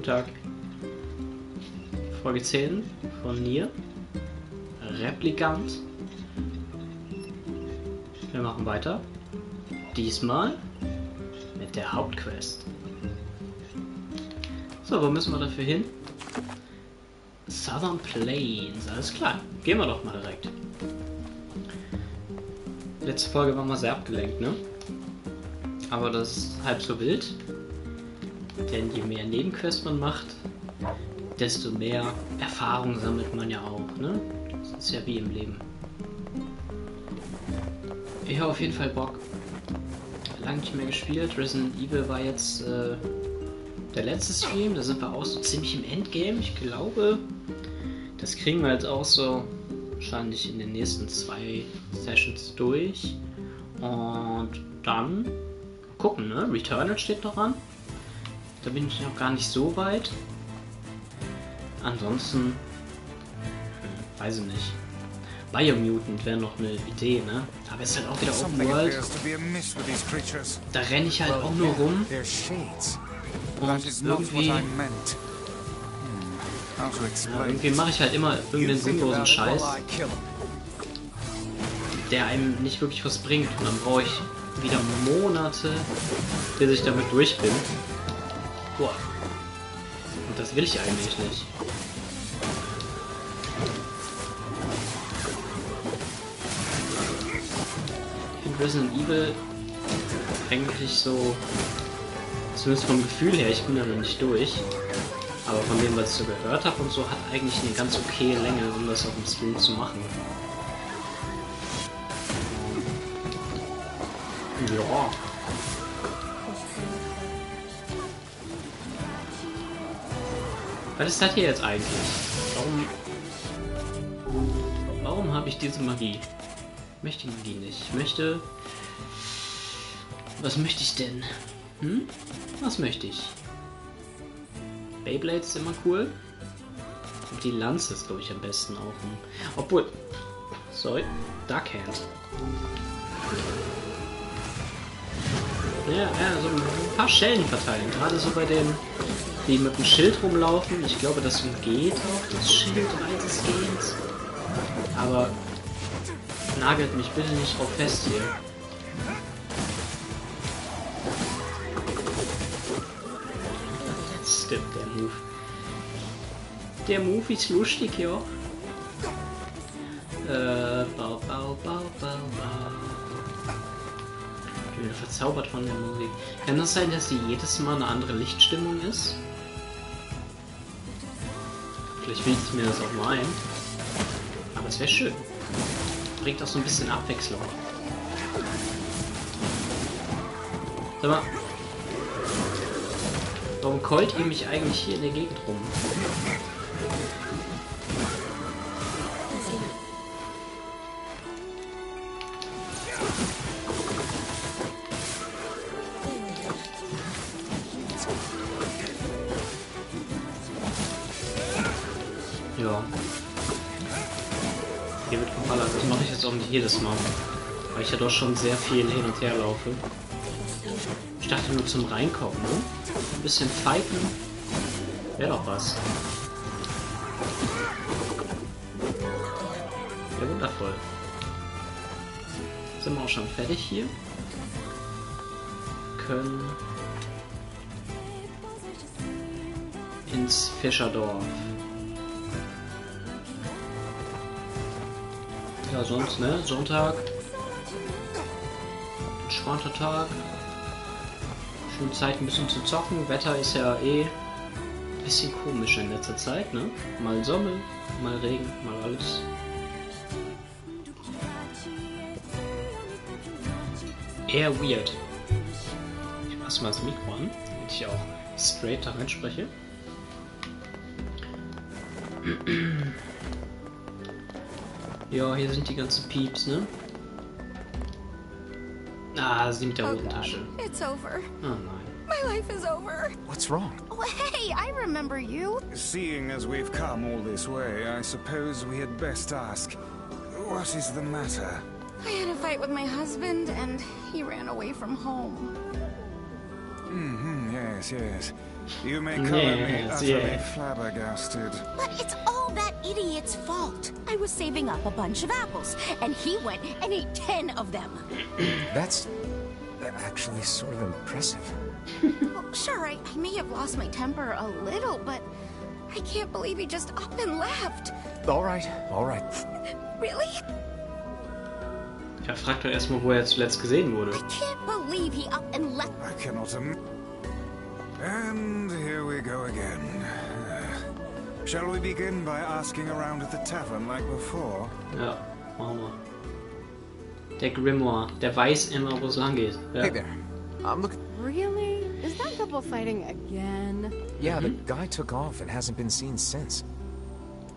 Guten Tag. Folge 10 von Nier Replicant. Wir machen weiter. Diesmal mit der Hauptquest. So, wo müssen wir dafür hin? Southern Plains, alles klar. Gehen wir doch mal direkt. Letzte Folge waren wir sehr abgelenkt, ne? Aber das ist halb so wild. Denn je mehr Nebenquests man macht, desto mehr Erfahrung sammelt man ja auch, ne? Das ist ja wie im Leben. Ich habe auf jeden Fall Bock. Lange nicht mehr gespielt. Resident Evil war jetzt der letzte Stream. Da sind wir auch so ziemlich im Endgame. Ich glaube, das kriegen wir jetzt auch so wahrscheinlich in den nächsten 2 Sessions durch. Und dann gucken, ne? Returnal steht noch an. Da bin ich noch gar nicht so weit. Ansonsten weiß ich nicht. Biomutant wäre noch eine Idee, ne? Aber es ist halt auch wieder Open World. Da renne ich halt auch nur rum. Und irgendwie mache ich halt immer irgendeinen sinnlosen Scheiß, der einem nicht wirklich was bringt. Und dann brauche ich wieder Monate, bis ich damit durch bin. Boah. Und das will ich eigentlich nicht. Ich finde Resident Evil eigentlich so, zumindest vom Gefühl her, ich bin da noch nicht durch, aber von dem, was ich so gehört habe und so, hat eigentlich eine ganz okay Länge, um das auf dem Stream zu machen. Ja. Was ist das hier jetzt eigentlich? Warum habe ich diese Magie? Ich möchte die Magie nicht. Ich möchte... Was möchte ich denn? Hm? Was möchte ich? Beyblade ist immer cool. Und die Lanze ist, glaube ich, am besten auch. Obwohl... Sorry. Darkhand. Ja, so ein paar Schellen verteilen. Gerade so bei denen, die mit dem Schild rumlaufen. Ich glaube, das umgeht auch das Schild weitestgehend. Aber nagelt mich bitte nicht drauf fest hier. Das stimmt, der Move. Der Move ist lustig, ja. Bau. Ich bin wieder verzaubert von der Musik. Kann das sein, dass sie jedes Mal eine andere Lichtstimmung ist? Vielleicht bilde ich mir das auch mal ein. Aber es wäre schön. Bringt auch so ein bisschen Abwechslung. Sag mal. Warum keult ihr mich eigentlich hier in der Gegend rum? Ja. Hier wird geballert. Das mache ich jetzt auch nicht jedes Mal. Weil ich ja doch schon sehr viel hin und her laufe. Ich dachte nur zum Reinkommen, ne? Ein bisschen fighten. Wäre doch was. Ja, wundervoll. Sind wir auch schon fertig hier? Können ins Fischerdorf. Ja, sonst, ne? Sonntag. Entspannter Tag. Schöne Zeit, ein bisschen zu zocken. Wetter ist ja eh ein bisschen komisch in letzter Zeit, ne? Mal Sonne, mal Regen, mal alles. Eher weird. Ich passe mal das Mikro an, damit ich auch straight da rein spreche. Ja, hier sind die ganzen Pieps, ne? Ah, sie mit der roten Tasche. It's over. Oh nein. My life is over. What's wrong? Oh, hey, I remember you. Seeing as we've come all this way, I suppose we had best ask, what is the matter? I had a fight with my husband, and he ran away from home. Yes, Yes. You may color me Yes, utterly yeah. flabbergasted. But it's all that idiot's fault. I was saving up a bunch of apples, and he went and ate 10 of them. That's actually sort of impressive. Well, sure, I may have lost my temper a little, but I can't believe he just up and left. All right. Really? Ja, frag doch erstmal, wo er zuletzt gesehen wurde. I can't believe he up and left. I cannot And here we go again. Shall we begin by asking around at the tavern like before? Ja, machen wir. Der Grimoire, der weiß immer, wo es lang geht. Ja. Hey there. I'm looking. Really? Is that couple fighting again? Yeah, the guy took off and hasn't been seen since.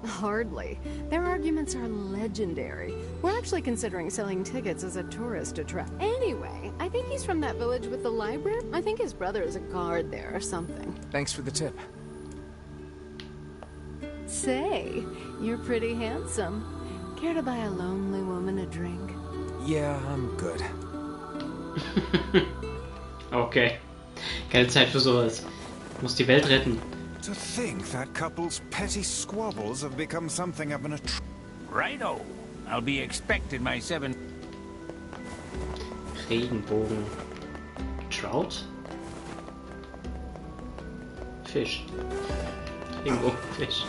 Hardly. Their arguments are legendary. We're actually considering selling tickets as a tourist attraction. Anyway, I think he's from that village with the library. I think his brother is a guard there or something. Thanks for the tip. Say, you're pretty handsome. Care to buy a lonely woman a drink? Yeah, I'm good. Okay. Keine Zeit für sowas. Muss die Welt retten. To think that couple's petty squabbles have become something of an Righto. I'll be expecting my 7. Regenbogen. Trout? Fisch. Regenbogenfisch.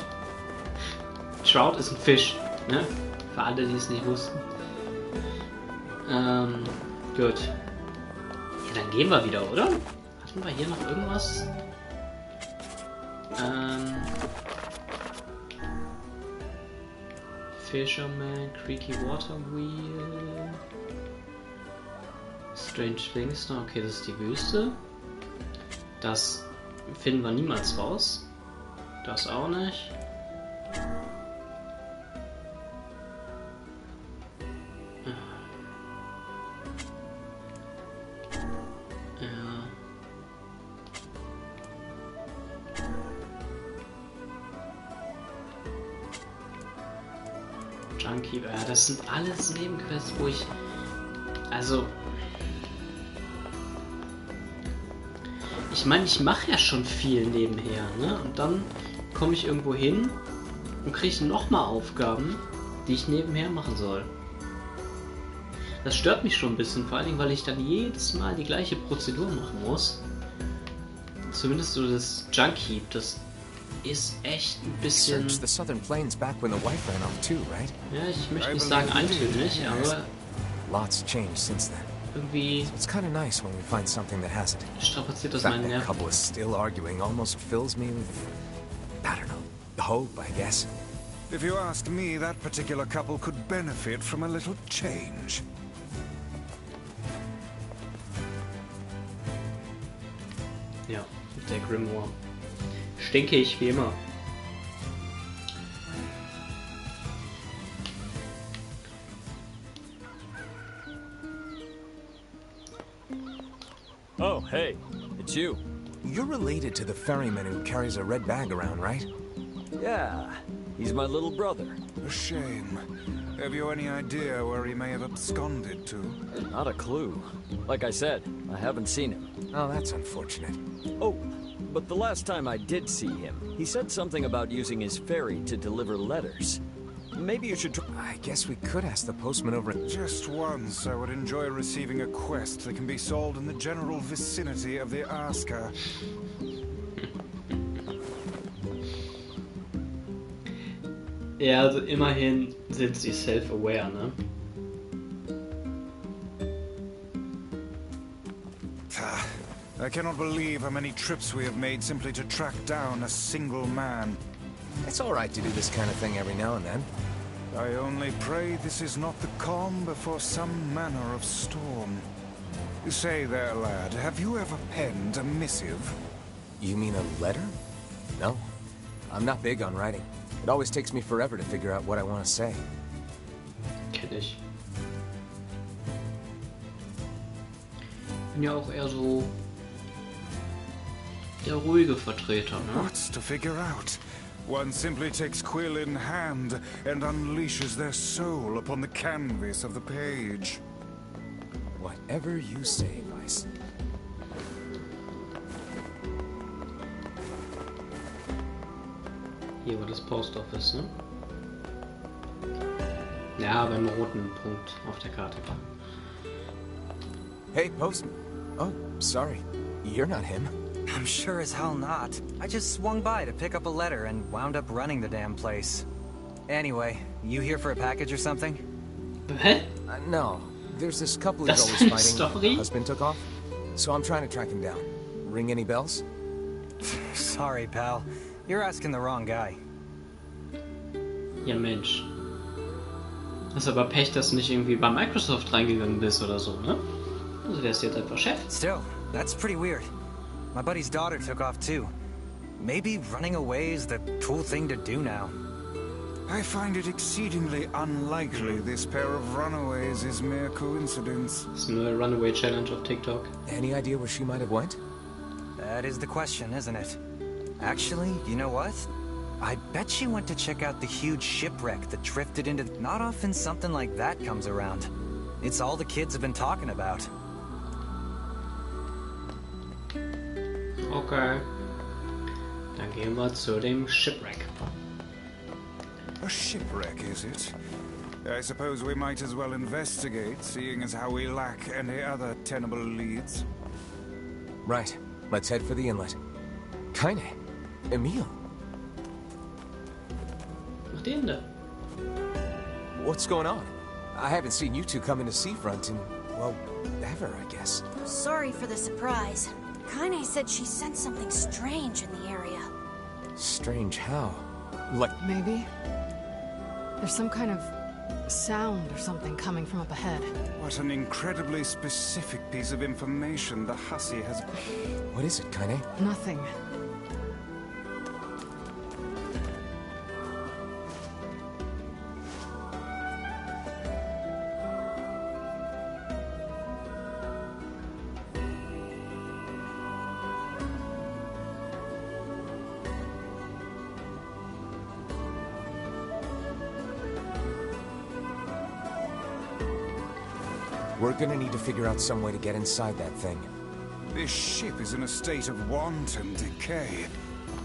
Trout ist ein Fisch, ne? Für alle, die es nicht wussten. Gut. Ja, dann gehen wir wieder, oder? Hatten wir hier noch irgendwas? Fisherman, Creaky Water Wheel, Strange Things, okay, das ist die Wüste. Das finden wir niemals raus. Das auch nicht. Junkie, ja, das sind alles Nebenquests, wo ich... Also... Ich meine, ich mache ja schon viel nebenher, ne? Und dann komme ich irgendwo hin und kriege nochmal Aufgaben, die ich nebenher machen soll. Das stört mich schon ein bisschen, vor allen Dingen, weil ich dann jedes Mal die gleiche Prozedur machen muss. Zumindest so das Junkie, das ist echt ein bisschen... Searched the southern plains back when the wife ran off too, right? Ja, ich möchte nicht sagen eintönig, aber Lots changed since then. irgendwie So it's kind of nice when we find something that hasn't. strapaziert The das fact meinen that Nerven. couple is still arguing almost fills me with, I don't know, the hope, I guess. If you ask me, that particular couple could benefit from a little change. Ja, der Grimoire. Stinkig, wie immer. Oh, hey, it's you. You're related to the ferryman who carries a red bag around, right? Yeah, he's my little brother. A shame. Have you any idea where he may have absconded to? Not a clue. Like I said, I haven't seen him. Oh, that's unfortunate. Oh, but the last time I did see him, he said something about using his ferry to deliver letters. Maybe you should try... I guess we could ask the postman over at... Just once I would enjoy receiving a quest that can be sold in the general vicinity of the asker. Ja, also immerhin sind sie self-aware, ne? I cannot believe how many trips we have made simply to track down a single man. It's all right to do this kind of thing every now and then. I only pray this is not the calm before some manner of storm. Say there, lad, have you ever penned a missive? You mean a letter? No. I'm not big on writing. It always takes me forever to figure out what I want to say. Kenn ich. Bin ja auch eher so der ruhige Vertreter, ne? What's to figure out? One simply takes quill in hand and unleashes their soul upon the canvas of the page. Whatever you say, Vice. Hier war das Post Office, ne? Ja, beim roten Punkt auf der Karte. Hey, postman. Oh, sorry. You're not him. I'm sure as hell not. I just swung by to pick up a letter and wound up running the damn place. Anyway, you here for a package or something? Hä? No. There's this couple who's Das always ist eine fighting. Story? Husband took off. So I'm trying to track him down. Ring any bells? Sorry, pal. You're asking the wrong guy. Ja, Mensch. Das ist aber Pech, dass du nicht irgendwie bei Microsoft reingegangen bist oder so, ne? Also wärst du jetzt einfach Chef. Still, that's pretty weird. My buddy's daughter took off too. Maybe running away is the cool thing to do now. I find it exceedingly unlikely this pair of runaways is mere coincidence. Das ist nur eine Runaway Challenge auf TikTok. Any idea where she might have went? That is the question, isn't it? Actually, you know what? I bet she went to check out the huge shipwreck that drifted into... Not often something like that comes around. It's all the kids have been talking about. Okay. Dann gehen wir zu dem Shipwreck. A shipwreck, is it? I suppose we might as well investigate, seeing as how we lack any other tenable leads. Right. Let's head for the inlet. Kainés. Emil. Nach dem da. What's going on? I haven't seen you two come into Seafront in, well, ever, I guess. Sorry for the surprise. Kainés said she sensed something strange in the area. Strange how? Like... Maybe? There's some kind of sound or something coming from up ahead. What an incredibly specific piece of information the hussy has... What is it, Kainés? Nothing. We're gonna need to figure out some way to get inside that thing. This ship is in a state of wanton decay.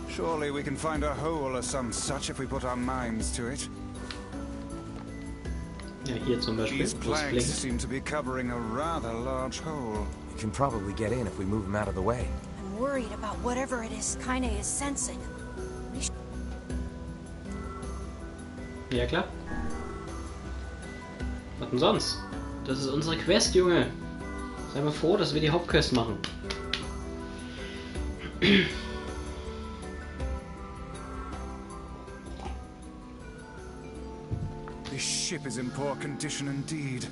Surely we can find a hole or some such if we put our minds to it. Ja, hier zum Beispiel. These Wo es planks blinkt. seem to be covering a rather large hole. We can probably get in if we move them out of the way. I'm worried about whatever it is Kainés is sensing. Ja, klar. Was denn sonst? Das ist unsere Quest, Junge. Sei mal froh, dass wir die Hauptquest machen. This ship is in poor condition indeed.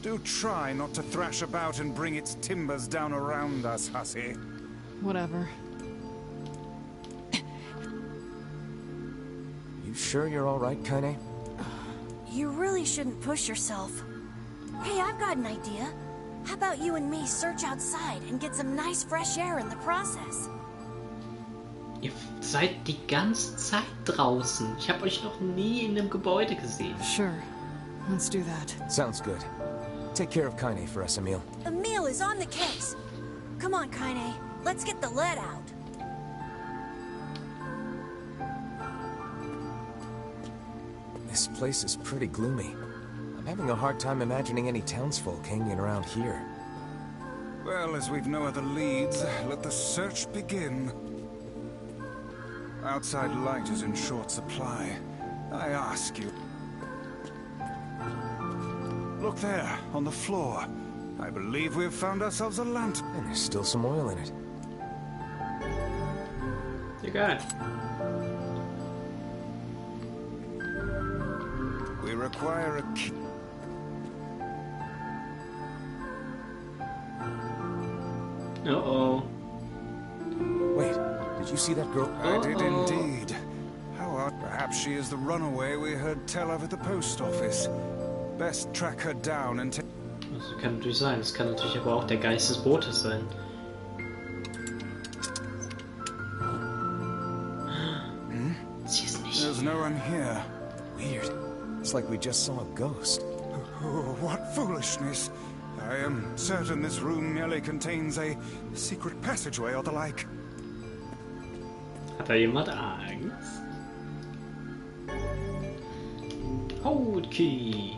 Do try not to thrash about and bring its timbers down around us, hussy. Whatever. You sure you're all right, Kainés? You really shouldn't push yourself. Hey, I've got an idea. How about you and me search outside and get some nice fresh air in the process? Ihr seid die ganze Zeit draußen. Ich habe euch noch nie in einem Gebäude gesehen. Sure. Let's do that. Sounds good. Take care of Kainés for us, Emil. Emil is on the case. Come on, Kainés. Let's get the lead out. This place is pretty gloomy. I'm having a hard time imagining any townsfolk hanging around here. Well, as we've no other leads, let the search begin. Outside light is in short supply. I ask you. Look there, on the floor. I believe we've found ourselves a lantern. And there's still some oil in it. Egal. We require a key. Uh-oh. Wait, did you see that girl? I did indeed. How odd. Perhaps she is the runaway we heard tell of at the post office. Best track her down and take... Das kann natürlich sein. Das kann natürlich aber auch der Geist des Bootes sein. Sie ist nicht. There's no one here. Weird. It's like we just saw a ghost. Oh, what foolishness. I am certain this room merely contains a secret passageway or the like. Hat da jemand Angst? Hold key.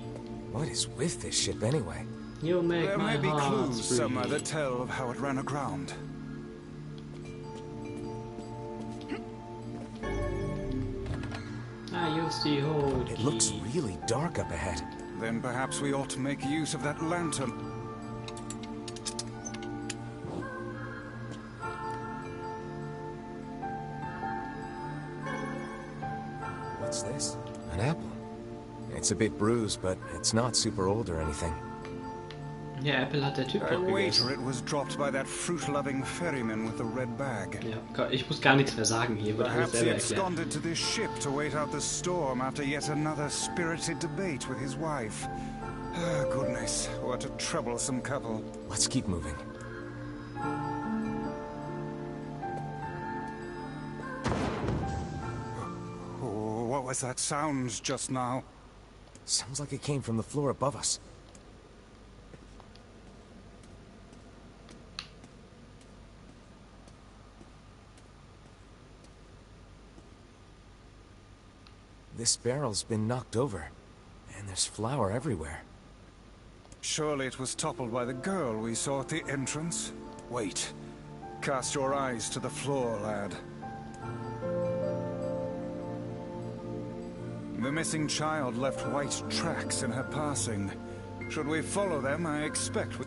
What is with this ship anyway? You make There my may be heart clues somewhere breathe. that tell of how it ran aground. I use the hold key. It looks really dark up ahead. Then perhaps we ought to make use of that lantern. What's this? An apple. It's a bit bruised, but it's not super old or anything. Ja, Apple hat der Typ I doch gegessen. wager it was dropped by that fruit-loving ferryman with the red bag. Ja, ich muss gar nichts mehr sagen hier, wird alles Perhaps he selber erklärt. absconded to this ship to wait out the storm after yet another spirited debate with his wife. Ah, goodness, what a troublesome couple. Let's keep moving. Oh, what was that sound just now? Sounds like it came from the floor above us. This barrel's been knocked over, and there's flour everywhere. Surely it was toppled by the girl we saw at the entrance. Wait. Cast your eyes to the floor, lad. The missing child left white tracks in her passing. Should we follow them, I expect we...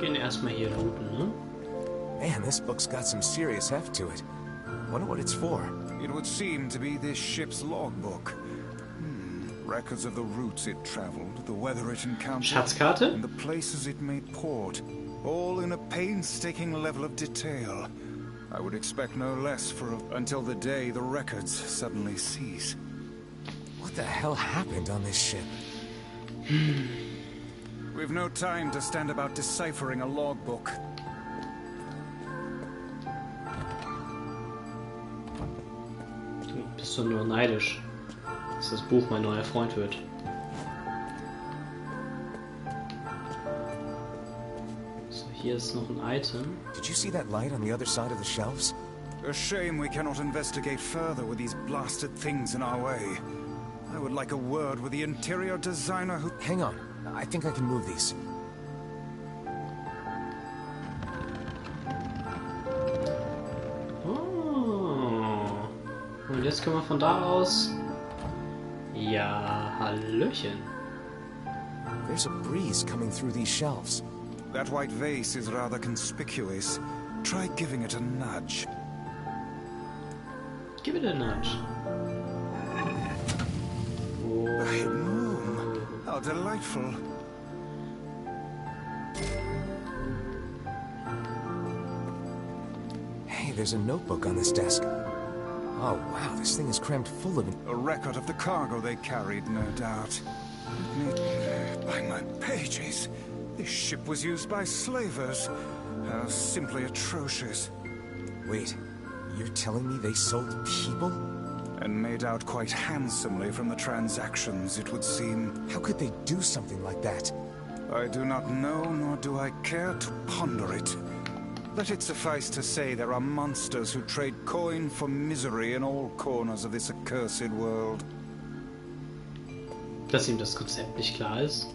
Gehen erstmal hier looten, ne? Man, this book's got some serious heft to it. Wonder what it's for. It would seem to be this ship's logbook. Records of the routes it traveled, the weather it encountered, Schatzkarte? and the places it made port, all in a painstaking level of detail. I would expect no less until the day the records suddenly cease. What the hell happened on this ship? We've no time to stand about deciphering a logbook. Du bist doch nur neidisch, dass das Buch mein neuer Freund wird. So, hier ist noch ein Item. Did you see that light on the other side of the shelves? A shame we cannot investigate further with these blasted things in our way. I would like a word with the interior designer who... Hang on. I think I can move these. Oh. Und jetzt können wir von da aus... Ja, Hallöchen. There's a breeze coming through these shelves. That white vase is rather conspicuous. Try giving it a nudge. Give it a nudge. A hidden room. How delightful. Hey, there's a notebook on this desk. Oh, wow, this thing is crammed full of... A record of the cargo they carried, no doubt. By my pages, this ship was used by slavers. How simply atrocious. Wait, you're telling me they sold people? And made out quite handsomely from the transactions, it would seem. How could they do something like that? I do not know, nor do I care to ponder it. Let it suffice to say there are monsters who trade coin for misery in all corners of this accursed world. Dass ihm das Konzept nicht klar ist.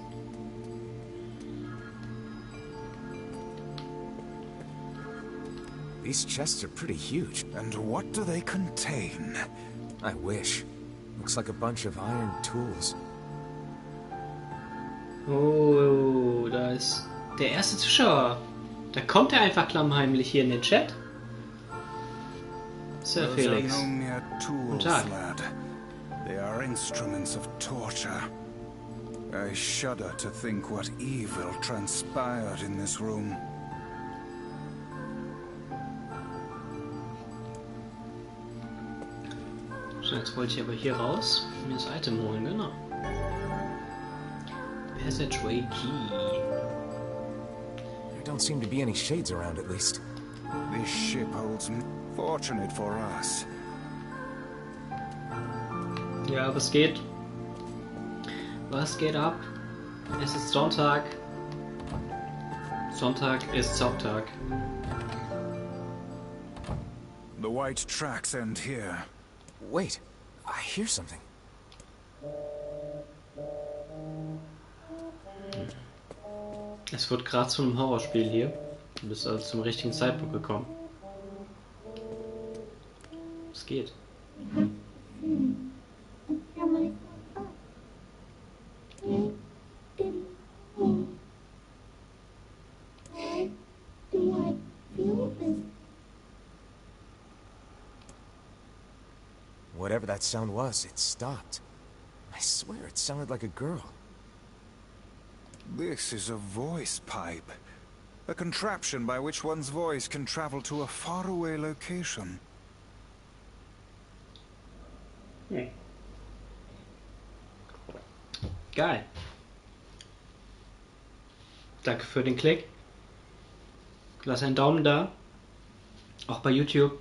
These chests are pretty huge. And what do they contain? I wish. Looks like a bunch of iron tools. Oh, da ist der erste Zuschauer. Da kommt er einfach klammheimlich hier in den Chat. Sir Those Felix. are no mere tools, Tag. lad. They are instruments of torture. I shudder to think what evil transpired in this room. So, jetzt wollte ich aber hier raus und mir das Item holen, genau. Passageway Key. There don't seem to be any shades around, at least. This ship holds fortunate for us. Ja, was geht? Was geht ab? Es ist Sonntag. Sonntag ist Zocktag. The white tracks end here. Wait, I hear something. Es wird gerade zu einem Horrorspiel hier. Du bist also zum richtigen Zeitpunkt gekommen. Es geht. Whatever that sound was, it stopped. I swear it sounded like a girl. This is a voice pipe. A contraption by which one's voice can travel to a faraway location. Geil. Danke für den Klick. Lass einen Daumen da. Auch bei YouTube.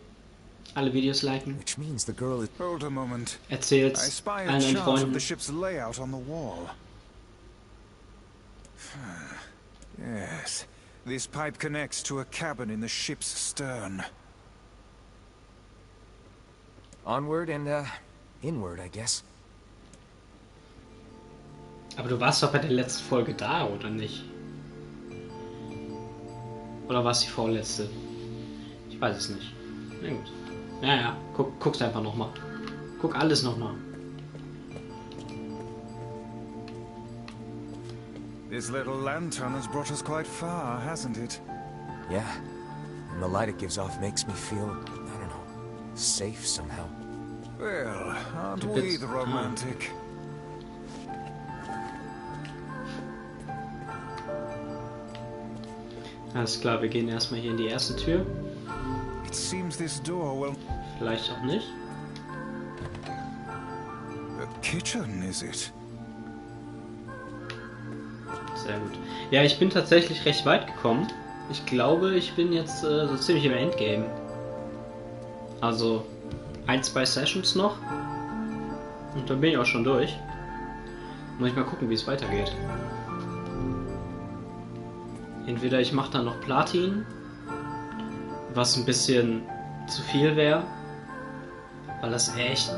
Alle Videos liken. Which means the girl is... Hold a moment. Erzählt I spy a allen chart of Freunden. the ship's layout on the wall. Yes. This pipe connects to a cabin in the ship's stern. Onward and, inward, I guess. Aber du warst doch bei der letzten Folge da, oder nicht? Oder war es die vorletzte? Ich weiß es nicht. Na gut. Ja, guck's einfach nochmal. Guck alles nochmal. This little lantern has brought us quite far, hasn't it? Yeah. And the light it gives off makes me feel, I don't know, safe somehow. Well, aren't we the romantic? Alles klar, wir gehen erstmal hier in die erste Tür. It seems this door will... Vielleicht auch nicht. A kitchen, is it? Sehr gut. Ja, ich bin tatsächlich recht weit gekommen. Ich glaube, ich bin jetzt so ziemlich im Endgame. Also 1-2 Sessions noch. Und dann bin ich auch schon durch. Muss ich mal gucken, wie es weitergeht. Entweder ich mache dann noch Platin, was ein bisschen zu viel wäre, weil das echt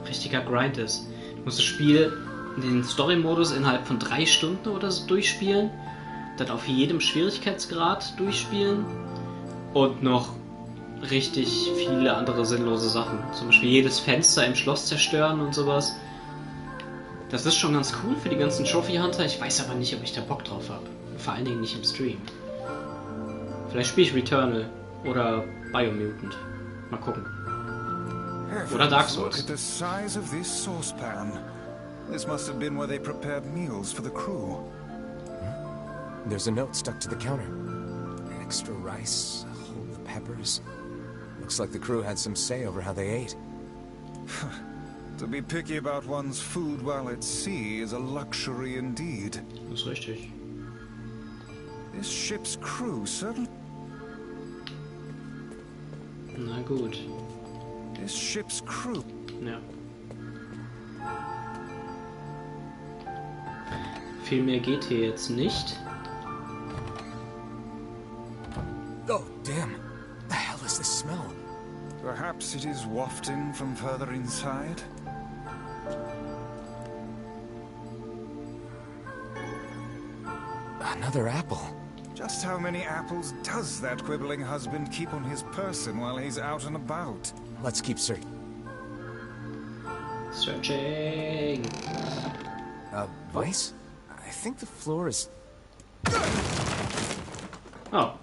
richtiger Grind ist. Du musst das Spiel, den Story-Modus innerhalb von 3 Stunden oder so durchspielen, dann auf jedem Schwierigkeitsgrad durchspielen und noch richtig viele andere sinnlose Sachen. Zum Beispiel jedes Fenster im Schloss zerstören und sowas. Das ist schon ganz cool für die ganzen Trophy-Hunter, ich weiß aber nicht, ob ich da Bock drauf habe. Vor allen Dingen nicht im Stream. Vielleicht spiele ich Returnal oder Biomutant. Mal gucken. Oder Dark Souls. Look at the size of this saucepan. This must have been where they prepared meals for the crew. There's a note stuck to the counter. Extra rice, hold the peppers. Looks like the crew had some say over how they ate. To be picky about one's food while at sea is a luxury indeed. Das ist richtig. This ship's crew certainly... Na gut. This ship's crew... Ja. Viel mehr geht hier jetzt nicht. Oh, damn. The hell is this smell? Perhaps it is wafting from further inside? Another apple. Just how many apples does that quibbling husband keep on his person while he's out and about? Let's keep searching. Searching. Vice? I think the floor is... Oh,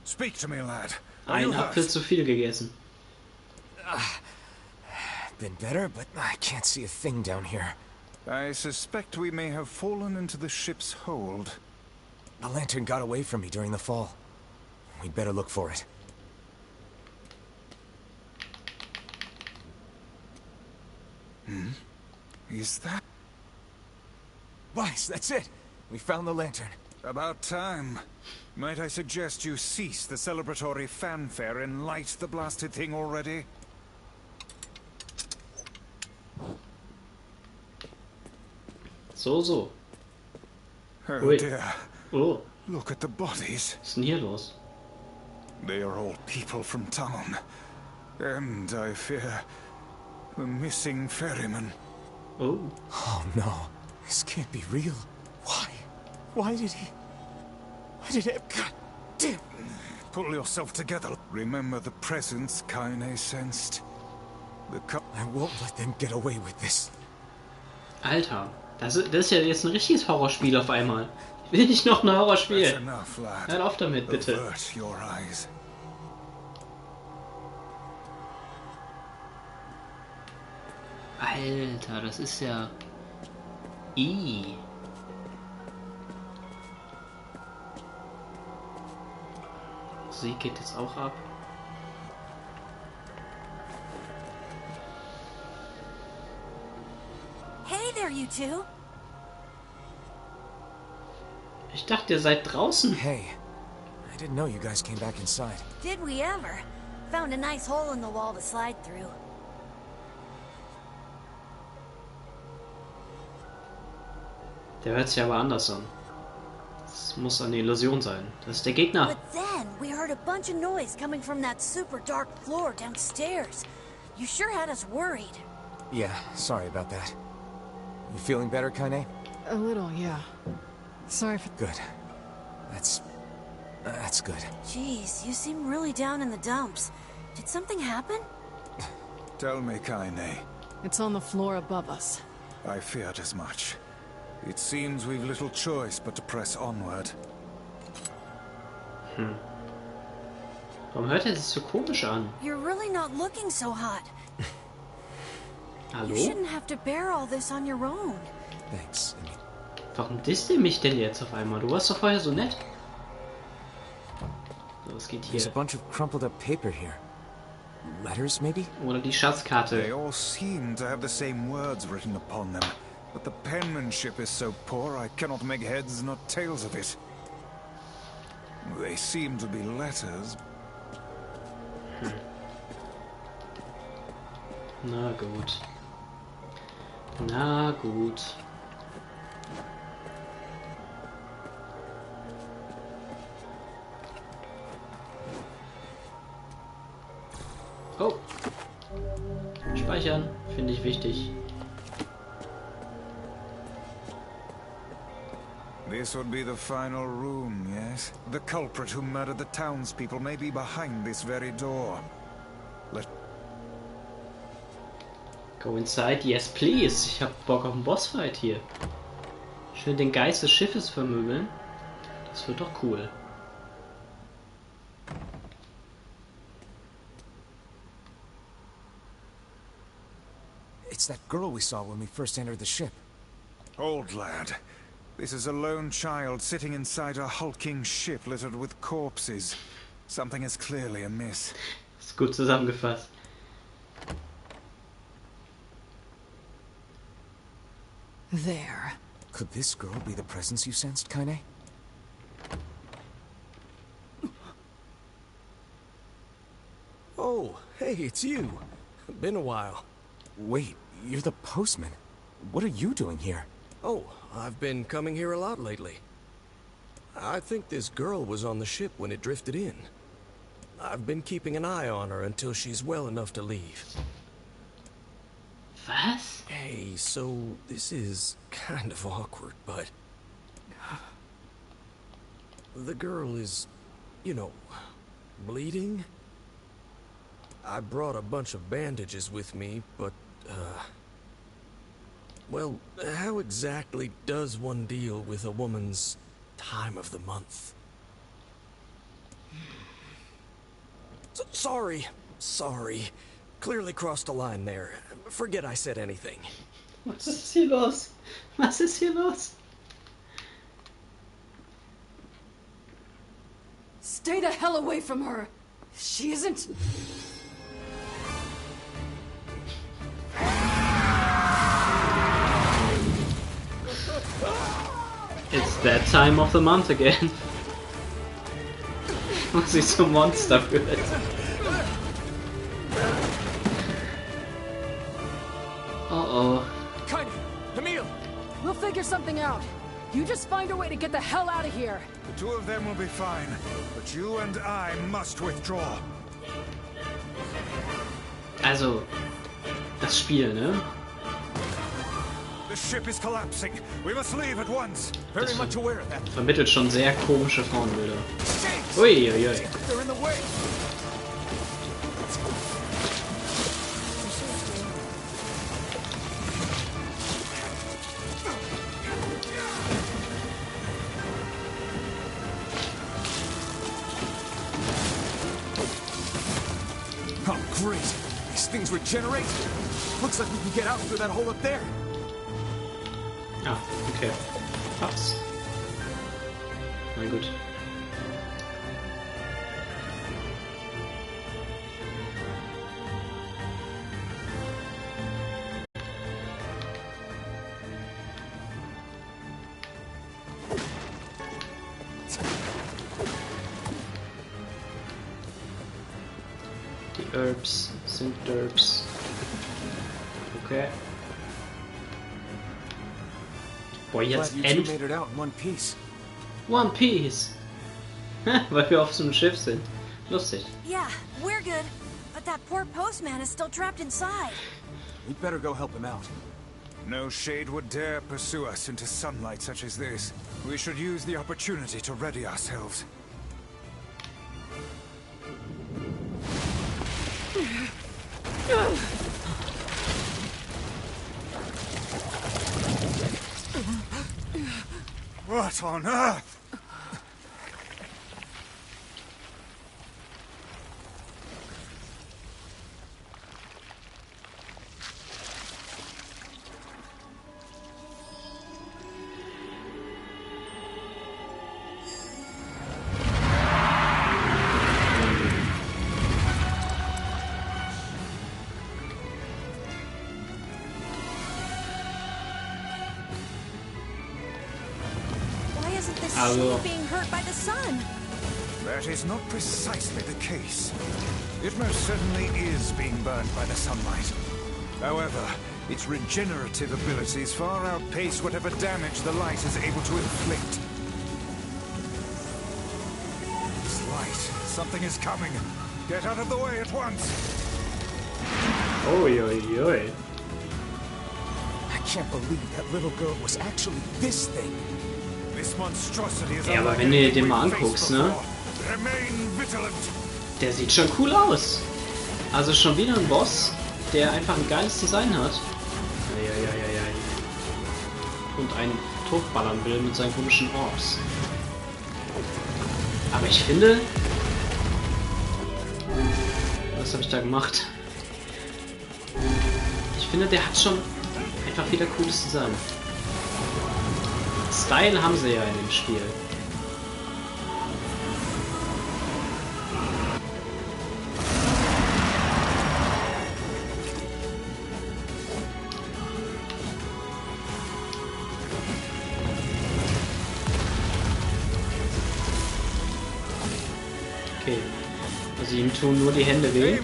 Speak to me, lad. ein Apfel zu viel gegessen. Been better, but I can't see a thing down here. I suspect we may have fallen into the ship's hold. The lantern got away from me during the fall. We'd better look for it. Is that... Vice, that's it! We found the lantern. About time. Might I suggest you cease the celebratory fanfare and light the blasted thing already? So. Oh Ui. dear. Oh, Look at the bodies. was ist denn hier los? They are all people from town. And I fear the missing ferryman. Oh. Oh no, this can't be real. Why? Why did he... God damn. Pull yourself together. Remember the presence Kainés sensed. I won't let them get away with this. Alter, das ist ja jetzt ein richtiges Horrorspiel auf einmal. Ich will nicht noch ein Horrorspiel. Hört auf damit, bitte. Alter, das ist ja... Sie geht jetzt auch ab. Hey there, you two. Ich dachte, ihr seid draußen. Hey, I didn't know you guys came back inside. Did we ever? Found a nice hole in the wall to slide through. Der hört sich aber anders an. Das muss eine Illusion sein. Das ist der Gegner. But then we heard a bunch of noise coming from that super dark floor downstairs. You sure had us worried. Yeah, sorry about that. You feeling better, Kainé? A little, yeah. Sorry for... Good. That's good. Jeez, you seem really down in the dumps. Did something happen? Tell me, Kainé. It's on the floor above us. I feared as much. It seems we've little choice but to press onward. Warum hört er sich so komisch an? You're really not looking so hot. Hallo? You shouldn't have to bear all this on your own. Thanks. Warum disst ihr mich denn jetzt auf einmal? Du warst doch vorher so nett. So, was geht There's hier? a bunch of crumpled up paper here. Letters, maybe? Oder die Schatzkarte. They all seem to have the same words written upon them, but the penmanship is so poor I cannot make heads nor tails of it. They seem to be letters. Na gut. Na gut. Oh. Speichern. Finde ich wichtig. This would be the final room, yes? The culprit who murdered the townspeople may be behind this very door. Go inside, yes please. Ich hab Bock auf einen Bossfight hier. Ich will den Geist des Schiffes vermöbeln. Das wird doch cool. It's that girl we saw when we first entered the ship. Old lad, this is a lone child sitting inside a hulking ship littered with corpses. Something is clearly amiss. Ist gut zusammengefasst. There. Could this girl be the presence you sensed, Kainé? Oh, hey, it's you. Been a while. Wait, you're the postman. What are you doing here? Oh, I've been coming here a lot lately. I think this girl was on the ship when it drifted in. I've been keeping an eye on her until she's well enough to leave. Was? Hey, so this is kind of awkward, but... The girl is, you know, bleeding? I brought a bunch of bandages with me, but, well, how exactly does one deal with a woman's time of the month? Sorry. Clearly crossed a line there. Forget I said anything. Was ist hier los? Was ist hier los? Stay the hell away from her. She isn't... It's that time of the month again. Und sie zum Monster wird. Kainé, Emil, we'll figure something out. You just find a way to get the hell out of here. The two of them will be fine, but you and I must withdraw. Also, das Spiel, ne? The ship is collapsing. We must leave at once. Very much aware of that. Vermittelt schon sehr komische Frauenbilder. Ui, ui, ui. They're in the way. Oh, great. These things regenerate. Looks like we can get out through that hole up there. Ah, okay. Passt. Na gut. Die Herbs sind Derbs. Okay. Boah, jetzt Glad you two made it out in one piece. One Piece. Weil wir auf so einem Schiff sind. Lustig. Yeah, we're good. But that poor postman is still trapped inside. We'd better go help him out. No shade would dare pursue us into sunlight such as this. We should use the opportunity to ready ourselves. What on earth? Being hurt by the sun. That is not precisely the case. It most certainly is being burned by the sunlight. However, its regenerative abilities far outpace whatever damage the light is able to inflict. This light, something is coming. Get out of the way at once. Oi, oi, oi. I can't believe that little girl was actually this thing. Ja, aber wenn du dir den mal anguckst, ne? Der sieht schon cool aus. Also schon wieder ein Boss, der einfach ein geiles Design hat. Ja. Und einen totballern will mit seinen komischen Orbs. Aber ich finde... Was habe ich da gemacht? Ich finde, der hat schon einfach wieder cooles Design. Style haben sie ja in dem Spiel. Okay. Also ihm tun nur die Hände weh.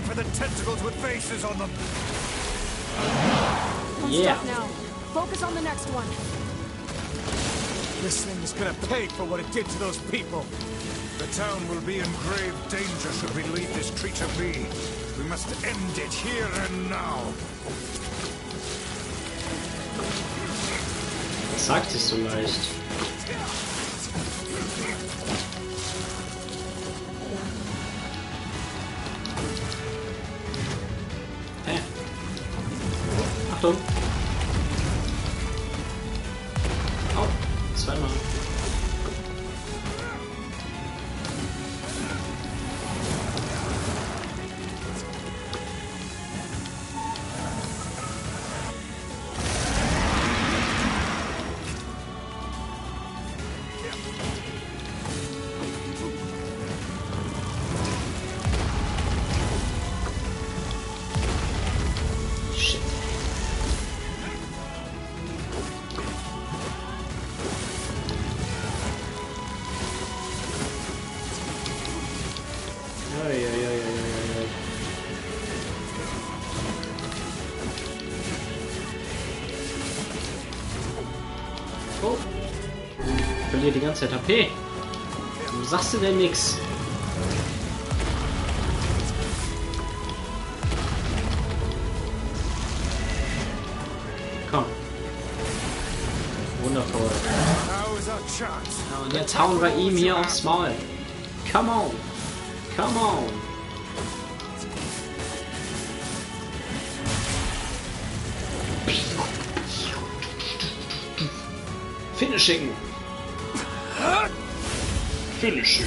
Yeah. Focus on the next one. This thing is gonna pay for what it did to those people. The town will be in grave danger should we leave this creature be. We must end it here and now. Das sagt sich so leicht. Hä? Achtung! Au! Zweimal. verliere die ganze Zeit HP. Warum sagst du denn nix? Komm. Wundervoll. Ja, und jetzt hauen wir ihm hier aufs Maul. Come on. Come on. Finishing. Finishing.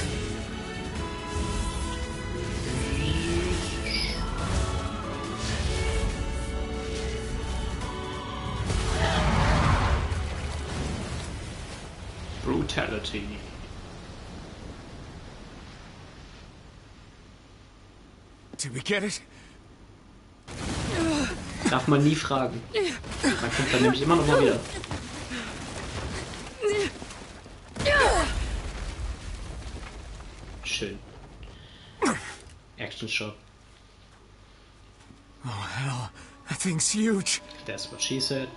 Brutality. Did we get it? Darf man nie fragen. Man kommt dann nämlich immer noch mal wieder. Schön. Action Shot. Oh hell, that thing's huge. That's what she said.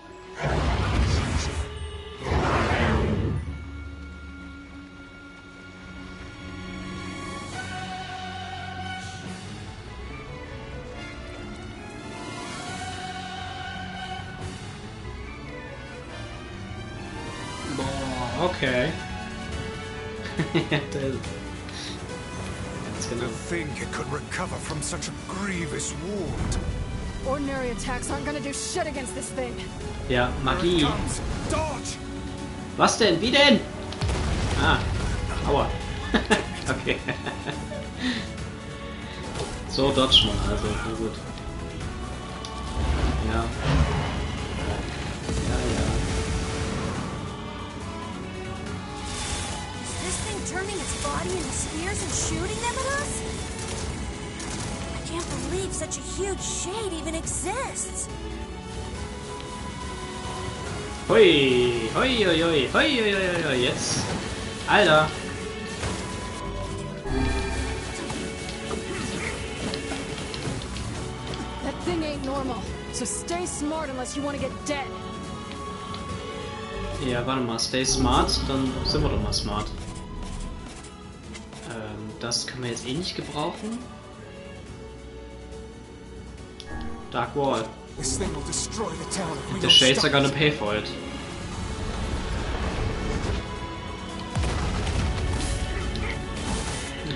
Boah, okay. To think it could recover from such a grievous wound. Ordinary attacks aren't gonna do shit against this thing. Ja, Magie. Dodge. Was denn? Wie denn? Ah, aua. Okay. So dodge man also, na gut. Ja. Ja, ja. Is this thing turning its body into spears and shooting them at us? I can't believe such a huge shade even exists. Hui, hui, hui, hui, hui, hui, hui, hui, jetzt. Alter. That thing ain't normal, so stay smart unless you want to get dead. Ja, warte mal, stay smart, dann sind wir doch mal smart. Das können wir jetzt eh nicht gebrauchen. Dark Wall. The shades are gonna pay for it.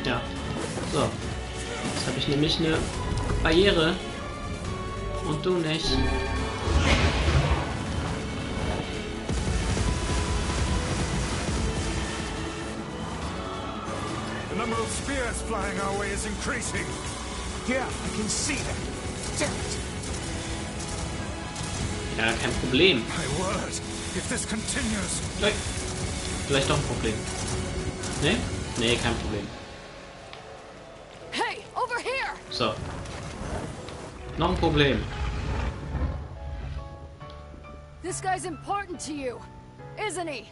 Ja. So. Jetzt habe ich nämlich eine Barriere. Und du nicht. The number of spears flying our way is increasing. Yeah, I can see that. Damn it. Ja, kein Problem. My word, if this continues. Vielleicht doch ein Problem. Ne? Nee, kein Problem. Hey, over here! So. Noch ein Problem. This guy's important to you, isn't he?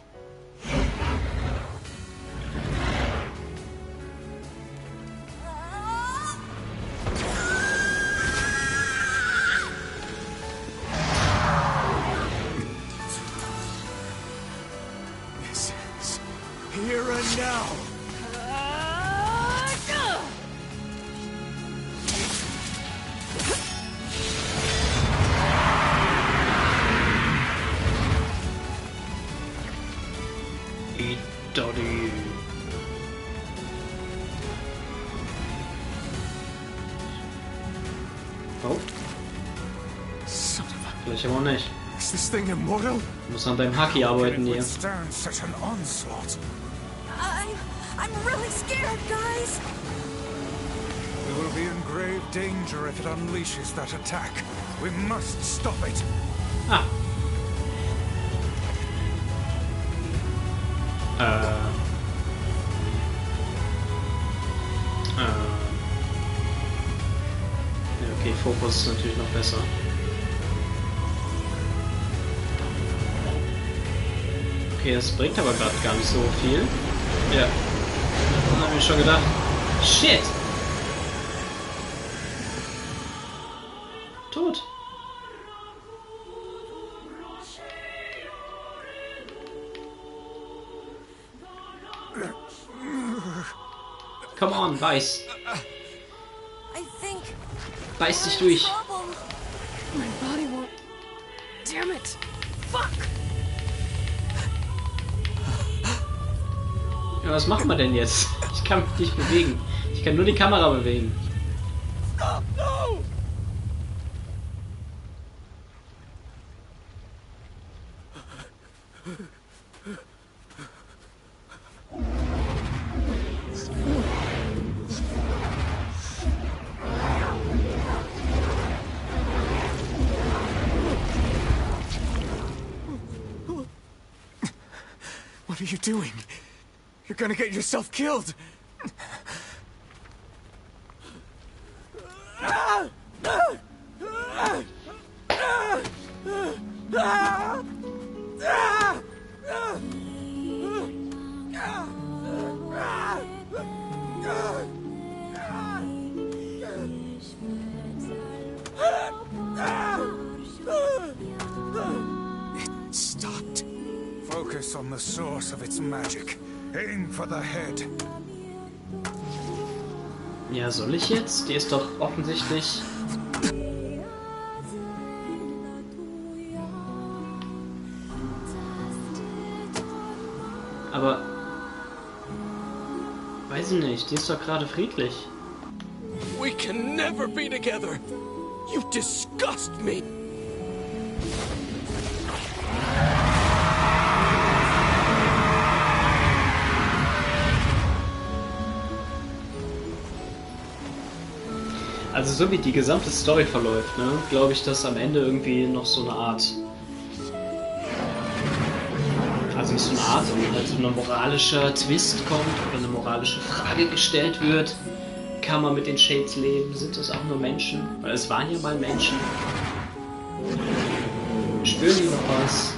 Here and now. Doddy. Oh. Vielleicht aber auch nicht. Is this thing immortal? Du musst an deinem Haki arbeiten hier. Withstand such an onslaught. I'm really scared, guys. We will be in grave danger if it unleashes that attack. We must stop it. Ah. Ja, okay, Fokus ist natürlich noch besser. Okay, das bringt aber gerade gar nicht so viel. Ja. Das habe ich schon gedacht. Shit! Tot. Come on, beiß. I think Beiß dich durch. My body won't. Damn it! Fuck! Ja, was machen wir denn jetzt? Ich kann mich nicht bewegen. Ich kann nur die Kamera bewegen. Stop! No! What are you doing? You're gonna get yourself killed! It stopped. Focus on the source of its magic. Aim for the head. Ja, soll ich jetzt? Die ist doch offensichtlich... Aber... Weiß ich nicht, die ist doch gerade friedlich. We can never be together. You disgust me. Also so wie die gesamte Story verläuft, ne, glaube ich, dass am Ende irgendwie noch so eine Art... Also nicht so eine Art, sondern halt so ein moralischer Twist kommt oder eine moralische Frage gestellt wird. Kann man mit den Shades leben? Sind das auch nur Menschen? Weil es waren ja mal Menschen. Spüren die noch was?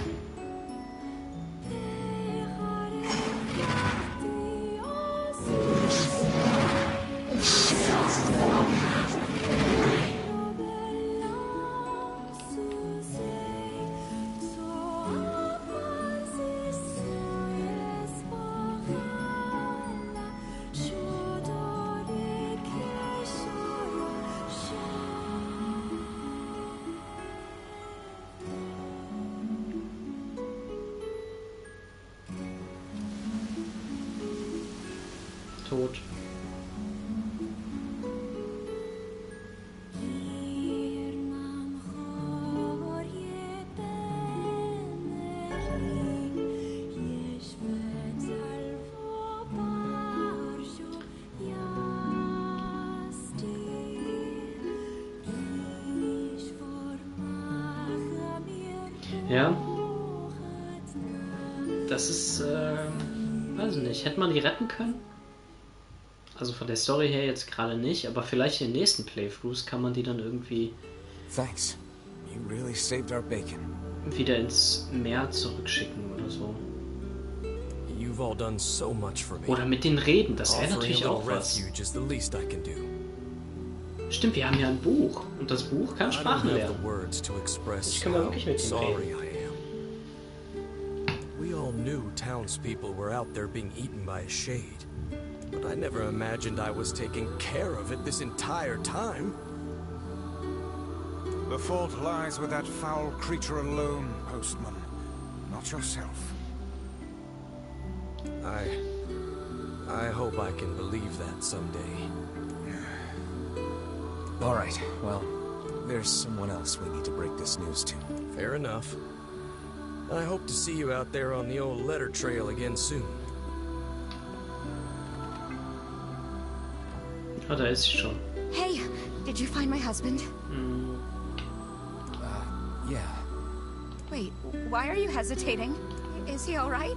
Tot. Ja. Das ist, weiß ich nicht. Hätte man die retten können? Also von der Story her jetzt gerade nicht, aber vielleicht in den nächsten Playthroughs kann man die dann irgendwie Thanks. You really saved our bacon. wieder ins Meer zurückschicken oder so. You've all done so much for me. Oder mit denen reden, das wäre Offering natürlich a auch little was. refuge is the least I can do. Stimmt, wir haben ja ein Buch und das Buch kann I don't Sprachen have lernen. the words to express Ich kann mal how wirklich mit denen sorry reden. I am. We all knew townspeople were out there being eaten by a shade. But I never imagined I was taking care of it this entire time. The fault lies with that foul creature alone, Postman. Not yourself. I hope I can believe that someday. All right, well, there's someone else we need to break this news to. Fair enough. I hope to see you out there on the old letter trail again soon. Ah, da ist sie schon. Hey, did you find my husband? Yeah. Wait, why are you hesitating? Is he all right?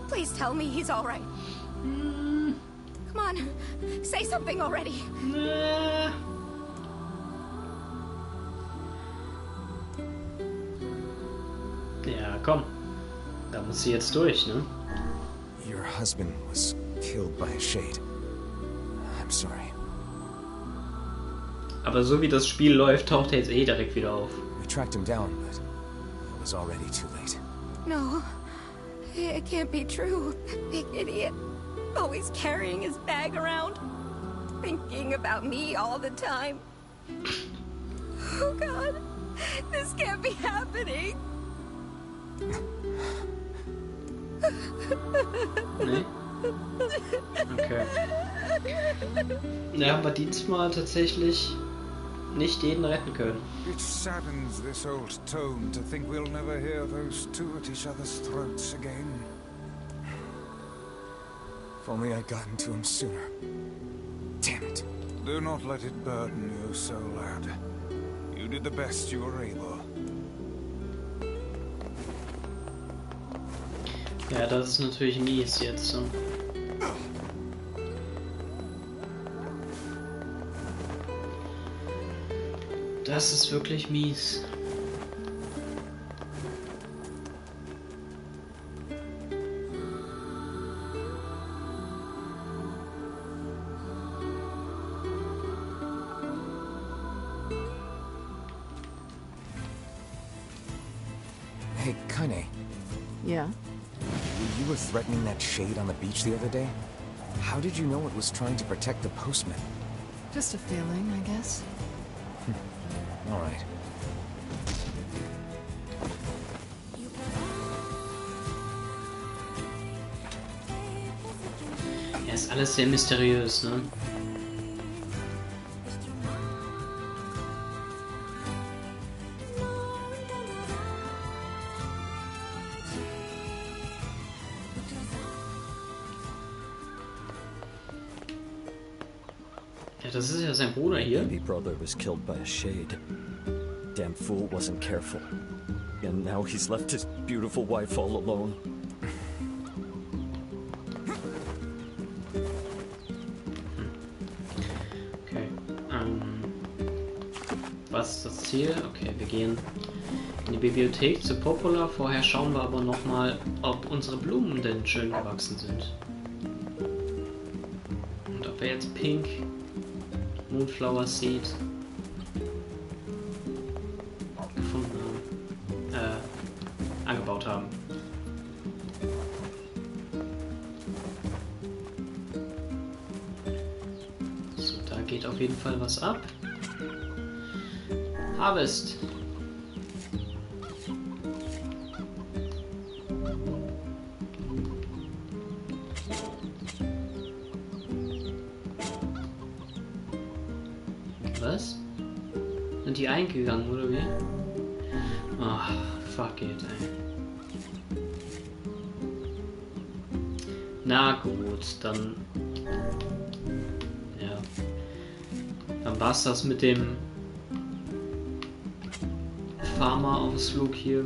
Please tell me he's all right. Come on, say something already. Ja, komm. Da muss sie jetzt durch, ne? Your husband was killed by a shade. I'm sorry. Aber so wie das Spiel läuft, taucht er jetzt eh direkt wieder auf. We tracked him down, but it was already too late. No, it can't be true. Big idiot. always carrying his bag around, thinking about me all the time. Oh God, this can't be happening. Nee? Okay. Ja, haben wir diesmal tatsächlich nicht jeden retten können. It saddens this old tome to think we'll never hear those two at each other's throats again. If only I'd gotten to him sooner. Damn it. Do not let it burden you so, lad. You did the best you were able. Ja, das ist natürlich mies jetzt. So. Das ist wirklich mies. Hey, Kainés. Yeah? You were threatening that shade on the beach the other day? How did you know it was trying to protect the postman? Just a feeling, I guess. All right. Ja, ist alles sehr mysteriös, ne? Ja, das ist ja sein Bruder hier. Baby brother was killed by a shade. Damn fool wasn't careful. And now he's left his beautiful wife all alone. Okay. Was ist das Ziel? Okay, wir gehen in die Bibliothek zu Popola. Vorher schauen wir aber nochmal, ob unsere Blumen denn schön gewachsen sind. Und ob wir jetzt Pink Moonflower Seed gefunden haben. Angebaut haben. So, da geht auf jeden Fall was ab. Harvest. Was? Sind die eingegangen, oder wie? Ach, fuck it, ey. Na gut, dann... Ja. Dann war's das mit dem Farmer-Ausflug hier.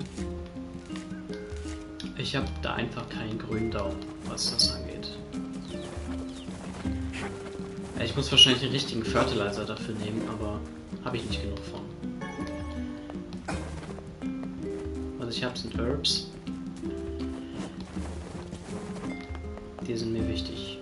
Ich habe da einfach keinen grünen Daumen, was das angeht. Ich muss wahrscheinlich den richtigen Fertilizer dafür nehmen, aber habe ich nicht genug von. Was ich habe, sind Herbs. Die sind mir wichtig.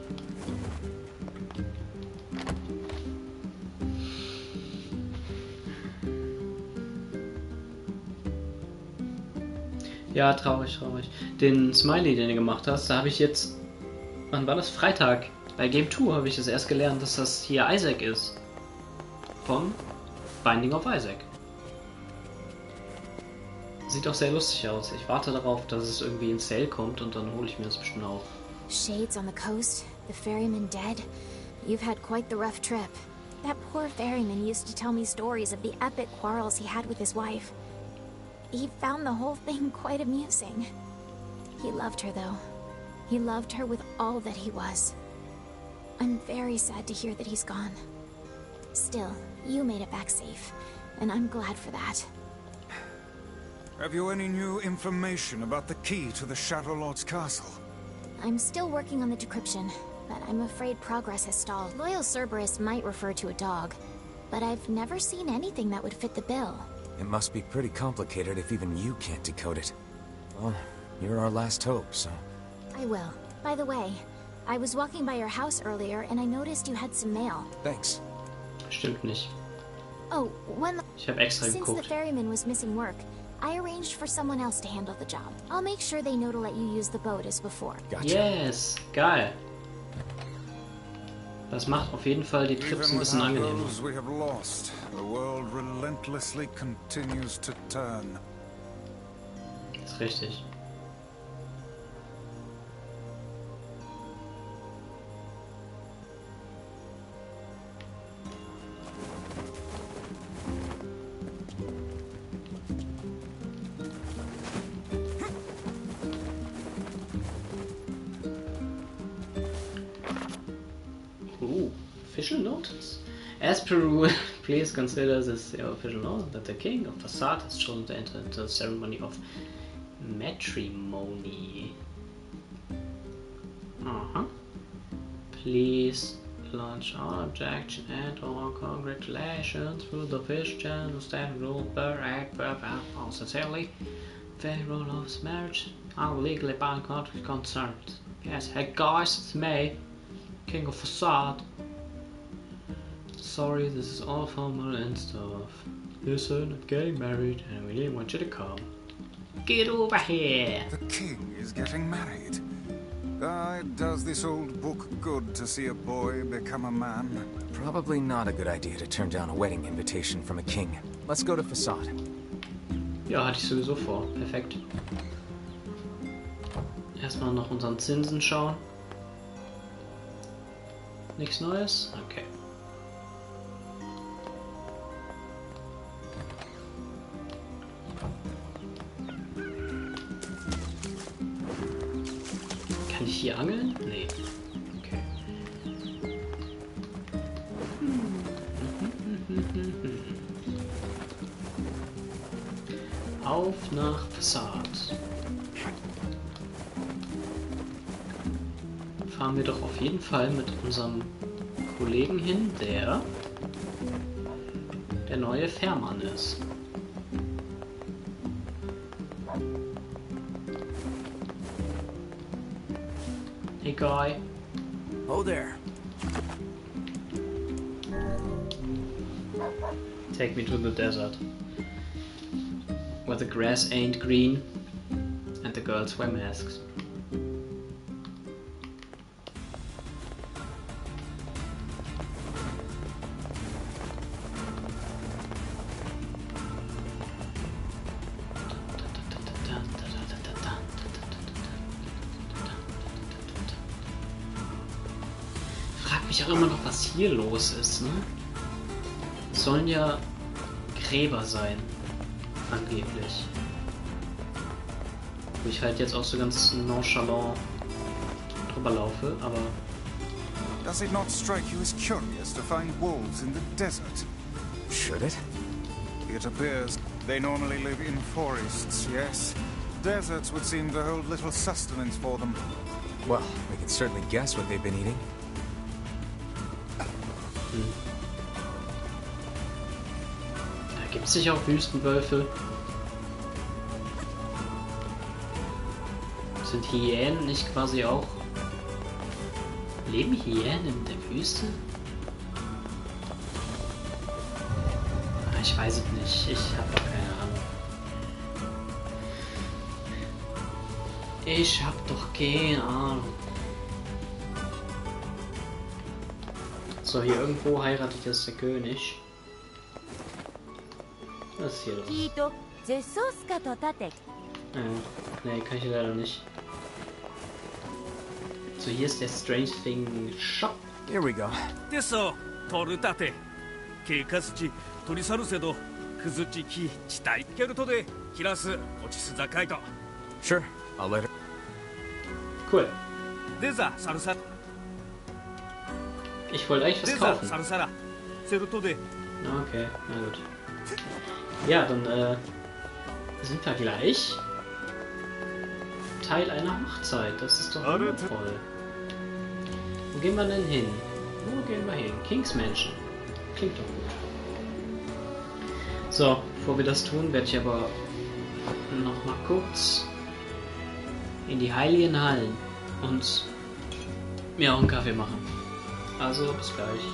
Ja, traurig, traurig. Den Smiley, den du gemacht hast, da habe ich jetzt... Wann war das? Freitag. Bei Game 2 habe ich das erst gelernt, dass das hier Isaac ist. Von Binding of Isaac. Sieht auch sehr lustig aus. Ich warte darauf, dass es irgendwie in Sale kommt und dann hole ich mir das bestimmt auf. Shades on the coast, the ferryman dead. You've had quite the rough trip. That poor ferryman used to tell me stories of the epic quarrels he had with his wife. He found the whole thing quite amusing. He loved her, though. He loved her with all that he was. I'm very sad to hear that he's gone. Still, you made it back safe, and I'm glad for that. Have you any new information about the key to the Shadow Lord's castle? I'm still working on the decryption, but I'm afraid progress has stalled. Loyal Cerberus might refer to a dog, but I've never seen anything that would fit the bill. It must be pretty complicated if even you can't decode it. Well, you're our last hope, so... I will. By the way, I was walking by your house earlier and I noticed you had some mail. Thanks. Stimmt nicht. Oh, Ich habe extra since geguckt. the ferryman was missing work, I arranged for someone else to handle the job. I'll make sure they know to let you use the boat as before. Gotcha. Yes, geil. Das macht auf jeden Fall die Trips ein bisschen angenehmer. We have lost. The world relentlessly continues to turn. Ist richtig. official notice. As per rule, please consider this your official notice that the king of Facade has chosen to enter into the ceremony of matrimony. Please launch all objection and or congratulations through the official channel standard rule per act per vow. Sincerely, federal of this marriage are legally bound country concerned. Yes, hey guys, it's me, King of Facade. Sorry, this is all formal and stuff. Listen, I'm getting married and I really want you to come. Get over here! The king is getting married. It does this old book good to see a boy become a man. Probably not a good idea to turn down a wedding invitation from a king. Let's go to Facade. Ja, hatte ich sowieso vor. Perfekt. Erstmal nach unseren Zinsen schauen. Nichts Neues? Okay. Kann ich hier angeln? Nee. Okay. Auf nach Facade. Fahren wir doch auf jeden Fall mit unserem Kollegen hin, der neue Fährmann ist. Hey guy. Oh there. Take me to the desert. Where the grass ain't green and the girls wear masks. Ich auch immer noch, was hier los ist, ne? Es sollen ja Gräber sein, angeblich. Wo ich halt jetzt auch so ganz nonchalant drüber laufe, aber... Does it not strike you as curious to find wolves in the desert? Should it? It appears they normally live in forests, yes. Deserts would seem to hold little sustenance for them. Well, we can certainly guess what they've been eating. Da gibt es sicher auch Wüstenwölfe. Sind Hyänen nicht quasi auch... Leben Hyänen in der Wüste? Ich weiß es nicht. Ich habe doch keine Ahnung. Ich habe doch keine Ahnung. So, hier irgendwo heiratet jetzt der König. Was ist hier los? Nee, kann ich leider nicht. So, hier ist der Strange Thing Shop. Here we go. Sure, I'll let her. Cool. Ich wollte eigentlich was kaufen. Okay, na gut. Ja, dann sind wir gleich Teil einer Hochzeit. Das ist doch wundervoll. Wo gehen wir denn hin? Wo gehen wir hin? King's Mansion. Klingt doch gut. So, bevor wir das tun, werde ich aber noch mal kurz in die heiligen Hallen und mir auch einen Kaffee machen. Also, bis gleich.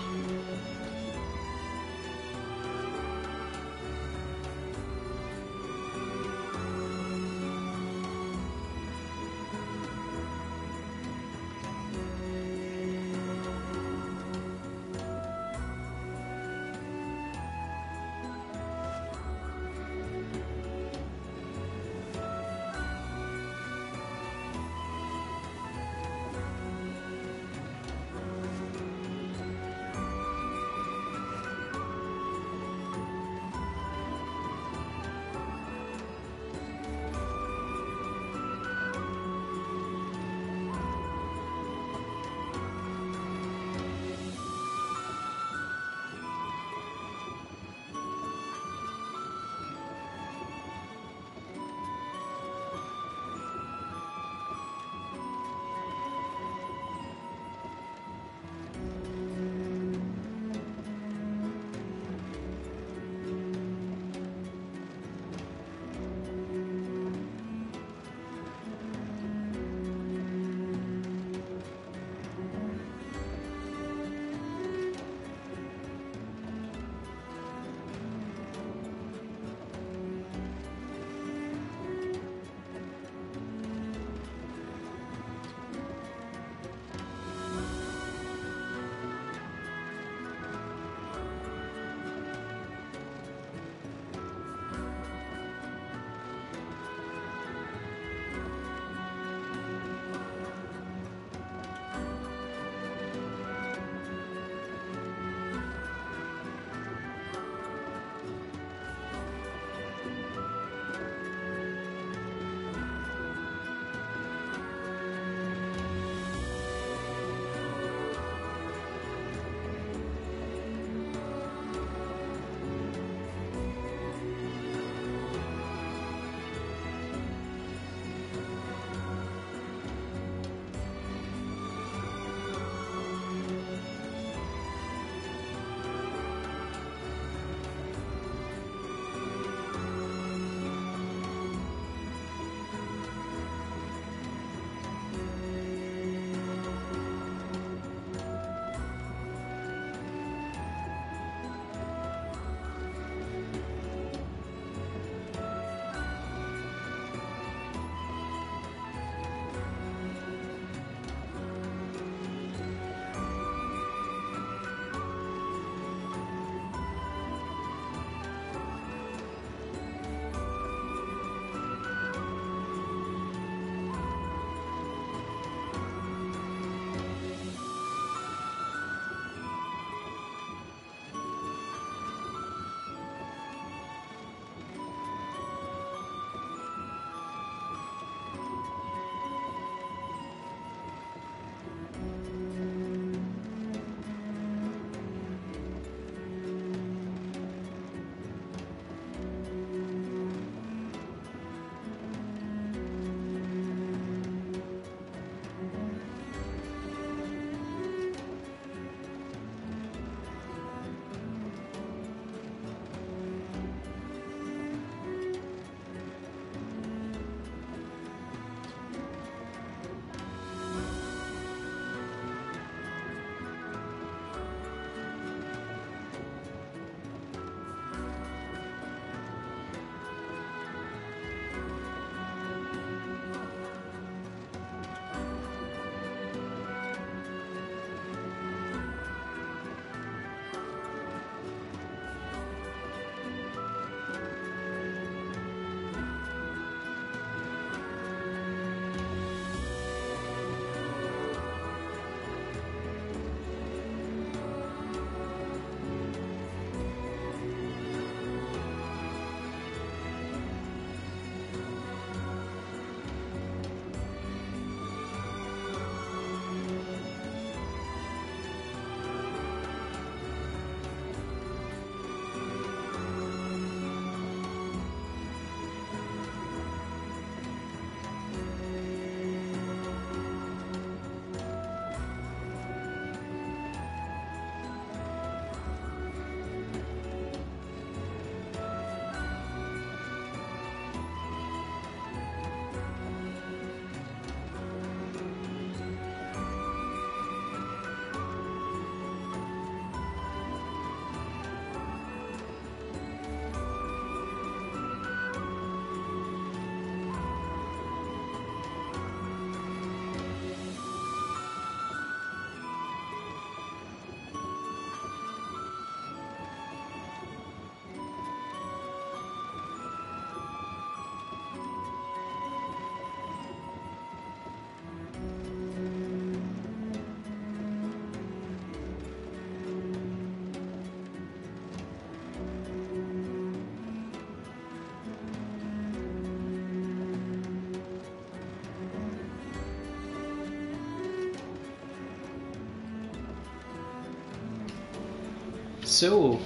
So.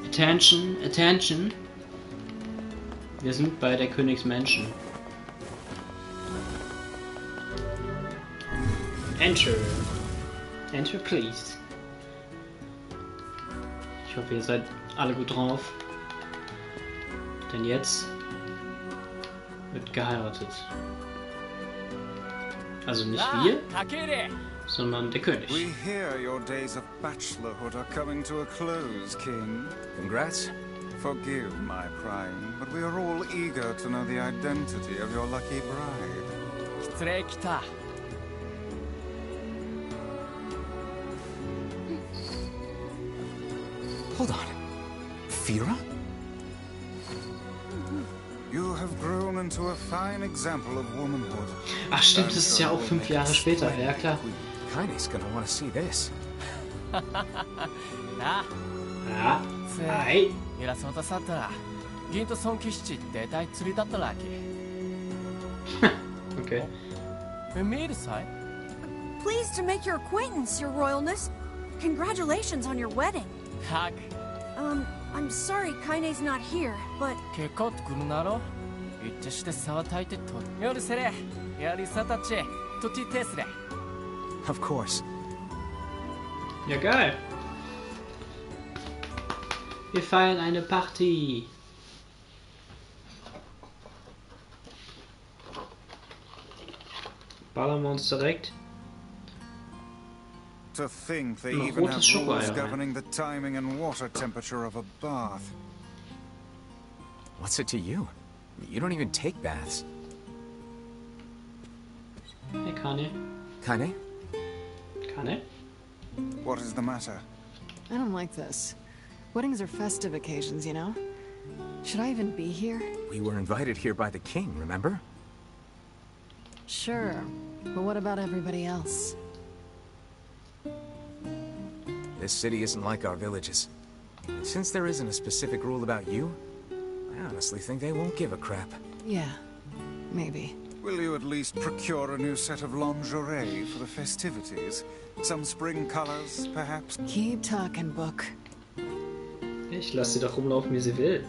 Attention, attention. Wir sind bei der Königsmansion. Enter. Enter, please. Ich hoffe, ihr seid alle gut drauf. Denn jetzt wird geheiratet. Also nicht wir, sondern der König. We hear your days of bachelorhood are coming to a close, King. Congrats. Forgive my prying, but we are all eager to know the identity of your lucky bride. Hold on. Fira? You have grown into a fine example of womanhood. Ach stimmt, das ist ja auch 5 Jahre später, ja klar. Kainé's gonna want to see this. Ah, hi. Okay. Pleased to make your acquaintance, Your Royalness. Congratulations on your wedding. I'm sorry Kainé's not here, but... Of course. Ja, geil. Wir feiern eine Party. Ballern wir uns direkt. To think they Noch even rotes have Schokoeier rules rein. governing the timing and water temperature of a bath. What's it to you? You don't even take baths. Hey, Kainé. Kainé? Kainé? What is the matter? I don't like this. Weddings are festive occasions, you know? Should I even be here? We were invited here by the king, remember? Sure. But what about everybody else? This city isn't like our villages. And since there isn't a specific rule about you, I honestly think they won't give a crap. Yeah. Maybe. Will you at least procure a new set of lingerie for the festivities? Some spring colors, perhaps? Keep talking, Book. Ich lasse sie doch rumlaufen, wie sie will.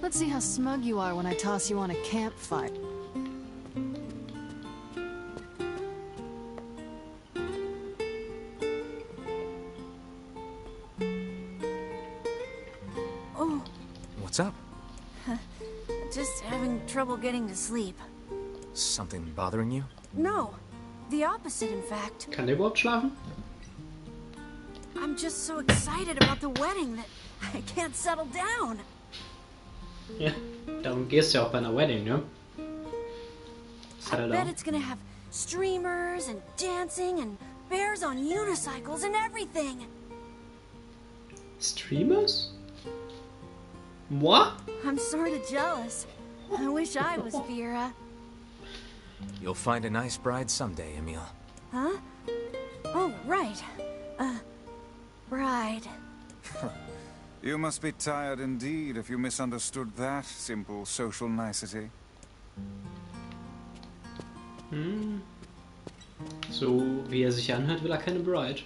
Let's see how smug you are when I toss you on a campfire. Oh, What's up? just having trouble getting to sleep. Something bothering you? No, the opposite, in fact. Kann der überhaupt schlafen? I'm just so excited about the wedding that I can't settle down. Ja, darum gehst du ja auch bei einer Wedding, ne? I bet it's gonna have streamers and dancing and bears on unicycles and everything. Streamers? What? I'm sorta jealous. I wish I was Fira. You'll find a nice bride someday, Emil. Huh? Oh, right. Bride. You must be tired indeed if you misunderstood that simple social nicety. So wie er sich anhört, will er keine Bride.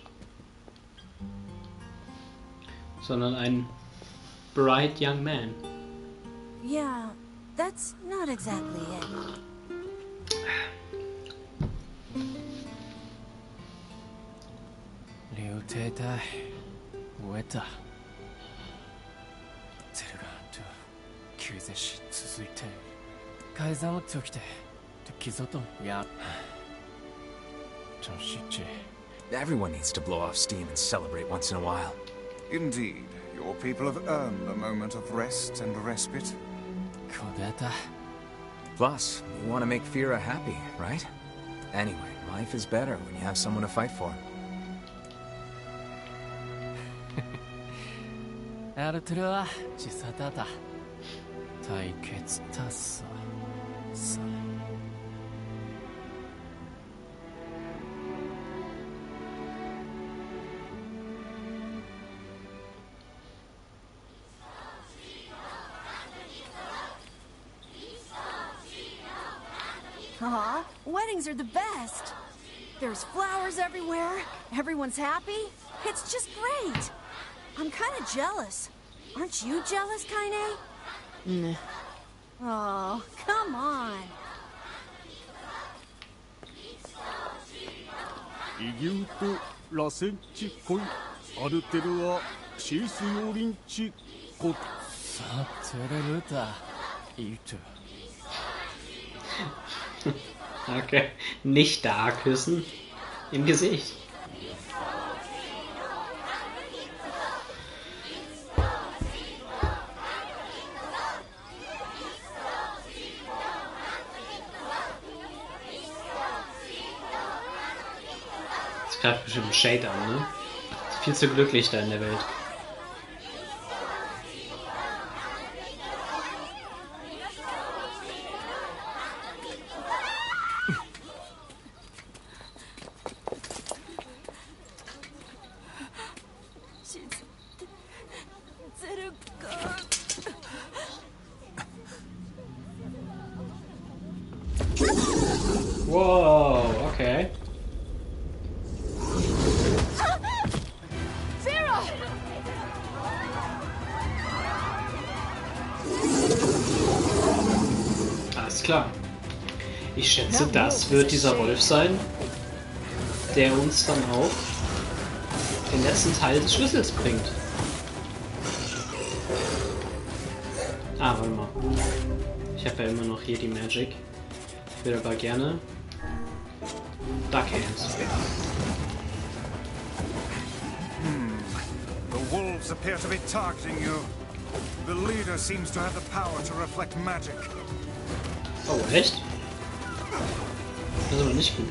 Sondern ein bright young man. Yeah, that's not exactly it. Everyone needs to blow off steam and celebrate once in a while. Indeed, your people have earned a moment of rest and respite. Plus, you want to make Fira happy, right? Anyway, life is better when you have someone to fight for. Aw, weddings are the best. There's flowers everywhere. Everyone's happy. It's just great. I'm kind of jealous. Aren't you jealous, Kainé? Nah. Oh, come on. イギュートラセンチコイアルテルアシースヨリンチコサテレルタイト Okay, nicht da küssen, im Gesicht. Das greift bestimmt Shade an, ne? Ist viel zu glücklich da in der Welt. Whoa, okay. Alles klar. Ich schätze, das wird dieser Wolf sein, der uns dann auch den letzten Teil des Schlüssels bringt. Ah, warte mal. Ich habe ja immer noch hier die Magic. Ich würde aber gerne Duckhands. The wolves appear to be targeting you. The leader seems to have the power to reflect magic. Oh, echt? Das ist aber nicht gut.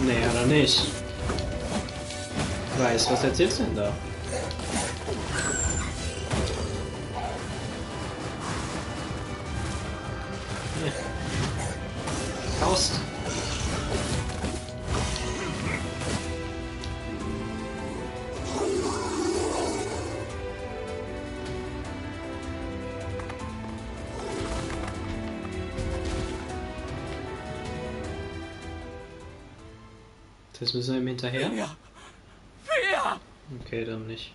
Nee, oder nicht? Weiß, was erzählst du denn da? Ja. Faust. Das müssen wir ihm hinterher? Ja. Okay, dann nicht.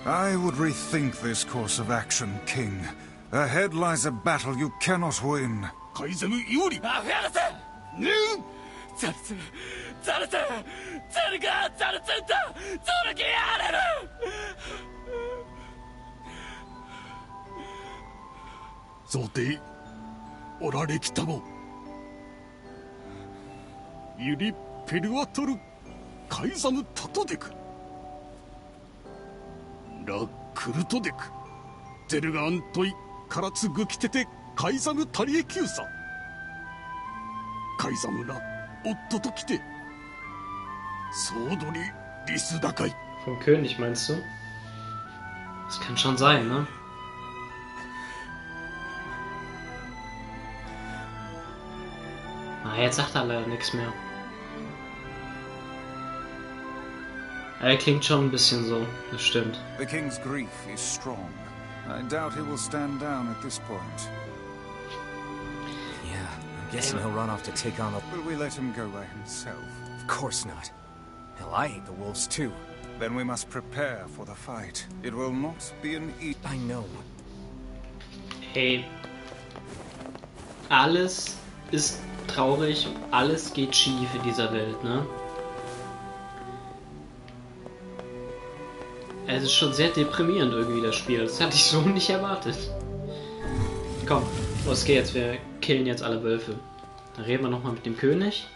I would rethink this course of action, King. Ahead lies a battle you cannot win. おられきたもユリ・ペルワトルカイザム・タトデクラ・クルトデクゼルガアントイ・カラツグキテテカイザム・タリエキューサカイザムラ・夫と来てソードリ・リスダカイ Vom König meinst du? Das kann schon sein, ne? Ah, jetzt sagt er leider nichts mehr. Er klingt schon ein bisschen so, das stimmt. The king's grief is strong. I doubt he will stand down at this point. Yeah, I'm guessing he'll run off to take on the... Will we let him go by himself? Of course not. Hell, I hate the wolves too. Then we must prepare for the fight. It will not be an easy... I know. Hey. Alles ist traurig und alles geht schief in dieser Welt, ne? Es ist schon sehr deprimierend irgendwie, das Spiel. Das hatte ich so nicht erwartet. Komm, los geht's. Wir killen jetzt alle Wölfe. Dann reden wir nochmal mit dem König.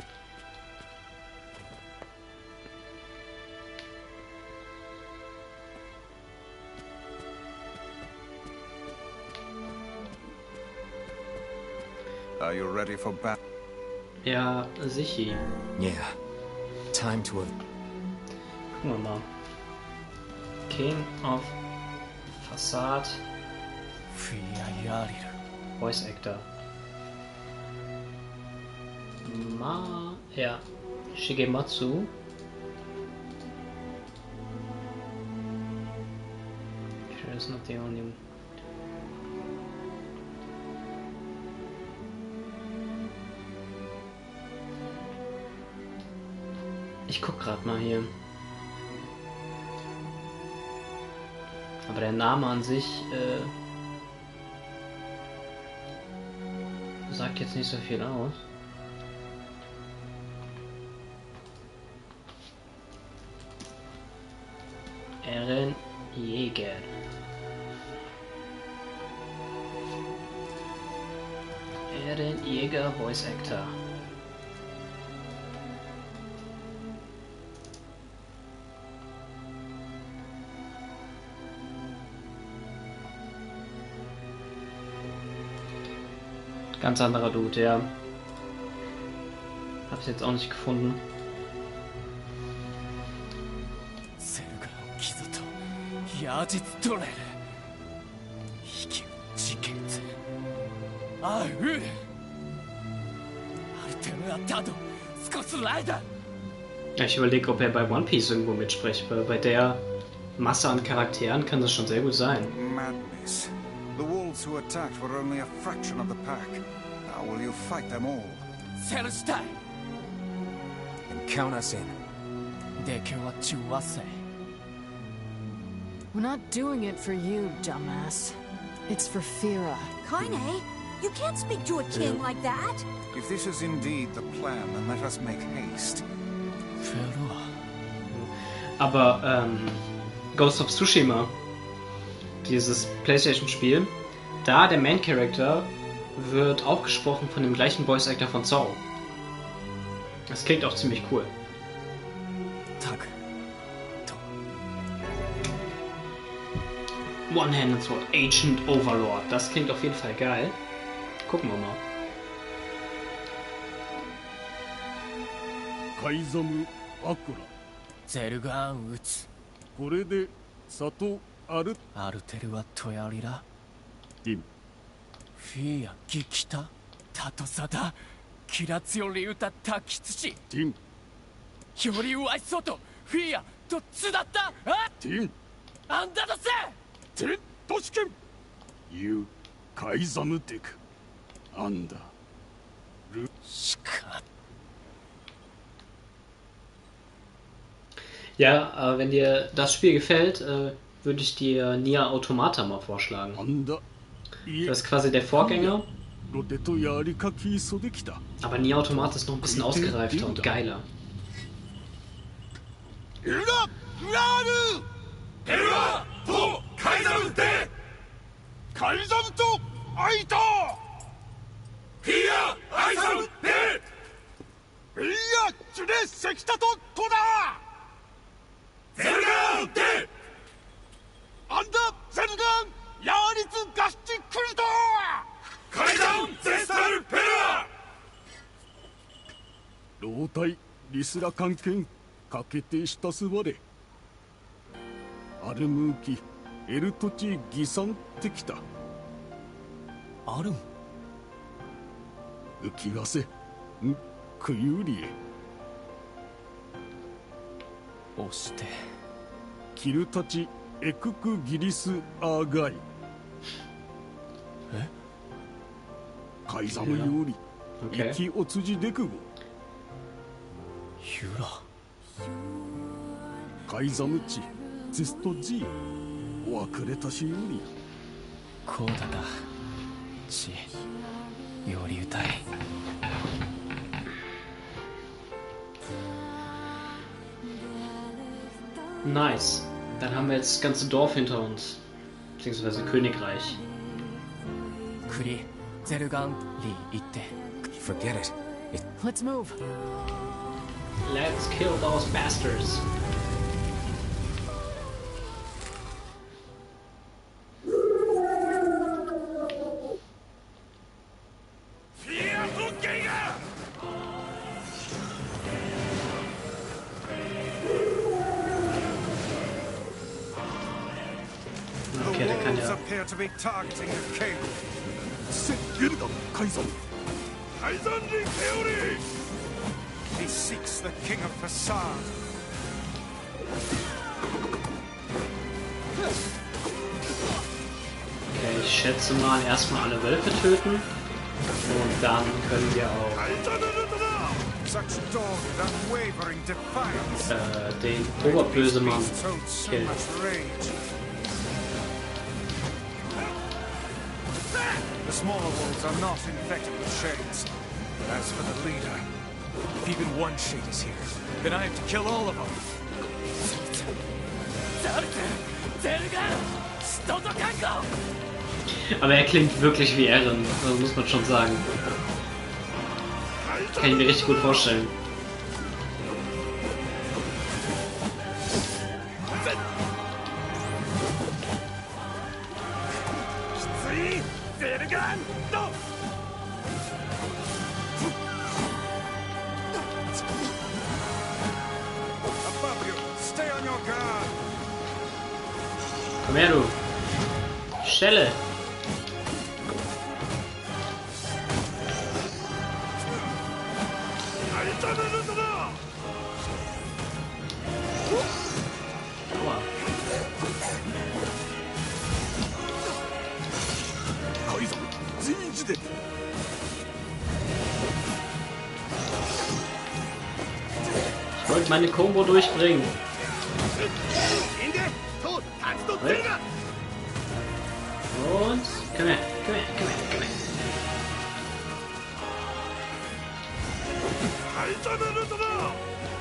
Are you ready for battle? Ja, sicher. Yeah. Time to have... Gucken wir mal. King of Facade. Voice Actor. Ja. Shigematsu. Sure, it's not the only one. Ich guck grad mal hier. Aber der Name an sich sagt jetzt nicht so viel aus. Eren Jäger. Eren Jäger Voice Actor. Ganz anderer Dude, ja. Hab's jetzt auch nicht gefunden. Ich überlege, ob er bei One Piece irgendwo mitspricht, weil bei der Masse an Charakteren kann das schon sehr gut sein. Madness. The wolves who attacked were only a fraction of the pack. How will you fight them all? Then count us in. We're not doing it for you, dumbass. It's for Fira. Kainé, you can't speak to a king like that. If this is indeed the plan, then let us make haste. Aber Ghost of Tsushima, dieses PlayStation-Spiel, da der Main Character wird auch gesprochen von dem gleichen Voice Actor von Zorro. Das klingt auch ziemlich cool. One-Handed Sword, Ancient Overlord. Das klingt auf jeden Fall geil. Gucken wir mal. Kaizamu Akura. ゼルガーン撃つ。これで里アルテルはトヤリラ。ディン。フィアギキタ。タトサダ。キラツヨリウタタキツチ。ディン。よりウワイソト。フィアどっちだった？あ？ディン。アンダドセ。テッドシケン。ユーカイザムデク。アンダル。シカ。Ja, wenn dir das Spiel gefällt, würde ich dir Nier Automata mal vorschlagen. Das ist quasi der Vorgänger. Aber Nier Automata ist noch ein bisschen ausgereifter und geiler. 老体リスラ関係かけてしたすわれアルムーキエルトチギサンってきたあるん浮きがせんくゆりえ押してキルたちエククギリスアーガイえカイザムより生きおつじでくごユラカイザムチゼストジーお別れたしよりこうだだちより歌いNice. Dann haben wir jetzt das ganze Dorf hinter uns. Beziehungsweise Königreich. Kuri, Zerugant, Li, Itte. Forget it. Let's move. Let's kill those bastards. Okay, der kann ja. Appear to be targeting the king. He seeks the king of facade. Okay, ich schätze mal erstmal alle Wölfe töten. Und dann können wir auch den Oberbösemann killen. The smaller wolves are not infected with shades. But as for the leader, if even one shade is here, then I have to kill all of them. Aber er klingt wirklich wie Eren, also muss man schon sagen. Kann ich mir richtig gut vorstellen. Komm her, du. Stelle. Ich wollte meine Combo durchbringen. Und komm her, komm her, komm her, komm her.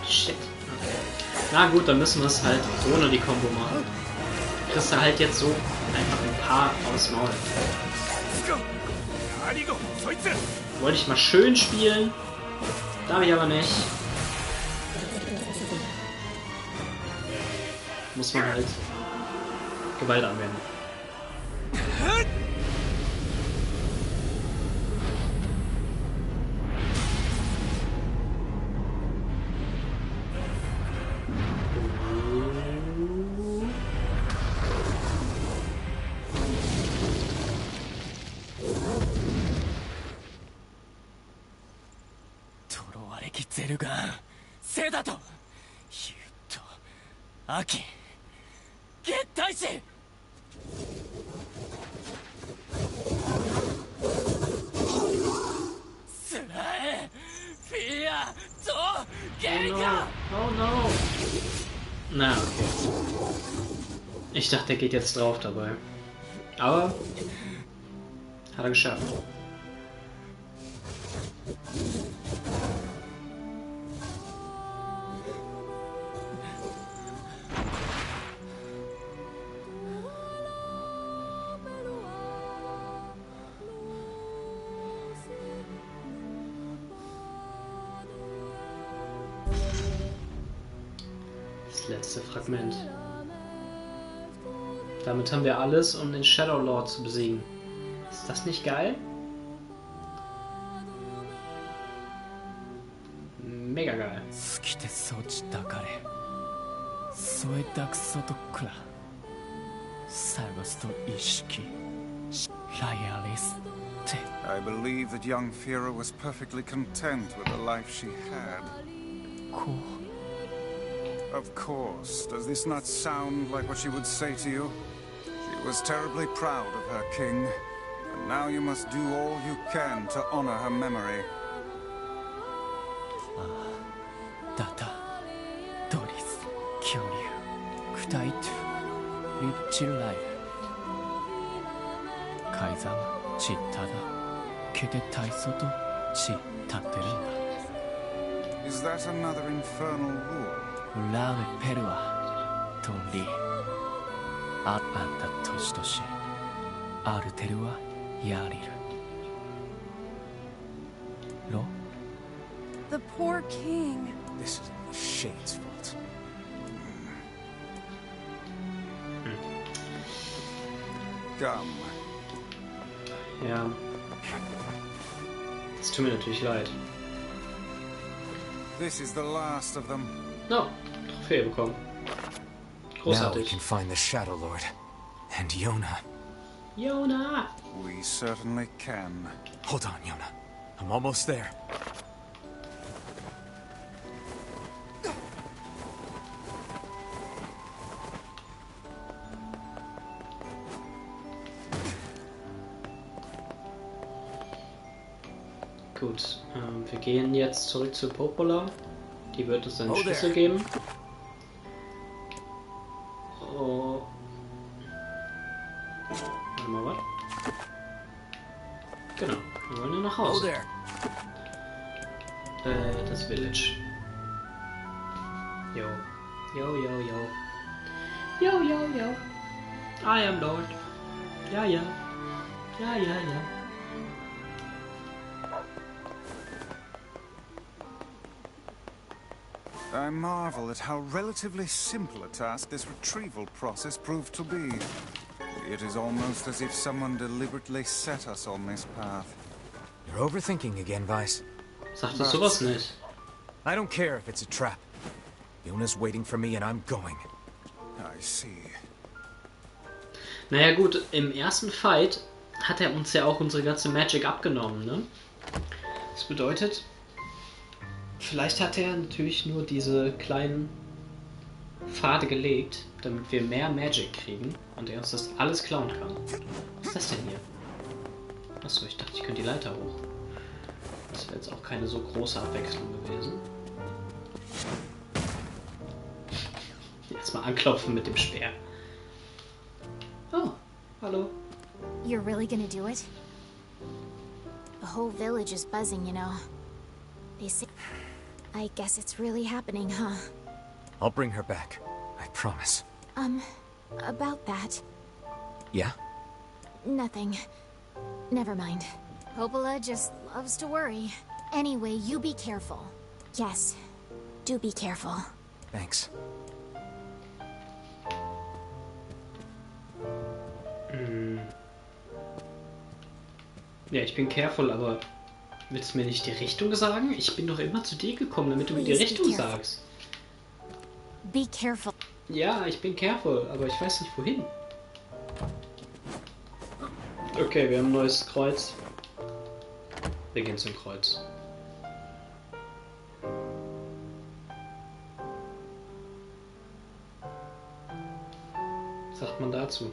Shit. Okay. Na gut, dann müssen wir es halt ohne die Combo machen. Kriegst du halt jetzt so einfach ein paar aufs Maul. Wollte ich mal schön spielen. Darf ich aber nicht. Muss man halt Gewalt anwenden. Oh no. Na, okay. Ich dachte, der geht jetzt drauf dabei. Aber hat er geschafft. Das letzte Fragment. Damit haben wir alles, um den Shadow Lord zu besiegen. Ist das nicht geil? Mega geil. I believe that young Fira was perfectly content with the life she had. Of course. Does this not sound like what she would say to you? She was terribly proud of her king, and now you must do all you can to honor her memory. Data, Doris, Kyoryu, Kutaitu, Lichilai, Kaizam, Chitada, Kete Taisoto, Chi Taterunda. Is that another infernal rule? Ulave Perua, Tonri, Anta Toshitoshi, Arterua, Yariru. Lo? The poor king. This is the Shade's fault. Come. Ja. Das tut mir natürlich leid. This is the last of them. No, Trophäe bekommen. Now we Großartig. can find the Shadow Lord. And Yona. Yona! We certainly can. Hold on, Yona. I'm almost there. Gut, wir gehen jetzt zurück zu Popola. Die wird uns einen Schlüssel geben. Oh. Warte mal, was? Genau, wir wollen nur nach Hause. Das Village. Yo. Yo, yo, yo. Yo, yo, yo. I am Lord. Ja, ja. Ja, ja, ja. I marvel at how relatively simple a task this retrieval process proved to be. It is almost as if someone deliberately set us on this path. You're overthinking again, Vice. Sagt es sowas nicht. I don't care if it's a trap. Yona's waiting for me and I'm going. I see. Naja gut, im ersten Fight hat er uns ja auch unsere ganze Magic abgenommen, ne? Das bedeutet, vielleicht hat er natürlich nur diese kleinen Pfade gelegt, damit wir mehr Magic kriegen und er uns das alles klauen kann. Was ist das denn hier? Achso, ich dachte, ich könnte die Leiter hoch. Das wäre jetzt auch keine so große Abwechslung gewesen. Erstmal anklopfen mit dem Speer. Oh, hallo. You're really gonna do it? The whole village is buzzing, you know. They say... I guess it's really happening, huh? I'll bring her back. I promise. About that. Yeah? Nothing. Never mind. Popola just loves to worry. Anyway, you be careful. Yes, do be careful. Thanks. Ja, ich bin careful, aber willst du mir nicht die Richtung sagen? Ich bin doch immer zu dir gekommen, damit du mir die Richtung sagst. Be careful. Ja, ich bin careful, aber ich weiß nicht wohin. Okay, wir haben ein neues Kreuz. Wir gehen zum Kreuz. Was sagt man dazu?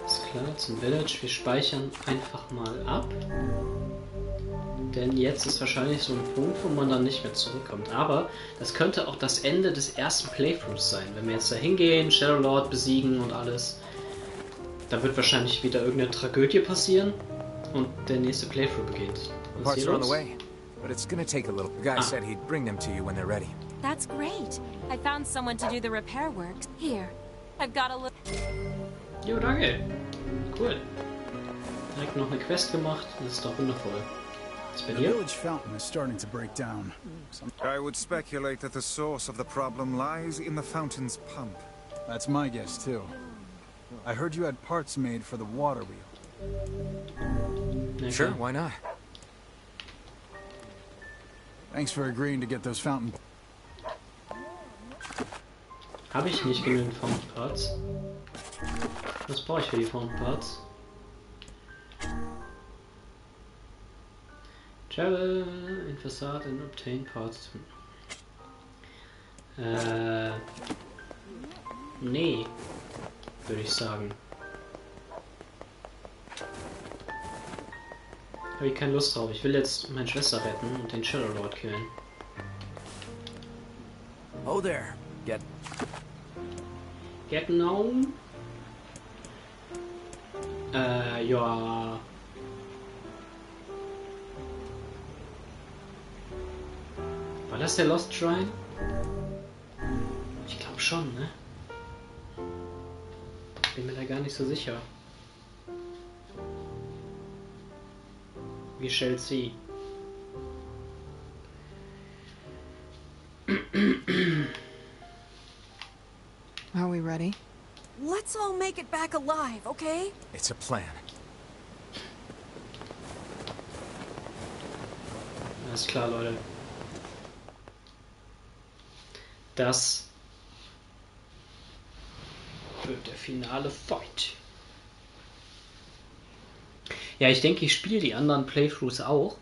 Ist klar, zum Village. Wir speichern einfach mal ab. Denn jetzt ist wahrscheinlich so ein Punkt, wo man dann nicht mehr zurückkommt. Aber das könnte auch das Ende des ersten Playthroughs sein. Wenn wir jetzt da hingehen, Shadow Lord besiegen und alles, da wird wahrscheinlich wieder irgendeine Tragödie passieren und der nächste Playthrough beginnt. Parts are on the way, but it's gonna take a little. The guy said he'd bring them to you when they're ready. That's great. I found someone to do the repair work. Here, I've got a little... Jo, danke. Cool. Direkt noch eine Quest gemacht. Das ist doch wundervoll. Was bei The dir? village fountain is starting to break down. I would speculate that the source of the problem lies in the fountain's pump. That's my guess, too. I heard you had parts made for the water wheel. Okay. Sure, why not? Thanks for agreeing to get those fountain... Habe ich nicht genügend Fountain Parts? Was brauche ich für die Fountain Parts? Travel in Facade and obtain parts. Nee, würde ich sagen. Habe ich keine Lust drauf. Ich will jetzt meine Schwester retten und den Shadow Lord killen. Oh there. Get known? Ja. War das der Lost Shrine? Ich glaube schon, ne? Bin mir da gar nicht so sicher. We shall see. Are we ready? Let's all make it back alive, okay? It's a plan. Alles klar, Leute. Das wird der finale Fight. Ja, ich denke, ich spiele die anderen Playthroughs auch.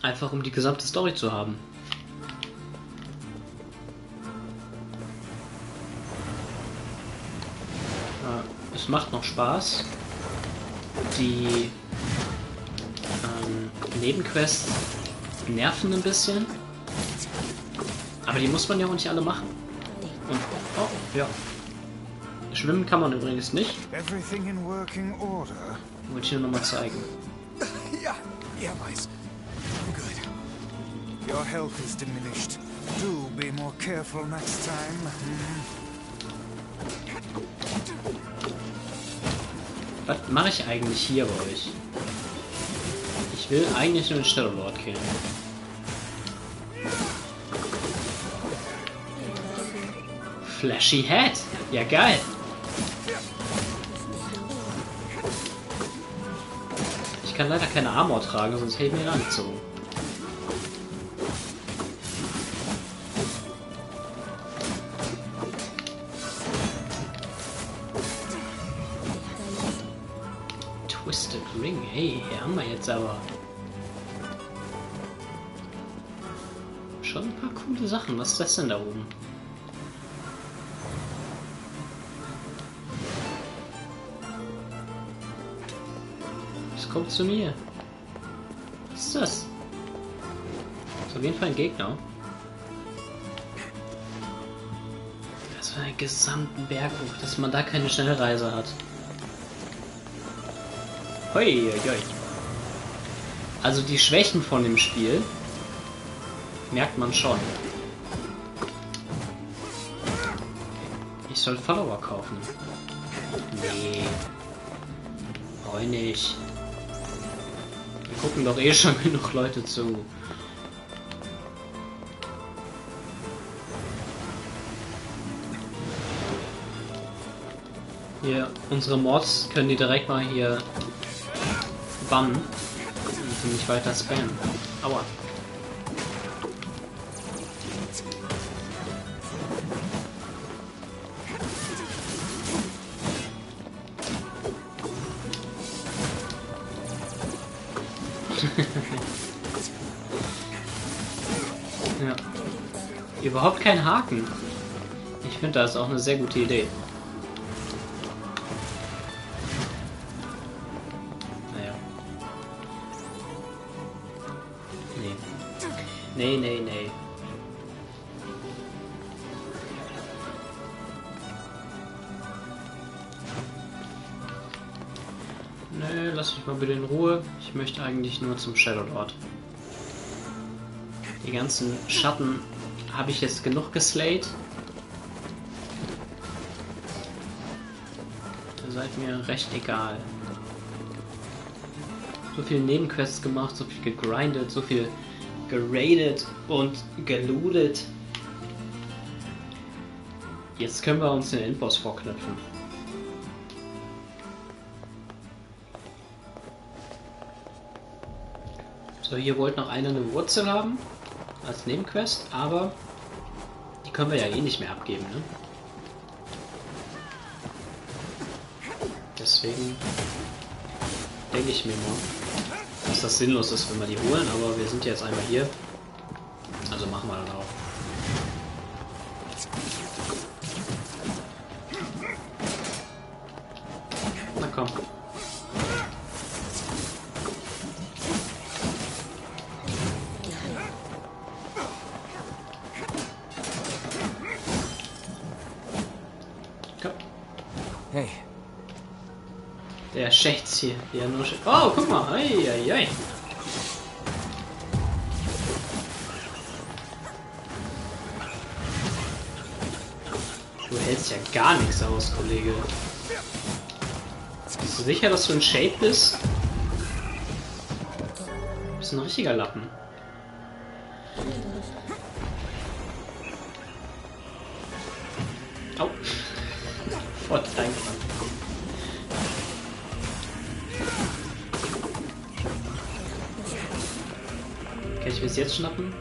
Einfach um die gesamte Story zu haben. Es macht noch Spaß. Die Nebenquests nerven ein bisschen. Aber die muss man ja auch nicht alle machen. Und, oh, ja. Schwimmen kann man übrigens nicht. Everything in working order. Wollte ich nur noch mal zeigen. Yeah, weiß. Good. Your health is diminished. Do be more careful next time. Was mache ich eigentlich hier bei euch? Ich will eigentlich nur den Shadow Lord killen. Flashy Head! Ja, geil! Ich kann leider keine Armor tragen, sonst hätte ich mir ihn angezogen. Twisted Ring, hey, hier haben wir jetzt aber schon ein paar coole Sachen. Was ist das denn da oben? Kommt zu mir. Was ist das? Das ist auf jeden Fall ein Gegner. Das war ein gesamten Berg hoch, dass man da keine Schnellreise hat. Hoi, hoi, hoi. Also die Schwächen von dem Spiel merkt man schon. Ich soll Follower kaufen. Nee. Brauche ich nicht. Gucken doch eh schon genug Leute zu. Hier, unsere Mods können die direkt mal hier bannen und sie nicht weiter spammen. Aua. Ja. Überhaupt kein Haken. Ich finde, das ist auch eine sehr gute Idee. Naja. Nee. Nee. Nö, lass mich mal bitte in Ruhe. Ich möchte eigentlich nur zum Shadow Lord. Die ganzen Schatten habe ich jetzt genug geslayt. Ihr seid mir recht egal. So viele Nebenquests gemacht, so viel gegrindet, so viel geradet und gelootet. Jetzt können wir uns den Endboss vorknöpfen. So, hier wollte noch einer eine Wurzel haben als Nebenquest, aber die können wir ja eh nicht mehr abgeben, ne? Deswegen denke ich mir mal, dass das sinnlos ist, wenn wir die holen, aber wir sind jetzt einmal hier. Also machen wir dann auch. Na komm. Komm. Hey. Der Schätz hier. Ja, nur oh, guck mal. Ei, ei, ei. Du hältst ja gar nichts aus, Kollege. Bist du sicher, dass du in Shape bist? Du bist ein richtiger Lappen. Au. Voll dein Mann. Kann ich mir das jetzt schnappen?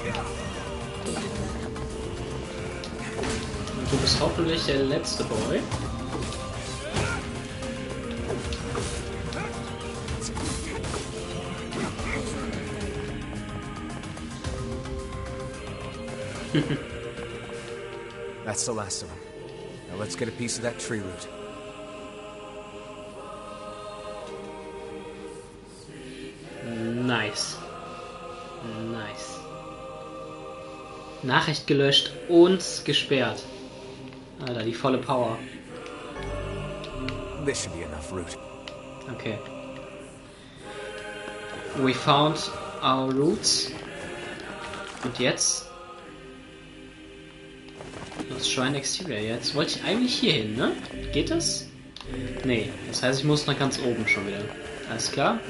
Ja. Du bist hoffentlich der letzte Boy. That's the last of them. Now let's get a piece of that tree root. Nice. Nice. Nachricht gelöscht und gesperrt. Alter, die volle Power. This should be enough root. Okay. We found our roots. Und jetzt? Das Shrine Exterior. Jetzt wollte ich eigentlich hier hin, ne? Geht das? Nee. Das heißt, ich muss nach ganz oben schon wieder. Alles klar?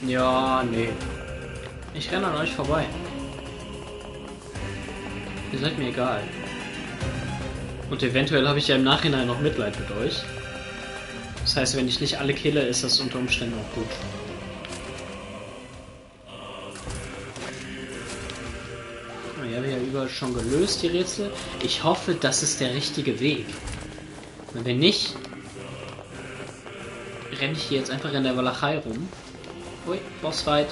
Ja, nee. Ich renne an euch vorbei. Ihr seid mir egal. Und eventuell habe ich ja im Nachhinein noch Mitleid mit euch. Das heißt, wenn ich nicht alle kille, ist das unter Umständen auch gut. Ich habe ja überall schon gelöst, die Rätsel. Ich hoffe, das ist der richtige Weg. Und wenn nicht, renne ich hier jetzt einfach in der Walachei rum. Ui, Bossfight.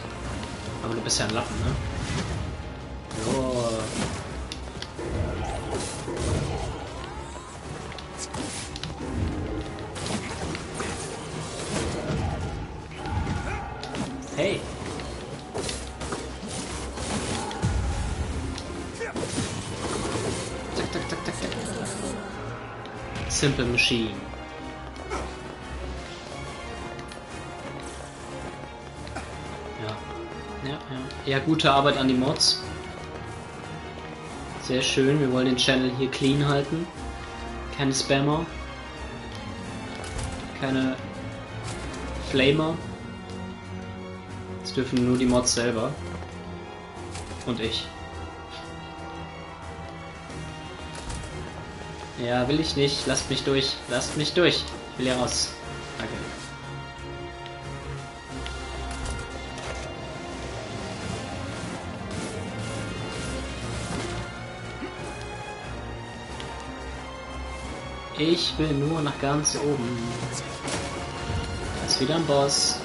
Aber du bist ja ein Lappen, ne? Jo. Hey. Zack, zack, zack, zack, zack. Simple Machine. Ja, gute Arbeit an die Mods. Sehr schön, wir wollen den Channel hier clean halten. Keine Spammer. Keine Flamer. Es dürfen nur die Mods selber. Und ich. Ja, will ich nicht. Lasst mich durch. Lasst mich durch. Ich will hier raus. Danke. Ich will nur nach ganz oben. Da ist wieder ein Boss.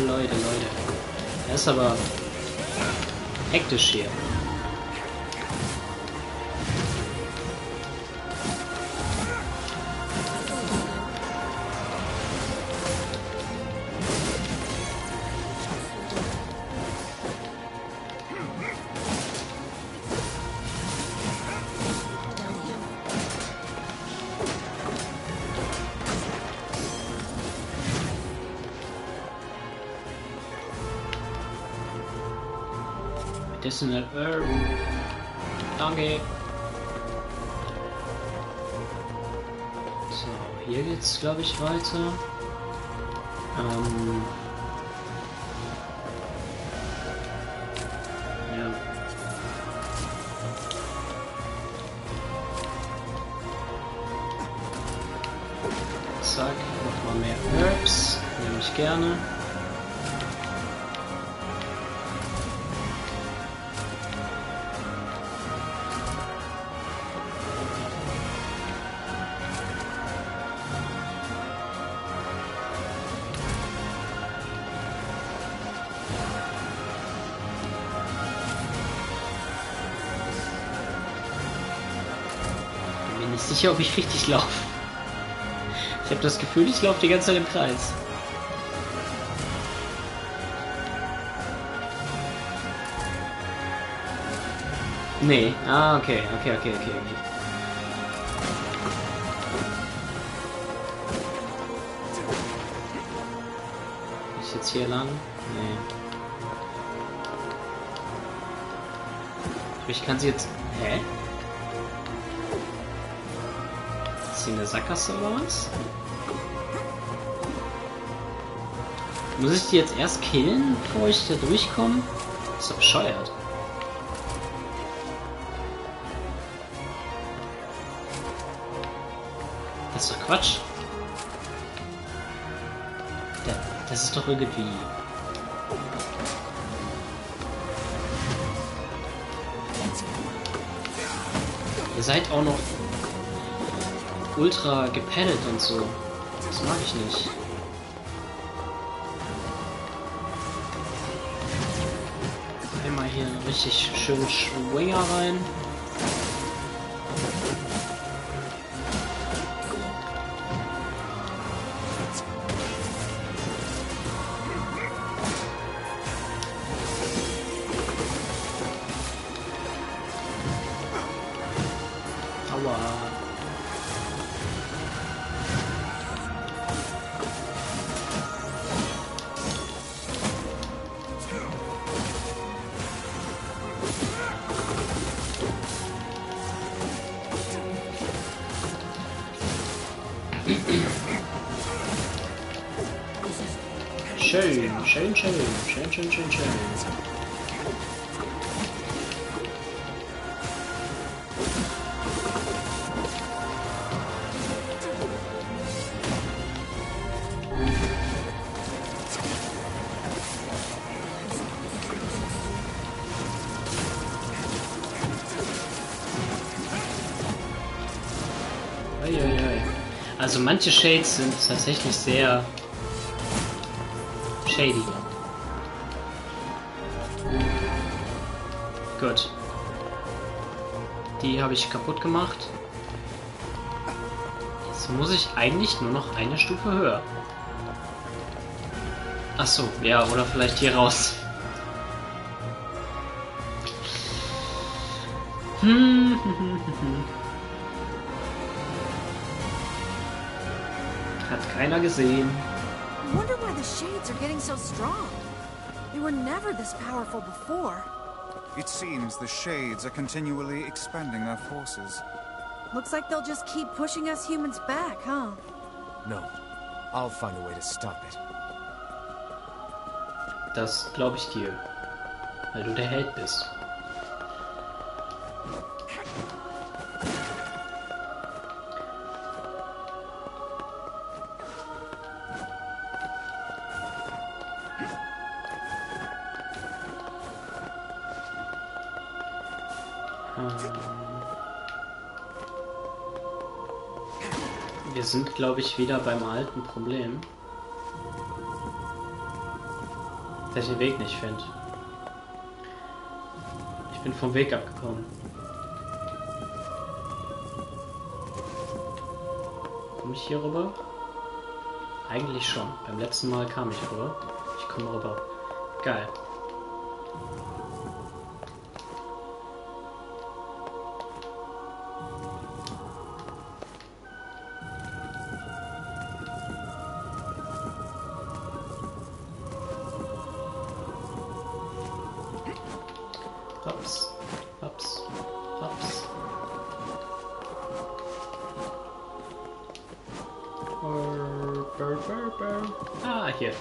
Leute. Er ist aber hektisch hier. Medicinal Herb. Danke. So, hier geht's, glaube ich, weiter. Ja. Zack, nochmal mehr Herbs. Nehme ich gerne. Ich bin nicht sicher, ob ich richtig laufe. Ich habe das Gefühl, ich laufe die ganze Zeit im Kreis. Nee. Ah, okay. Ist jetzt hier lang? Nee. Ich kann sie jetzt... Hä? Ist sie in der Sackgasse oder was? Muss ich die jetzt erst killen, bevor ich da durchkomme? Ist doch bescheuert. Das ist doch Quatsch. Das ist doch irgendwie... Ihr seid auch noch ultra gepaddelt und so. Das mag ich nicht. Einmal hier einen richtig schönen Schwinger rein. Schön. Also manche Shades sind tatsächlich sehr shady. Gut. Die habe ich kaputt gemacht. Jetzt muss ich eigentlich nur noch eine Stufe höher. Ach so, ja, oder vielleicht hier raus. Hat keiner gesehen. I wonder why the shades are getting so strong. They were never this powerful before. It seems the shades are continually expanding their forces. Looks like they'll just keep pushing us humans back, huh? No. I'll find a way to stop it. Das glaube ich dir. Weil du der Held bist. Wir sind, glaube ich, wieder beim alten Problem. Dass ich den Weg nicht finde. Ich bin vom Weg abgekommen. Komme ich hier rüber? Eigentlich schon. Beim letzten Mal kam ich rüber. Ich komme rüber. Geil. Ah, hier.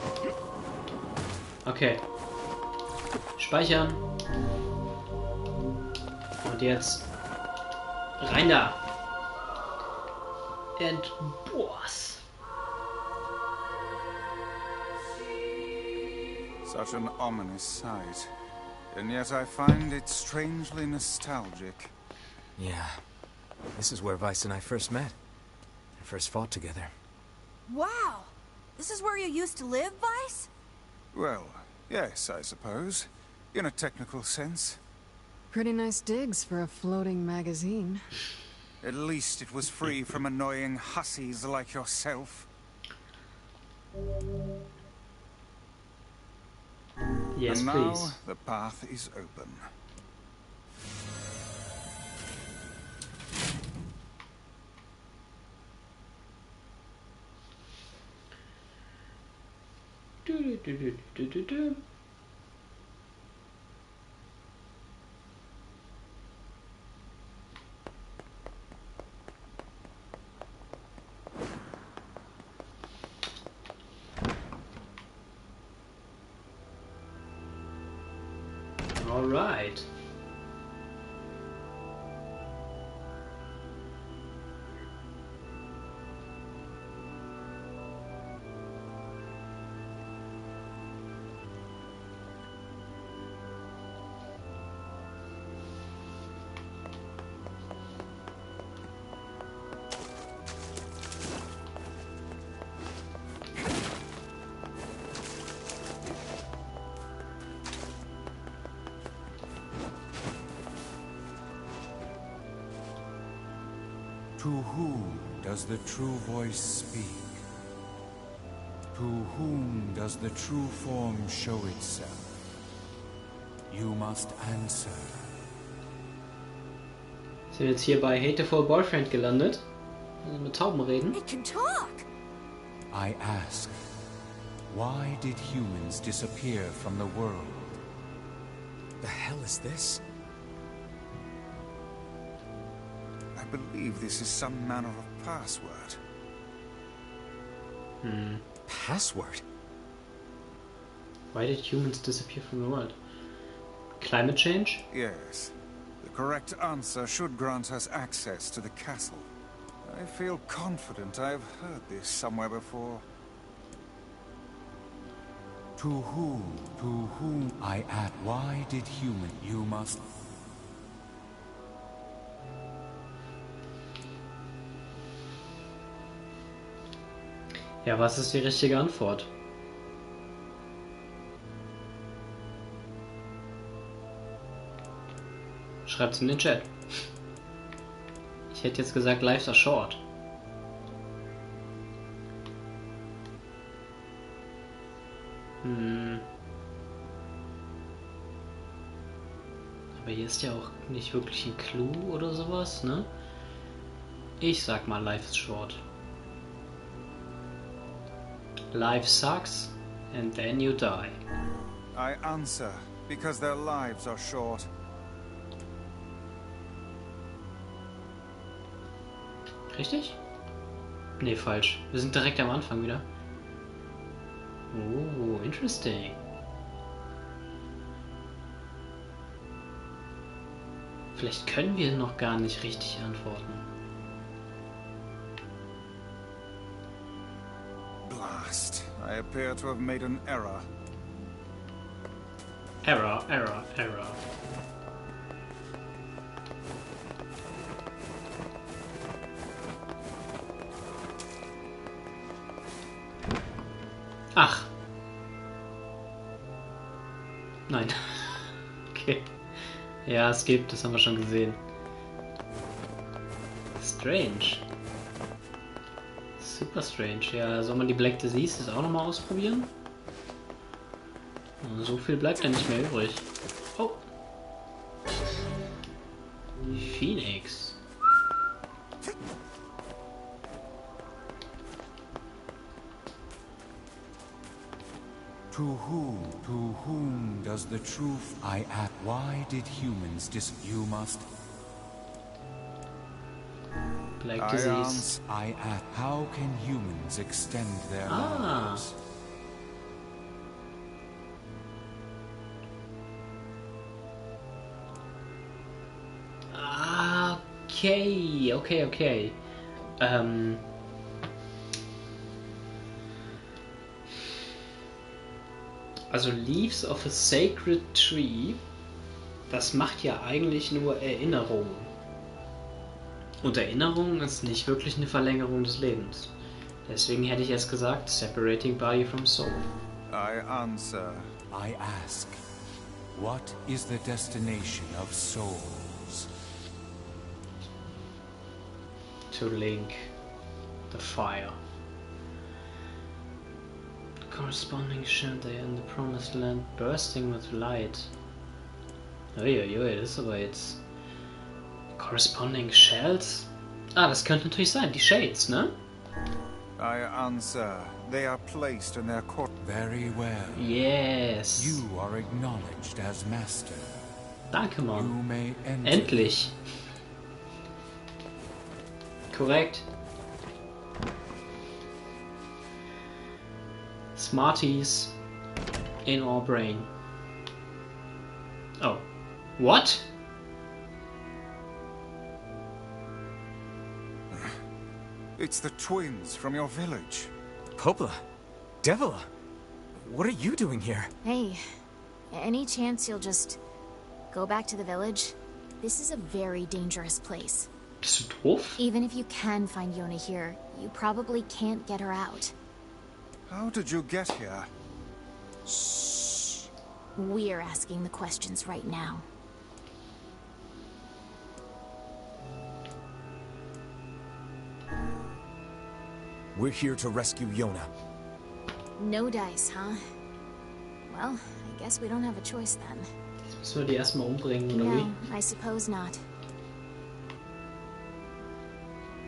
Okay. Speichern. Und jetzt rein da. And boss. Such an ominous sight. And yet I find it strangely nostalgic. Yeah. This is where Weiss and I first met. And first fought together. Wow! This is where you used to live, Weiss? Well, yes, I suppose. In a technical sense. Pretty nice digs for a floating magazine. At least it was free from annoying hussies like yourself. Yes, and now please. the path is open. All right. To whom does the true voice speak? To whom does the true form show itself? You must answer. Sind wir jetzt hier bei Hateful Boyfriend gelandet? Also mit Tauben reden. It can talk! I ask, why did humans disappear from the world? The hell is this? I believe this is some manner of password. Password? Why did humans disappear from the world? Climate change? Yes. The correct answer should grant us access to the castle. I feel confident I have heard this somewhere before. To whom I ask, why did human, you must... Ja, was ist die richtige Antwort? Schreibt's in den Chat. Ich hätte jetzt gesagt, life's are short. Aber hier ist ja auch nicht wirklich ein Clou oder sowas, ne? Ich sag mal, life is short. Life sucks, and then you die. I answer, because their lives are short. Richtig? Nee, falsch. Wir sind direkt am Anfang wieder. Oh, interesting. Vielleicht können wir noch gar nicht richtig antworten. Blast. I appear to have made an error. Error. Ach. Nein. Okay. Ja, es gibt, das haben wir schon gesehen. Strange. Super strange. Ja, soll man die Black Disease auch nochmal ausprobieren? So viel bleibt ja nicht mehr übrig. Oh. Phoenix. To whom does the truth I ask? Why did humans you must... Black disease. How can humans extend their lives? Okay. Also Leaves of a Sacred Tree, das macht ja eigentlich nur Erinnerungen. Und Erinnerung ist nicht wirklich eine Verlängerung des Lebens. Deswegen hätte ich jetzt gesagt, separating body from soul. I answer. I ask, what is the destination of souls? To link the fire. Corresponding shell there in the promised land bursting with light. Uiuiui, das ist aber jetzt... Corresponding shells? Ah, das könnte natürlich sein, die Shades, ne? I answer. They are placed in their court. Very well. Yes. You are acknowledged as master. Danke, Mann. You may enter. Endlich. Korrekt. Smarties in our brain. Oh. What? It's the twins from your village. Popla, Devila, what are you doing here? Hey, any chance you'll just go back to the village? This is a very dangerous place. Bist du doof? Even if you can find Yona here, you probably can't get her out. How did you get here? Shh. We're asking the questions right now. We're here to rescue Yona. No dice, huh? Well, I guess we don't have a choice then. Müssen wir die erstmal umbringen, oder wie? No, I suppose not.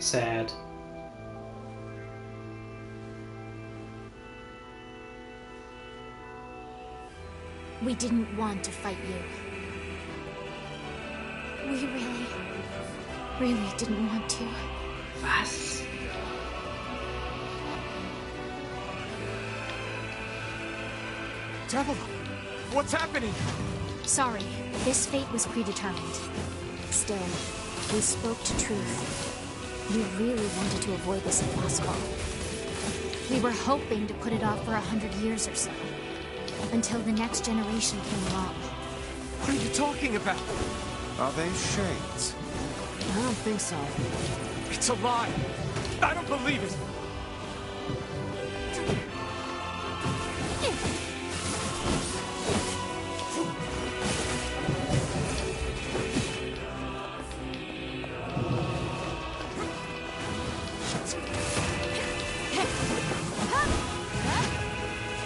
Sad. We didn't want to fight you. We really didn't want to. Was? Devila, what's happening? Sorry, this fate was predetermined. Still, we spoke to truth. We really wanted to avoid this if possible. We were hoping to put it off for 100 years or so. Until the next generation came along. What are you talking about? Are they shades? I don't think so. It's a lie. I don't believe it.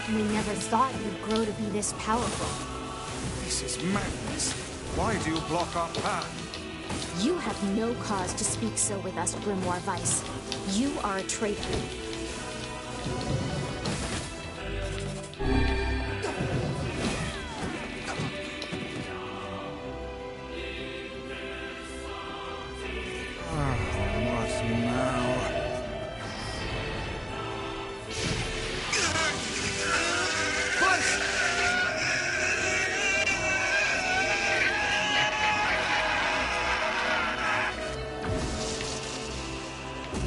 We never thought you'd grow to be this powerful. This is madness. Why do you block our path? You have no cause to speak so with us, Grimoire Weiss. You are a traitor.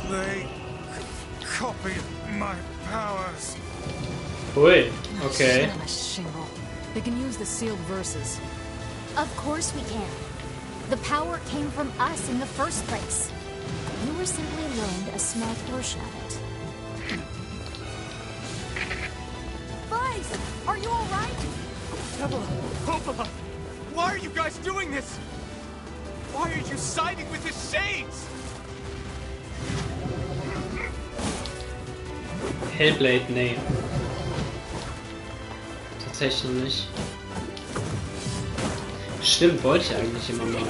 They copied my powers. Ui, okay. Son of a shingle. They can use the sealed verses. Of course we can. The power came from us in the first place. You were simply loaned a small portion of it. Vice, are you all right? Devila, Popala, why are you guys doing this? Why are you siding with the Shades? Hellblade, nee. Tatsächlich nicht. Stimmt, wollte ich eigentlich immer mal.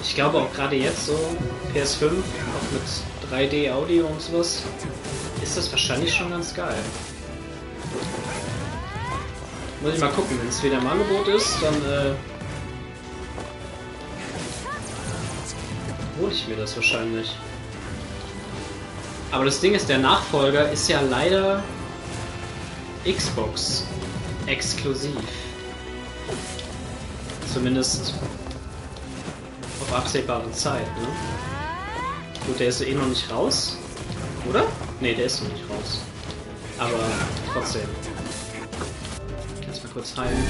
Ich glaube auch gerade jetzt so, PS5, auch mit 3D Audio und sowas, ist das wahrscheinlich schon ganz geil. Muss ich mal gucken, wenn es wieder im Angebot ist, dann hole ich mir das wahrscheinlich. Aber das Ding ist, der Nachfolger ist ja leider Xbox exklusiv. Zumindest auf absehbare Zeit, ne? Gut, der ist eh noch nicht raus, oder? Ne, der ist noch nicht raus. Aber trotzdem. Lass mal kurz heilen.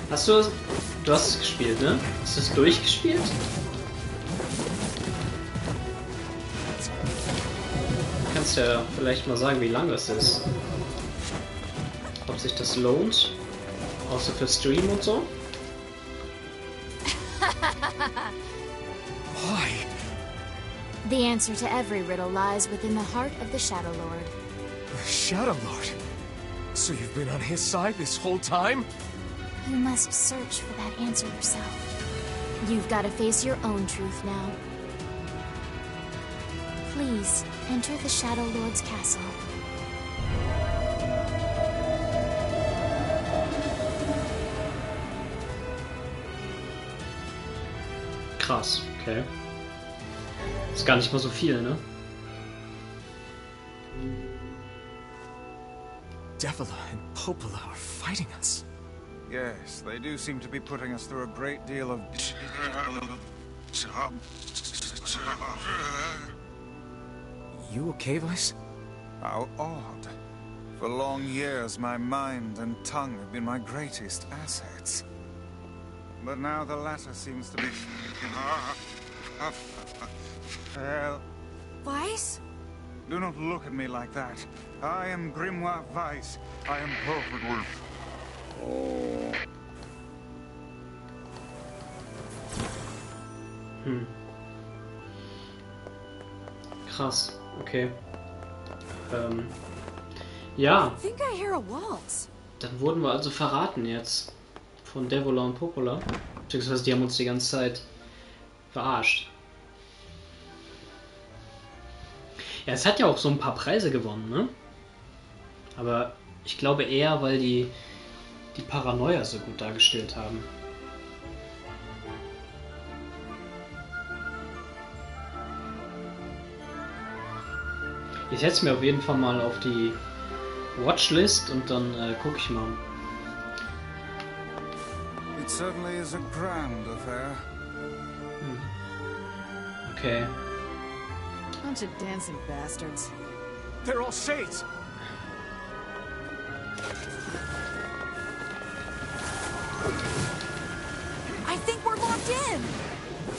Du hast es gespielt, ne? Hast du es durchgespielt? Du kannst ja vielleicht mal sagen, wie lang das ist. Ob sich das lohnt. Außer für Stream und so. Why? The answer to every riddle lies within the heart of the Shadow Lord. The Shadow Lord? So you've been on his side this whole time? You must search for that answer yourself. You've got to face your own truth now. Please, enter the Shadow Lord's castle. Krass, okay. Ist gar nicht mal so viel, ne? Devila and Popola are fighting us. Yes, they do seem to be putting us through a great deal of... You okay, Vice? How odd. For long years, my mind and tongue have been my greatest assets. But now the latter seems to be... Well... Vice? Do not look at me like that. I am Grimoire Vice. I am perfectly... Krass, okay. Ja. I think I hear a waltz. Dann wurden wir also verraten jetzt. Von Devila und Popola. Beziehungsweise die haben uns die ganze Zeit verarscht. Ja, es hat ja auch so ein paar Preise gewonnen, ne? Aber ich glaube eher, weil die Paranoia so gut dargestellt haben. Ich setze mir auf jeden Fall mal auf die Watchlist und dann gucke ich mal. It certainly is a grand affair. Okay. Bunch of dancing bastards. They're all shades. I think we're locked in.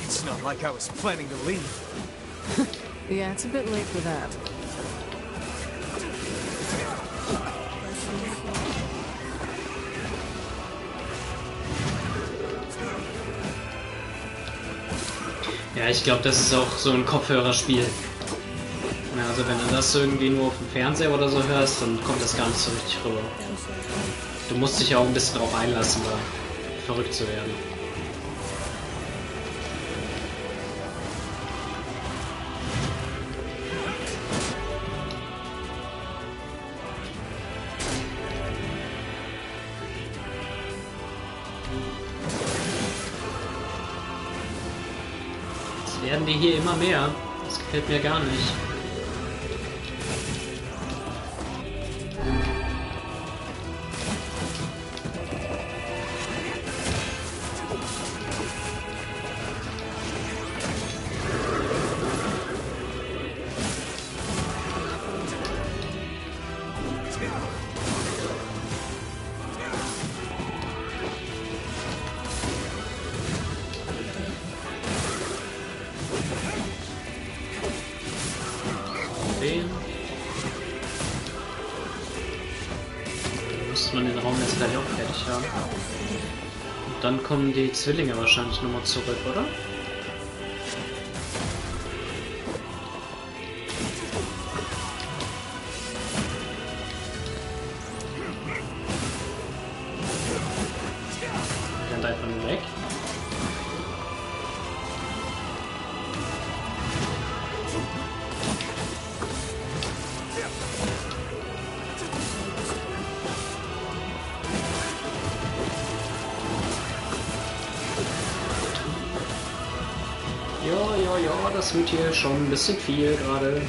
It's not like I was planning to leave. Yeah, it's a bit late for that. Ja, ich glaube, das ist auch so ein Kopfhörerspiel. Ja, also wenn du das irgendwie nur auf dem Fernseher oder so hörst, dann kommt das gar nicht so richtig rüber. Du musst dich ja auch ein bisschen drauf einlassen, da verrückt zu werden. Jetzt werden die hier immer mehr. Das gefällt mir gar nicht. Müsste man den Raum jetzt gleich auch fertig haben. Und dann kommen die Zwillinge wahrscheinlich nochmal zurück, oder? Der rennt einfach nur weg. das wird hier schon ein bisschen viel gerade.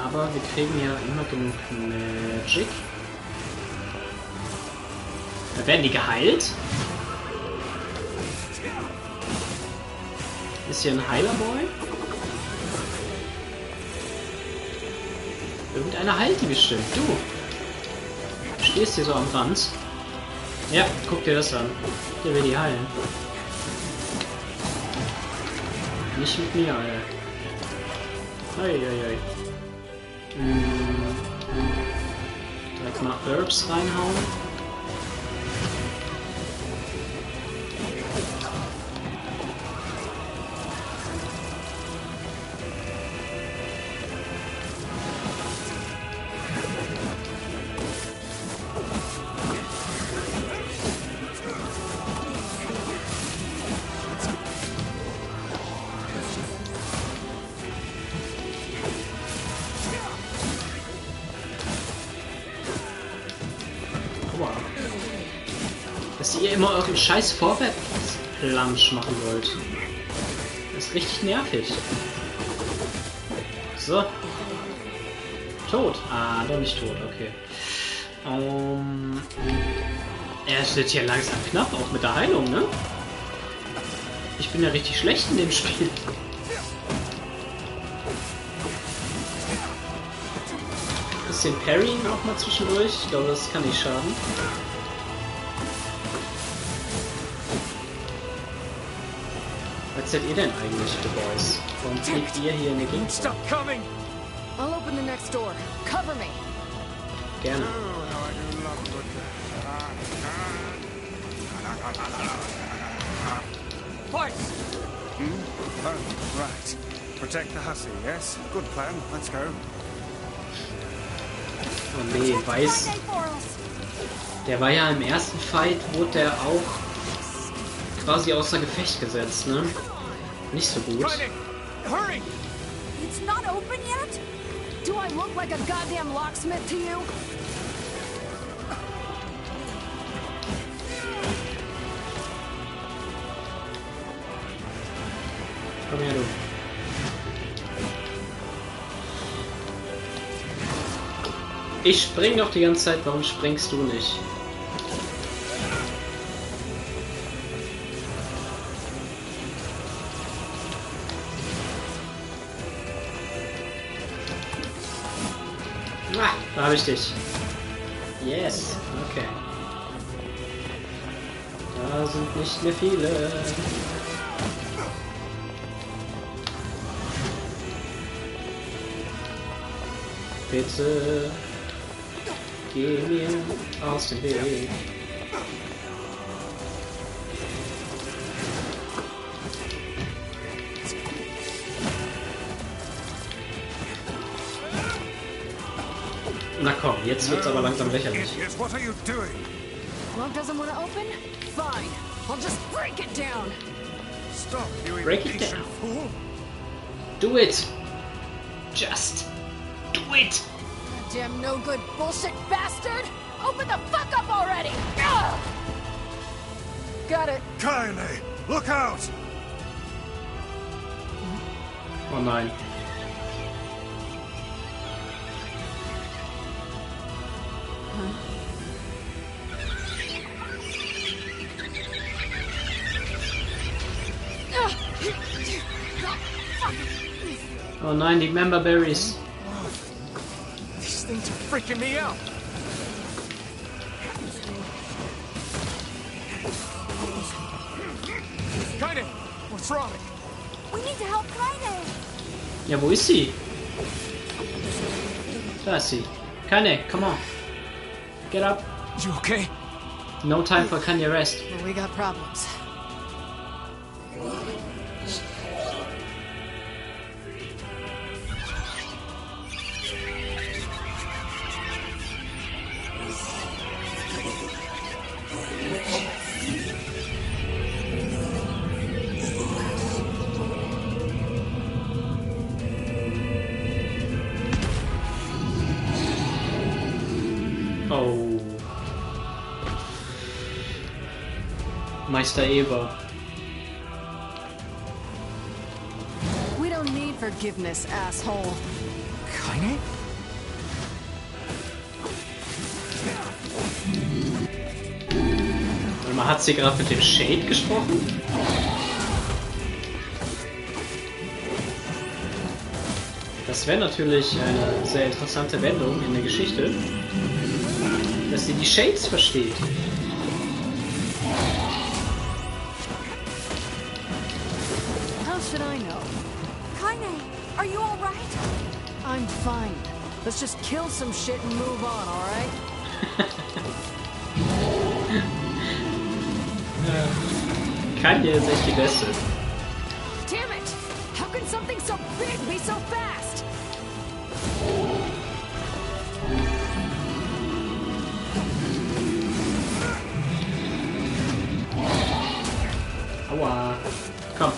Aber wir kriegen ja immer genug Magic. Da werden die geheilt. Ist hier ein Heilerboy? Irgendeiner heilt die bestimmt. Du stehst hier so am Rand. Ja, guck dir das an. Der will die heilen. Nicht mit mir, Alter. Eieiei. Direkt mal Herbs reinhauen. Dass ihr immer euren scheiß Vorwärts-Lunge machen wollt. Das ist richtig nervig. So. Tot. Ah, doch nicht tot, okay. Er wird hier langsam knapp, auch mit der Heilung, ne? Ich bin ja richtig schlecht in dem Spiel. Bisschen Parrying auch mal zwischendurch. Ich glaube, das kann nicht schaden. Was seid ihr denn eigentlich, The Boys? Warum fliegt ihr hier in der Gegend? Stop coming! I'll open the next door. Cover me. Gerne. Fight! Oh, right. Protect the hussy, yes? Good plan. Let's go. Oh nee, weiß. Der war ja im ersten Fight, wurde der auch quasi außer Gefecht gesetzt, ne? Nicht so gut. Hurry! It's not open yet? Do I look like a goddamn locksmith to you? Komm her, du. Ich spring doch die ganze Zeit, warum springst du nicht? Ah, da habe ich dich. Yes, okay. Da sind nicht mehr viele. Bitte geh mir aus dem Weg. Na komm, jetzt wird's aber langsam lächerlich. What are you doing? Lock doesn't want to open? Fine. I'll just break it down. Stop, you Break it impatient down. fool. Do it. Just do it. Damn no good bullshit bastard! Open the fuck up already! Ugh! Got it. Kainés, look out! Oh nein. Oh nein, die Member Berries. These things are freaking me out. Kainés, what's wrong? We need to help Kainés. Ja, wo ist sie? Da ist sie. Kainés, come on. Get up. You okay? No time for Kanye rest. Well, we got problems. Oh. Meister Eber. We don't need forgiveness, asshole. Kainé? Und man hat sie gerade mit dem Shade gesprochen. Das wäre natürlich eine sehr interessante Wendung in der Geschichte, dass sie die Shades versteht. How should I know? Kainé, are you all right? I'm fine. Let's just kill some shit and move on, all right? Kainé ist echt die Beste. Damn it! How can something so big be so fast? Aua. Komm.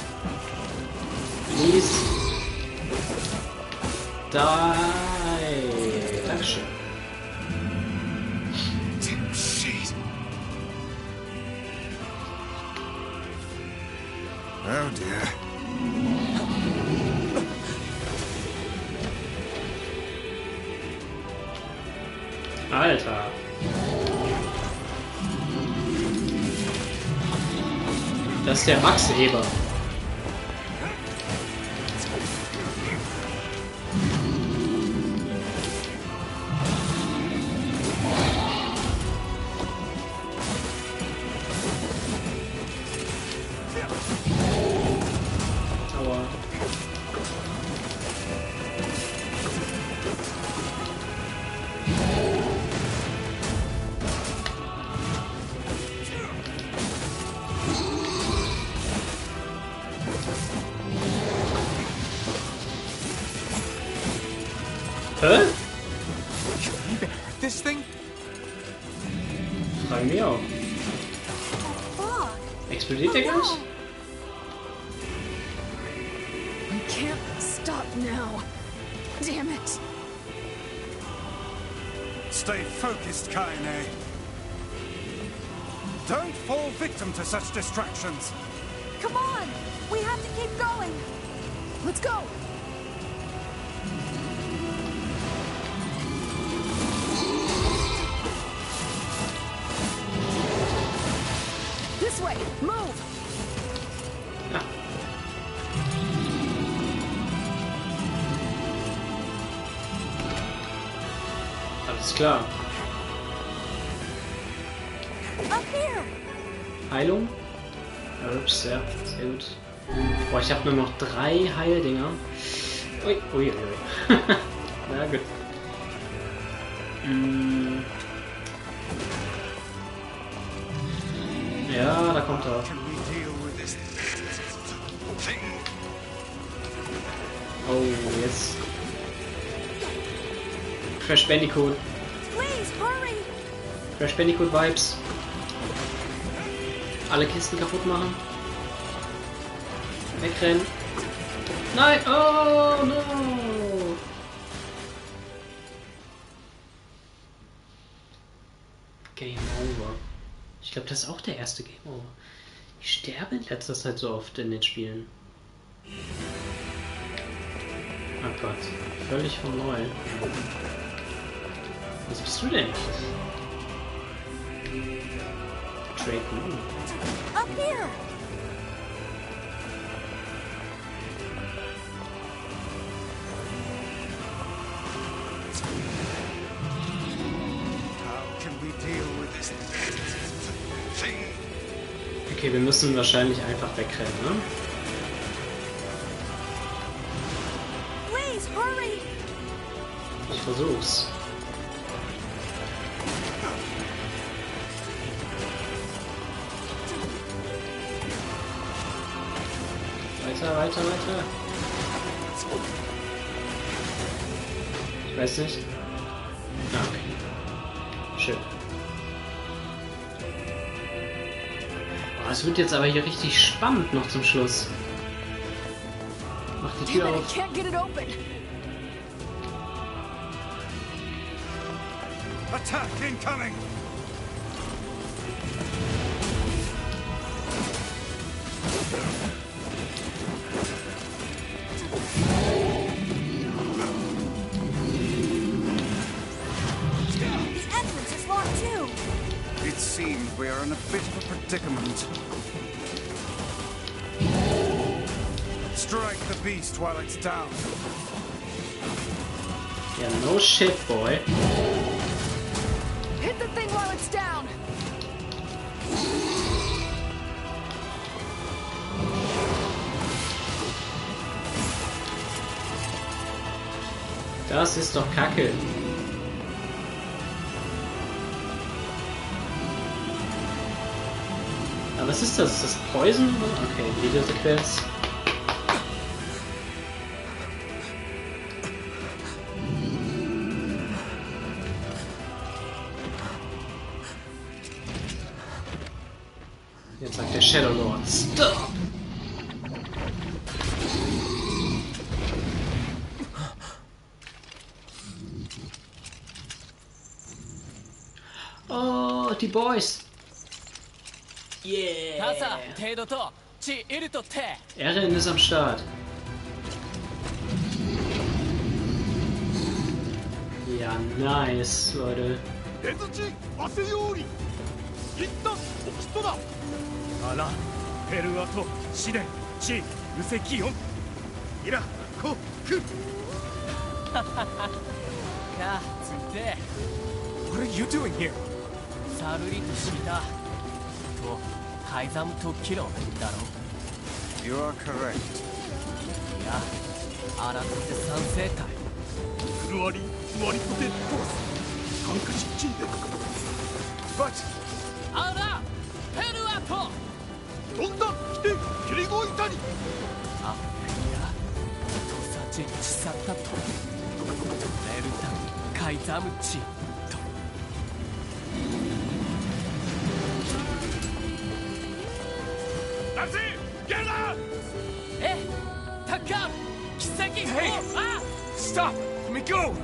Please. Die. Dankeschön. Damn shit. Oh dear. Alter. Das ist der Max Eber. Aua. Hä? This thing? Fragen wir auch. Explodiert der gleich? We can't stop now. Damn it. Stay focused, Kainé. Don't fall victim to such distractions. Come on! We have to keep going! Let's go! This way! Move! Ja. Alles klar. Up here! Heilung. Herbs, ja, sehr gut. Boah, ich habe nur noch 3 Heildinger. Ui, ui, ui. Na gut. Ja, da kommt er. Oh, jetzt. Crash Bandicoot. Please, hurry! Crash Bandicoot Vibes. Alle Kisten kaputt machen. Wegrennen. Nein! Oh no! Game Over. Ich glaube, das ist auch der erste Game Over. Ich sterbe in letzter Zeit so oft in den Spielen. Oh Gott. Völlig von neu. Was bist du denn? Trade Moon. Up here! Okay, wir müssen wahrscheinlich einfach wegrennen, ne? Please, hurry! Ich versuch's. Weiter, weiter, weiter. Ich weiß nicht. Ah, okay. Schön. Oh, es wird jetzt aber hier richtig spannend noch zum Schluss. Mach die Tür auf. Attack incoming! we're in a bit of a predicament. Strike the beast while it's down. Yeah, no shit, boy. Hit the thing while it's down. Das ist doch Kacke. Aber was ist das? Ist das Poison? Okay, Videosequenz. Jetzt sagt der Shadow Lord, Stop! Oh, die Boys! Yeah! Erin ist am Start. Ja, nice, Leute. What are you doing here? You are correct. But... Hey! Stop! Let me go!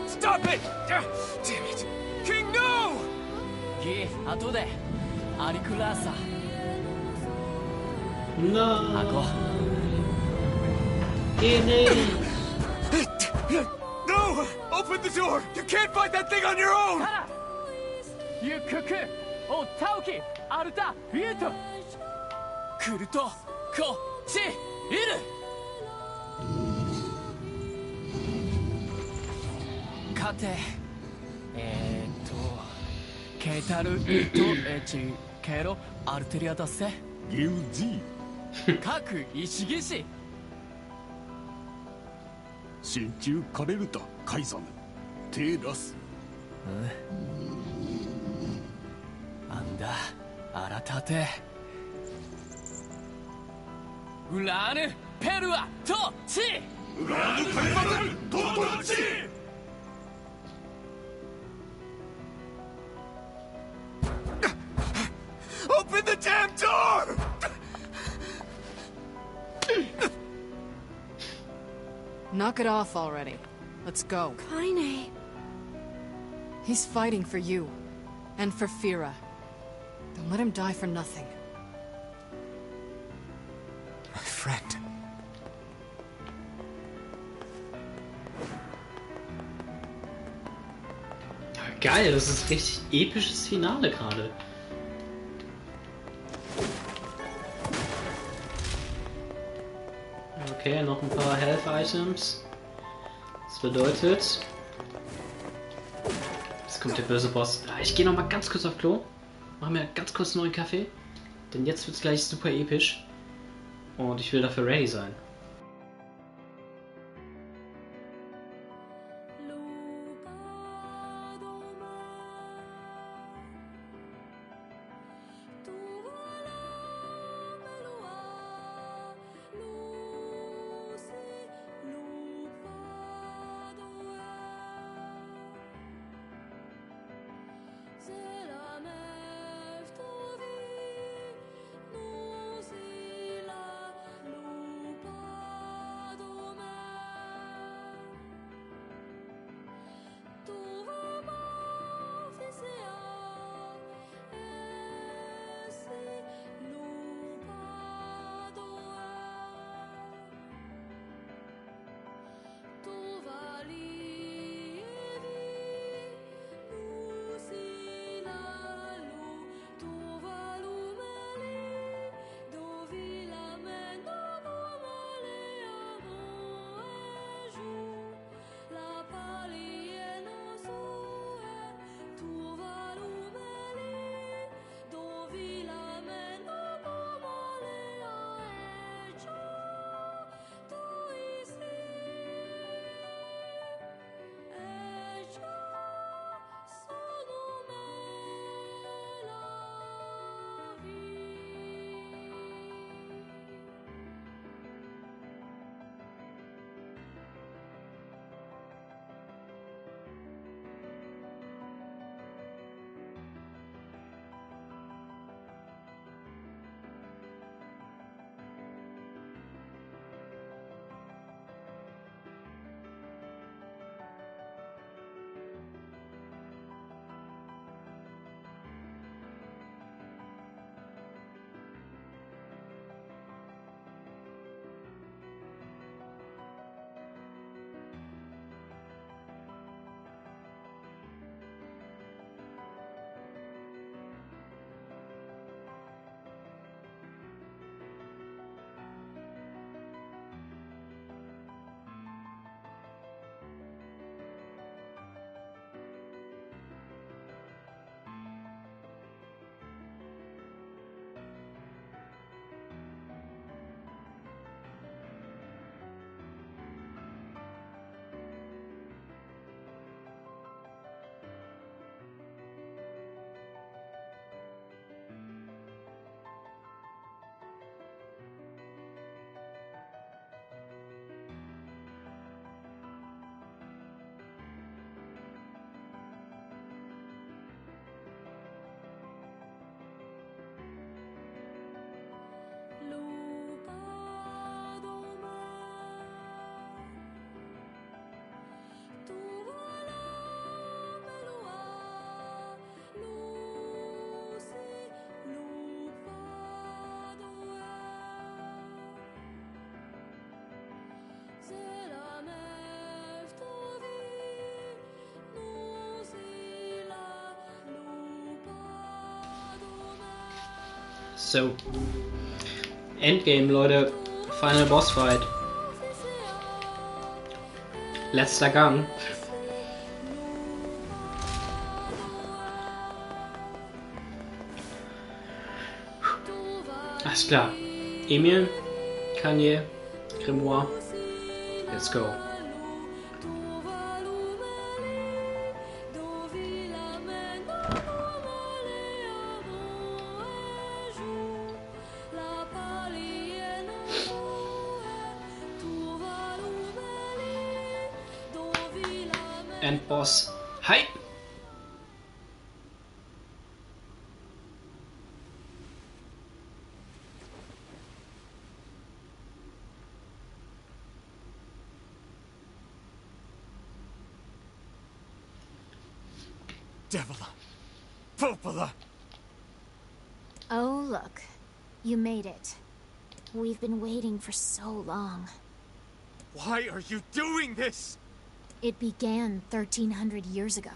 Stop it! Damn it! King, no! No! No! Open the door! You can't fight that thing on your own! Open the damn door! Knock it off already. Let's go. Kainé. He's fighting for you. And for Fira. Don't let him die for nothing. My friend. Geil, das ist richtig episches Finale gerade. Okay, noch ein paar Health Items. Das bedeutet... Jetzt kommt der böse Boss. Ich gehe noch mal ganz kurz auf Klo. Mach mir ganz kurz einen neuen Kaffee. Denn jetzt wird es gleich super episch. Und ich will dafür ready sein. So. Endgame, Leute. Final Boss Fight. Letzter Gang. Alles klar. Emil, Kainé, Grimoire. Let's go. Endboss. Hype! Devila! Popola! Oh, look. You made it. We've been waiting for so long. Why are you doing this? It began 1300 years ago.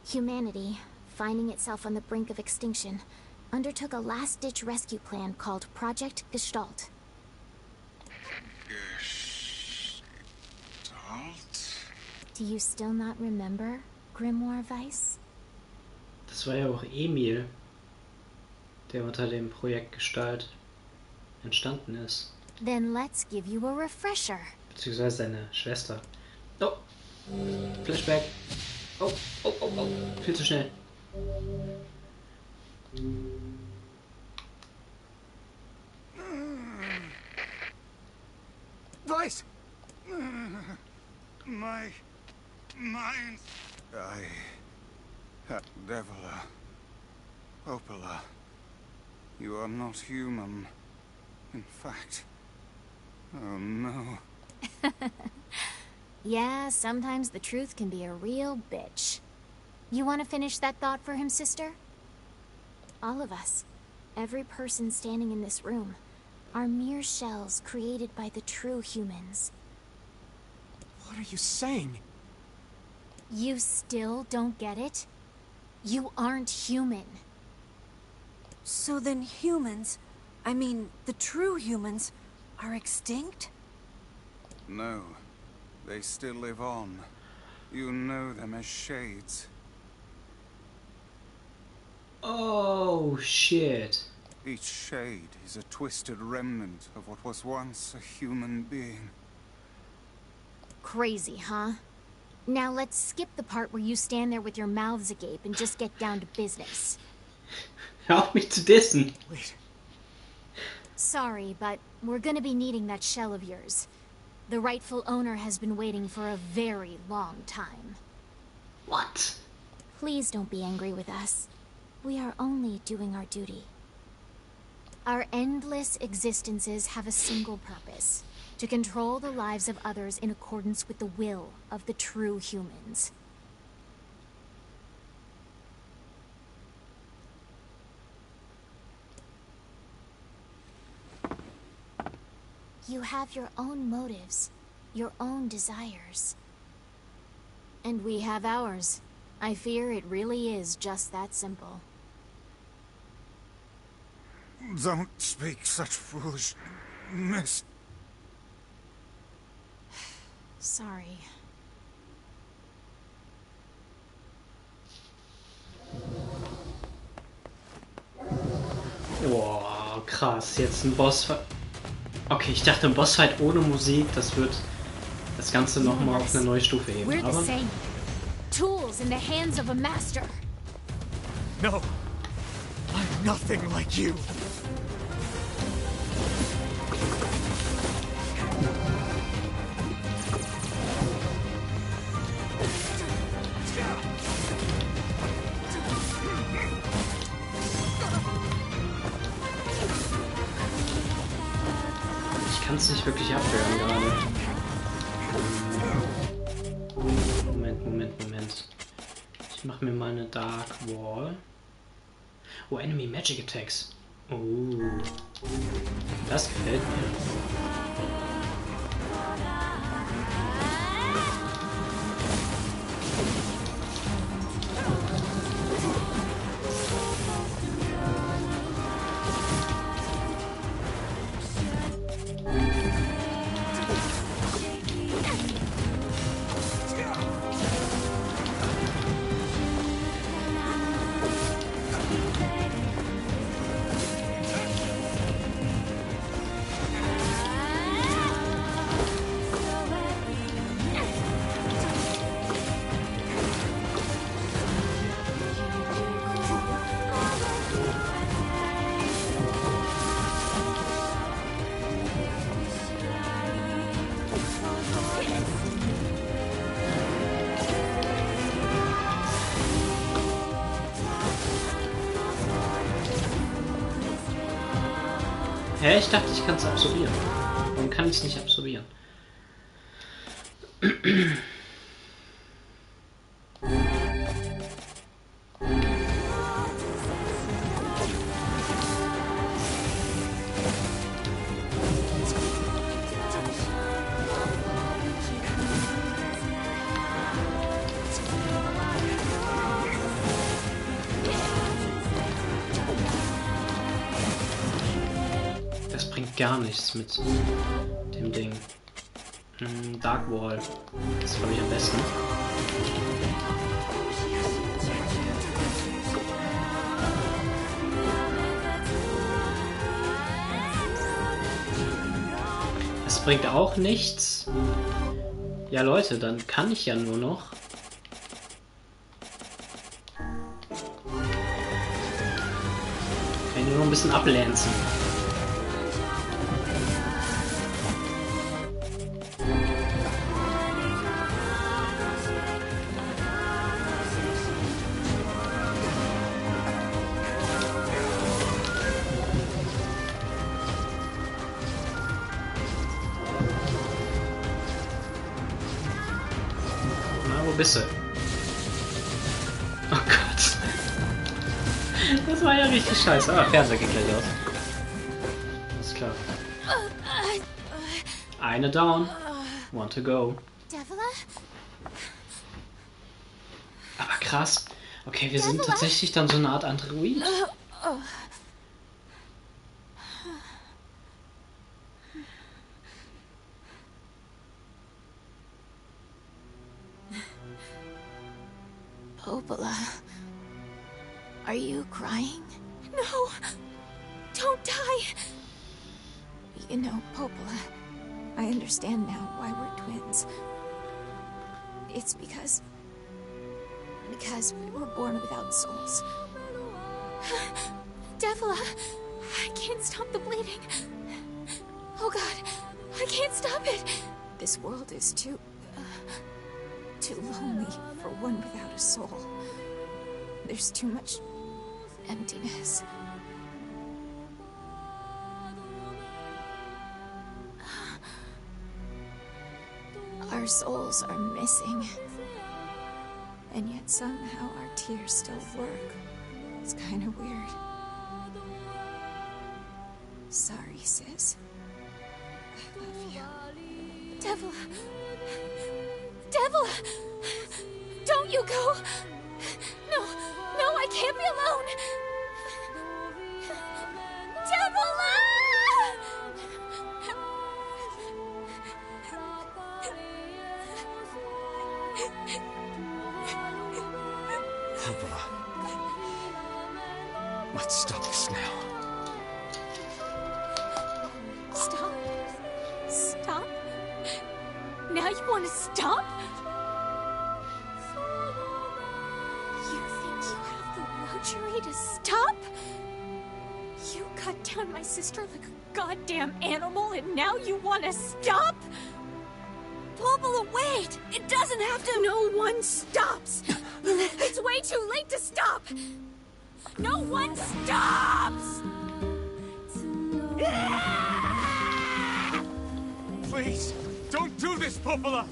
Humanity, finding itself on the brink of extinction, undertook a last-ditch rescue plan called Project Gestalt. Gestalt? Do you still not remember, Grimoire Weiss? Das war ja auch Emil, der unter dem Projekt Gestalt entstanden ist. Then let's give you a refresher. Beziehungsweise seine Schwester. Oh! Flashback! Oh, oh, oh, oh! Viel zu schnell. Weiss! My mind. Devila. Popola. You are not human. In fact. Oh no. Yeah, sometimes the truth can be a real bitch. You want to finish that thought for him, sister? All of us, every person standing in this room, are mere shells created by the true humans. What are you saying? You still don't get it? You aren't human. So then humans, I mean, the true humans, are extinct? No. They still live on. You know them as shades. Oh, shit. Each shade is a twisted remnant of what was once a human being. Crazy, huh? Now let's skip the part where you stand there with your mouths agape and just get down to business. Hör mich zu dissen. Wait. Sorry, but we're gonna be needing that shell of yours. The rightful owner has been waiting for a very long time. What? Please don't be angry with us. We are only doing our duty. Our endless existences have a single purpose: to control the lives of others in accordance with the will of the true humans. You have your own motives, your own desires. And we have ours. I fear it really is just that simple. Don't speak such foolishness. Sorry. Boah, krass. Jetzt ein Bossfight. Okay, ich dachte ein Bossfight ohne Musik, das wird das Ganze nochmal auf eine neue Stufe heben. We're the Aber same. Tools in the hands of a master. No. I'm nothing like you. ich kann es nicht wirklich abwehren gerade. Moment. Ich mache mir mal eine Dark Wall. Oh, Enemy Magic Attacks. Oh, das gefällt mir. Hä? Ich dachte, ich kann es absorbieren. Warum kann ich es nicht absorbieren? Das bringt gar nichts mit dem Ding. Dark Wall. Das ist, glaube ich, am besten. Das bringt auch nichts. Ja, Leute, dann kann ich ja nur noch. Kann ich nur noch ein bisschen ablanzen. Bisse. Oh Gott. Das war ja richtig scheiße. Ah, Fernseher geht gleich aus. Alles klar. Eine down. One to go. Aber krass. Okay, wir sind tatsächlich dann so eine Art Android. Popola, are you crying? No! Don't die! You know, Popola, I understand now why we're twins. It's because we were born without souls. Devila, I can't stop the bleeding. Oh God, I can't stop it. This world is too lonely for one without a soul. There's too much emptiness. Our souls are missing. And yet somehow our tears still work. It's kind of weird. Sorry, sis. I love you. Devila! Devila! Don't you go! No, I can't be alone! Devila! Popola. Let's stop this now. Stop? Now you want to stop? You think you have the luxury to stop? You cut down my sister like a goddamn animal and now you want to stop? Popola, wait! It doesn't have to. No one stops! It's way too late to stop! No one stops! Please, don't do this, Popola!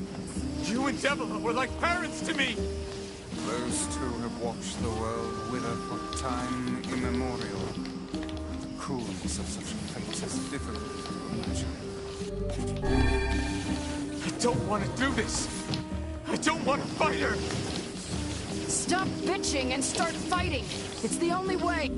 You and Devila were like parents to me! Those two have watched the world wither for time immemorial. The cruelness of such fates is difficult to imagine. I don't want to do this! I don't want to fight her! Stop bitching and start fighting! It's the only way!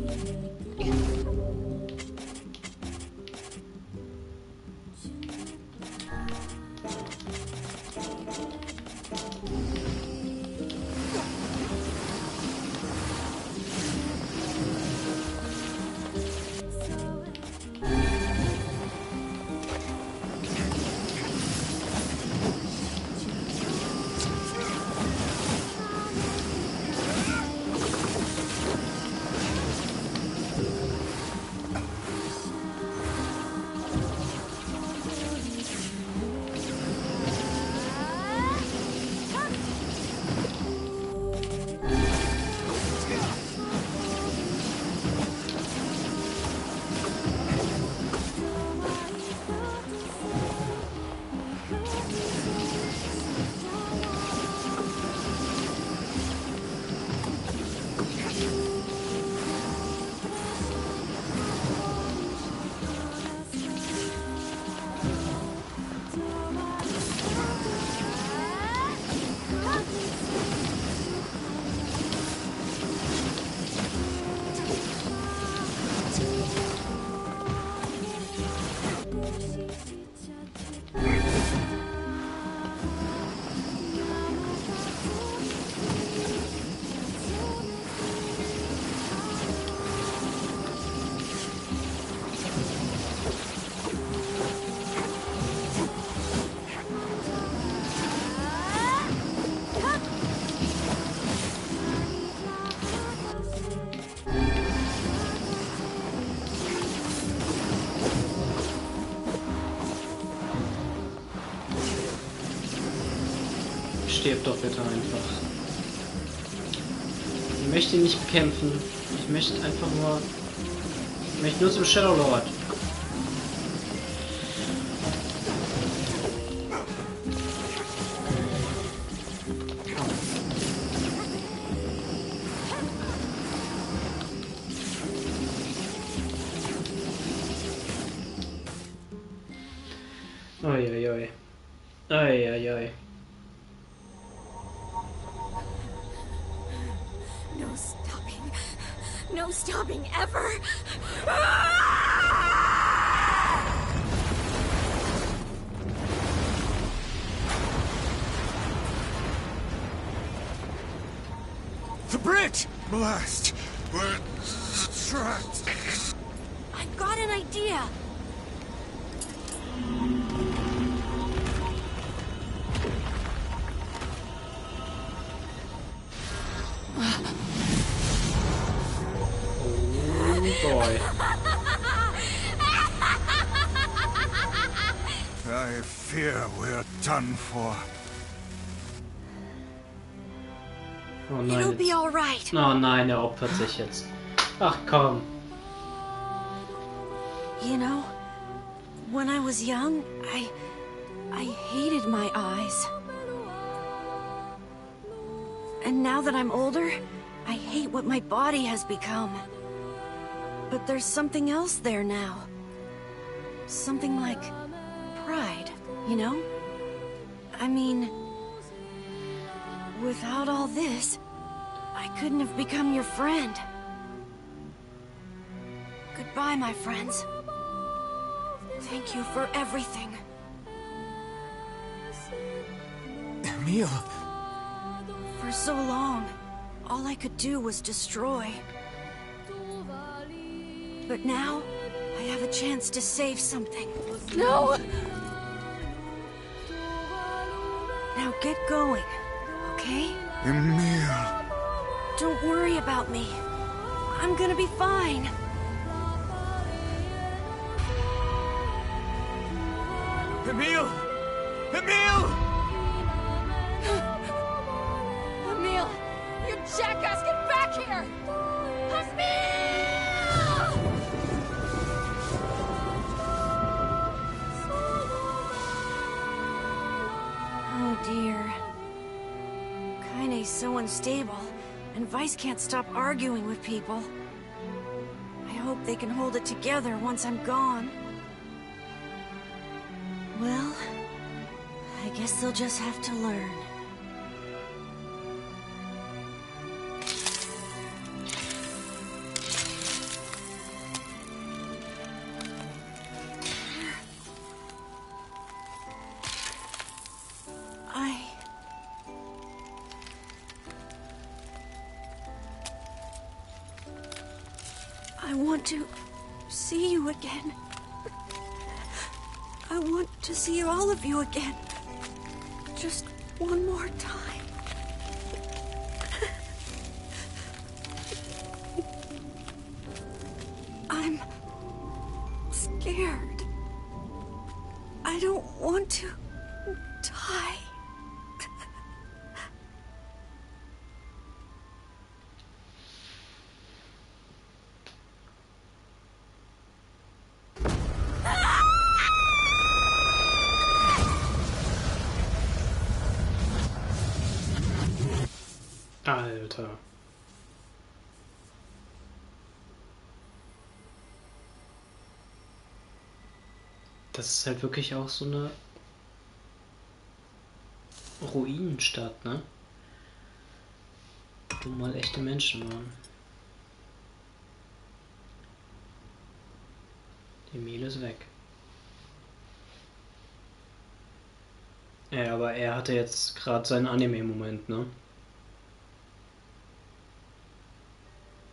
stirb doch bitte einfach. Ich möchte ihn nicht bekämpfen. Ich möchte einfach nur... Ich möchte nur zum Shadow Lord. Oi, oi, oi. Oi, oi, oi. No stopping. No stopping ever. The bridge! Blast! We're trapped. I've got an idea. Boy. I fear we're done for. Oh It'll nein. be all right. Oh nein, er opfert sich jetzt. Ach komm. You know, when I was young, I hated my eyes. And now that I'm older, I hate what my body has become. But there's something else there now. Something like pride, you know? I mean, without all this, I couldn't have become your friend. Goodbye, my friends. Thank you for everything. Emil! For so long, all I could do was destroy. But now, I have a chance to save something. No! Now get going, okay? Emil. Don't worry about me. I'm gonna be fine. Emil! Emil! Emil! You jackass, get back here! Oh dear. Kainé's so unstable, and Vice can't stop arguing with people. I hope they can hold it together once I'm gone. Well, I guess they'll just have to learn. I want to see you again. I want to see all of you again. Just one more time. I'm scared. I don't want to die. Alter. Das ist halt wirklich auch so eine Ruinenstadt, ne? Wo mal echte Menschen waren. Emil ist weg. Ja, aber er hatte jetzt gerade seinen Anime-Moment, ne?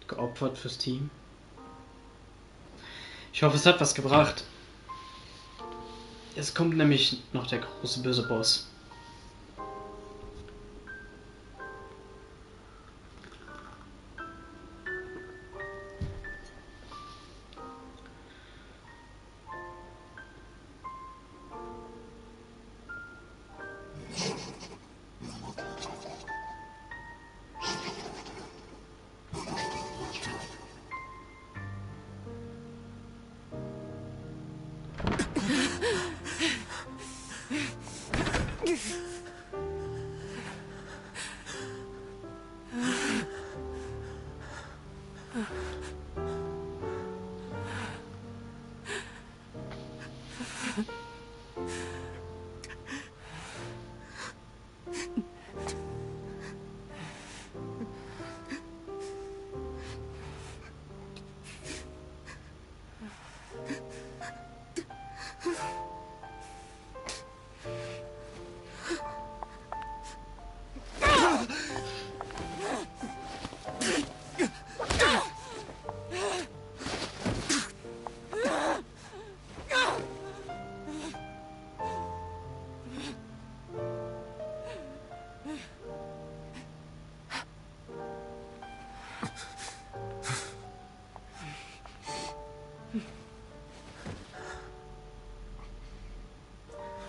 Geopfert fürs Team. Ich hoffe, es hat was gebracht. Es kommt nämlich noch der große böse Boss.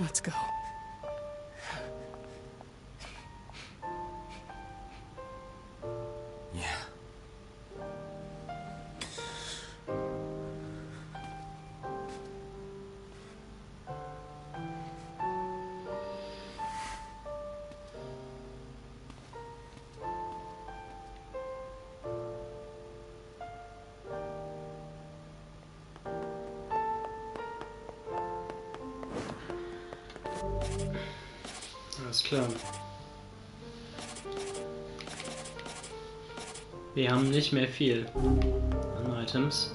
Let's go. Yeah. Alles klar. Wir haben nicht mehr viel an Items.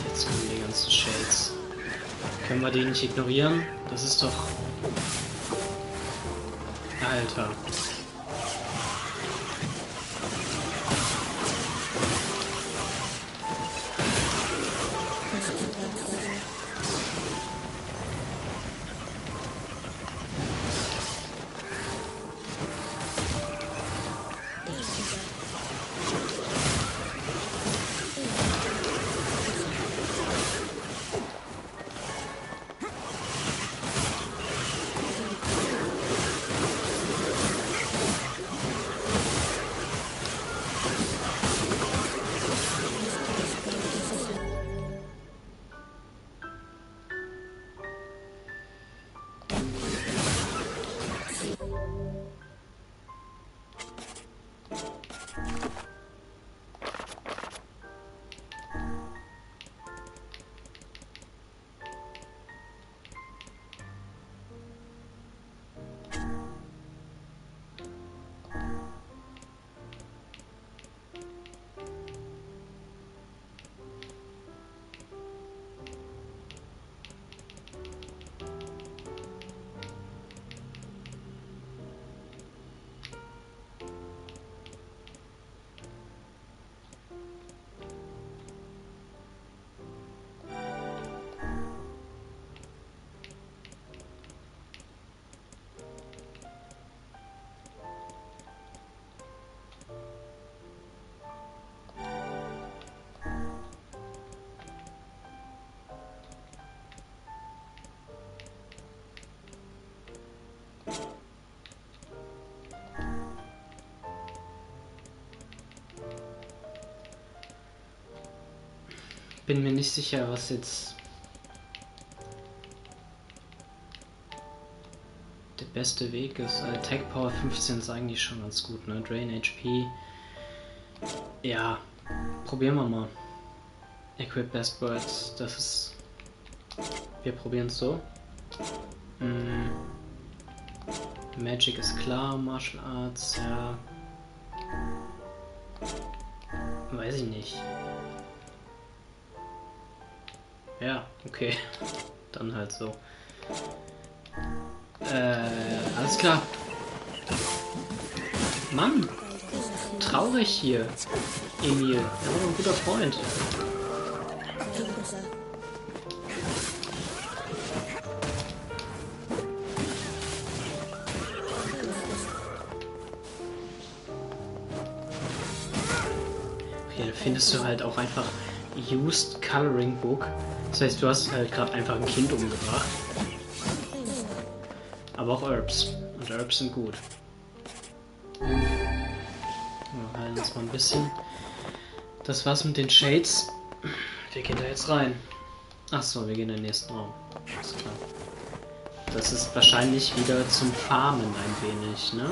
Jetzt kommen die ganzen Shades. Können wir die nicht ignorieren? Das ist doch... Alter. Bin mir nicht sicher, was jetzt der beste Weg ist. Attack Power 15 ist eigentlich schon ganz gut, ne? Drain HP. Ja, probieren wir mal. Equip Best Words, das ist... Wir probieren es so. Magic ist klar, Martial Arts, ja. Weiß ich nicht. Ja, okay. Dann halt so. Alles klar. Mann! Traurig hier. Emil. Er war ein guter Freund. Hier findest du halt auch einfach Used Coloring Book. Das heißt, du hast halt gerade einfach ein Kind umgebracht. Aber auch Herbs. Und Herbs sind gut. Wir heilen uns mal ein bisschen. Das war's mit den Shades. Wir gehen da jetzt rein. Achso, wir gehen in den nächsten Raum. Alles klar. Das ist wahrscheinlich wieder zum Farmen ein wenig, ne?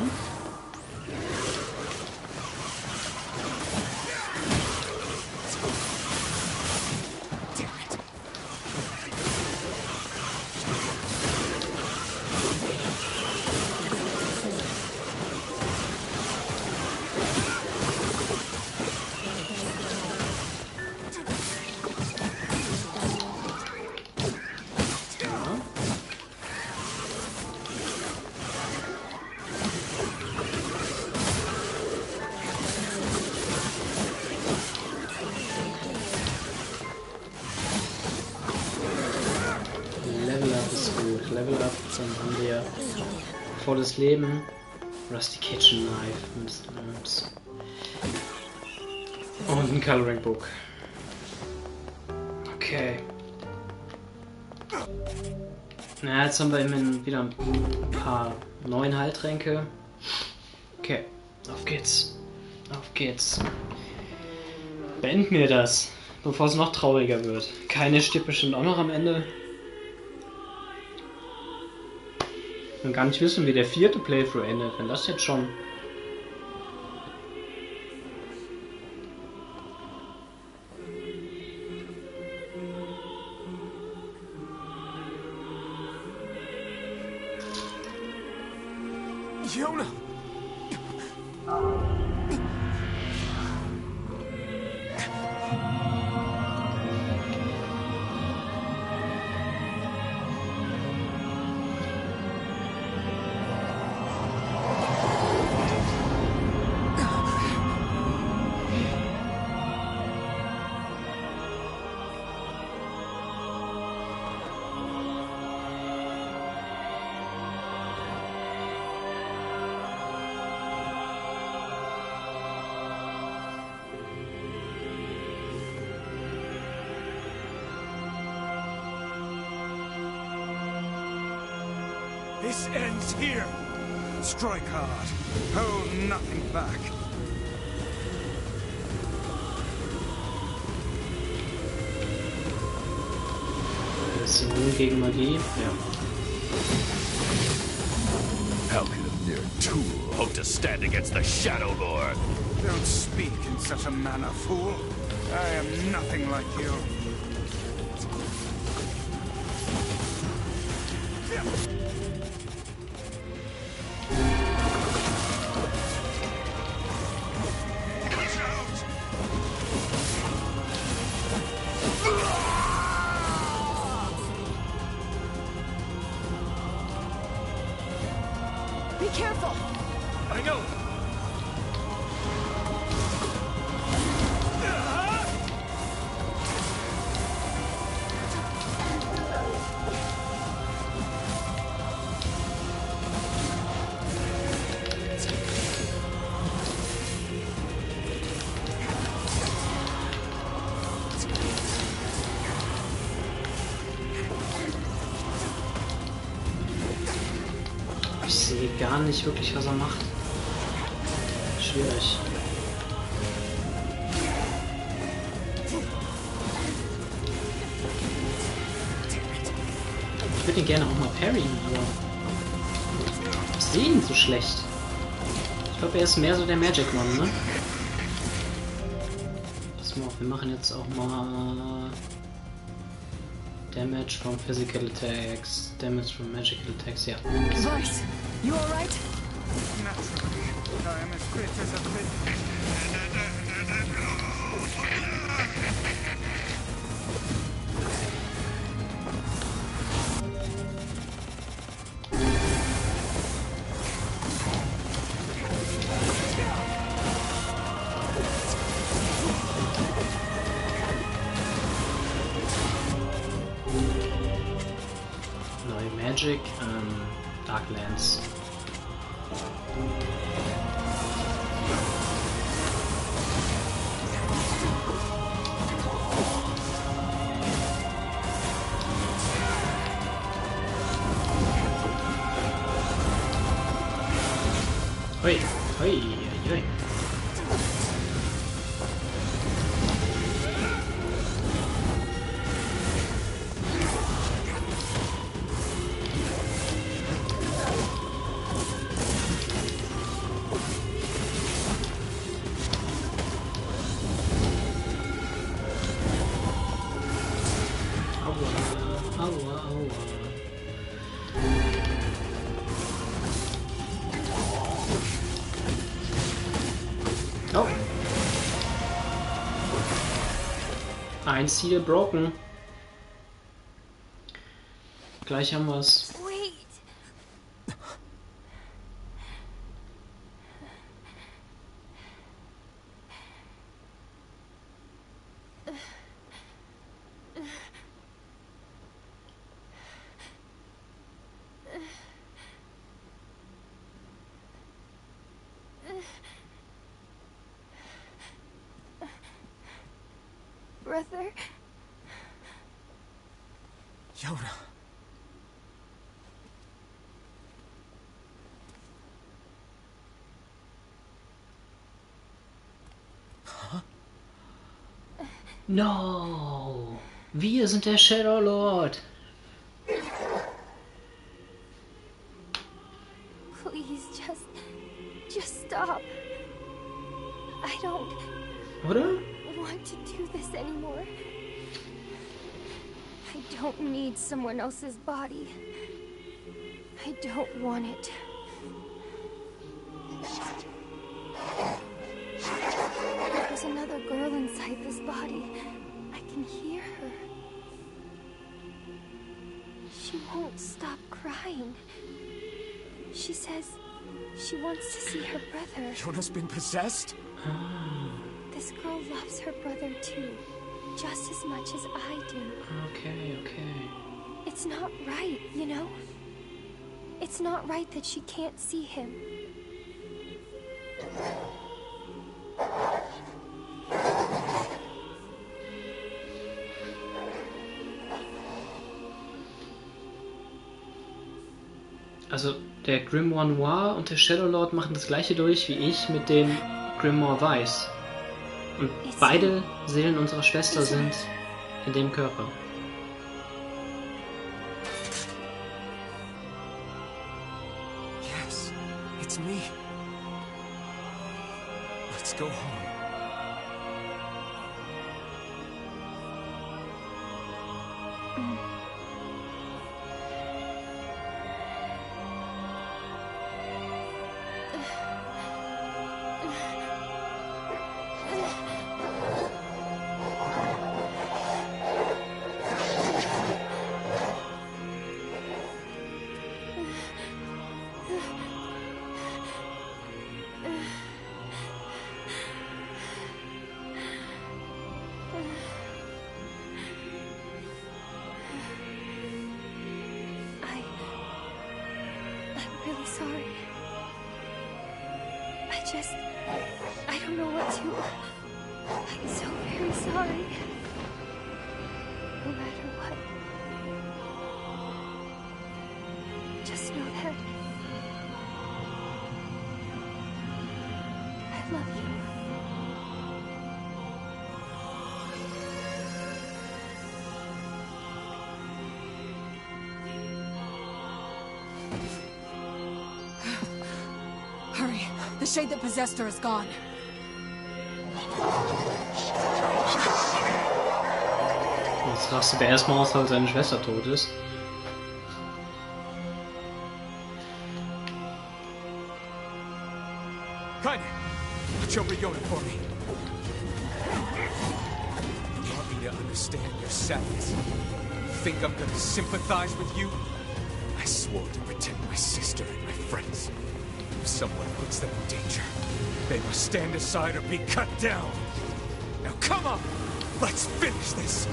Volles Leben. Rusty Kitchen Knife. Und ein Coloring Book. Okay. Na, jetzt haben wir immerhin wieder ein paar neuen Heiltränke. Okay, auf geht's. Auf geht's. Beenden wir das, bevor es noch trauriger wird. Keine stirbt bestimmt auch noch am Ende. Und gar nicht wissen, wie der 4. Playthrough endet, wenn das jetzt schon. Jonah! This ends here. Strike hard. Hold nothing back. Das ist immun gegen Magie. Ja. How can a mere tool hope to stand against the Shadow Lord? Don't speak in such a manner, fool. I am nothing like you. Be careful! I know! Ich sehe gar nicht wirklich, was er macht. Schwierig. Ich würde ihn gerne auch mal parryen, aber ich sehe ihn so schlecht. Ich glaube, er ist mehr so der Magic One, ne? Pass mal auf, wir machen jetzt auch mal Damage from Physical Attacks, Damage from Magical Attacks, ja. Vice, you alright? Naturally, I am as fit as a flint. Magic, Darklands. Hui, hui, hui. Oh. Ein Seal broken. Gleich haben wir's. Wait. Brother, Yoda. Huh? No! Wir sind der Shadow Lord! Please, just stop. I don't Oder? want to do this anymore. I don't need someone else's body. I don't want it. There's another girl inside this body. I can hear her. She won't stop crying. She says she wants to see her brother. Yoda's been possessed? This girl loves her brother too, just as much as I do. Okay. It's not right, you know? It's not right that she can't see him. Also, der Grimoire Noir und der Shadow Lord machen das gleiche durch wie ich mit dem Grimoire Weiß. Und beide Seelen unserer Schwester sind in dem Körper. Yes, it's me. Let's go home. I don't know what to... I'm so very sorry. No matter what. Just know that... I love you. Hurry. The shade that possessed her is gone. Jetzt rastet er erstmal aus, weil seine Schwester tot ist. Kainé, watch over Yoda for me. You want me to understand your sadness? You think I'm gonna sympathize with you? I swore to protect my sister and my friends. If someone puts them in danger, they must stand aside or be cut down. Now come on, let's finish this.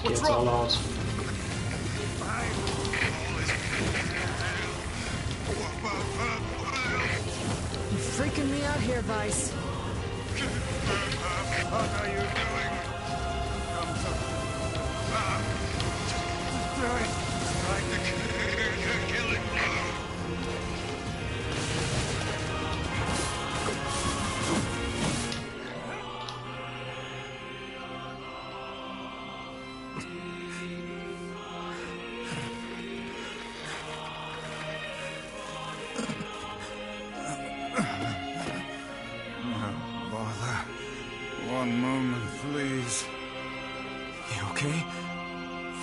It's all out. You're freaking me out here, Vice. What are you doing? Come to... Do it. Strike the killing blow. One moment, please. You okay?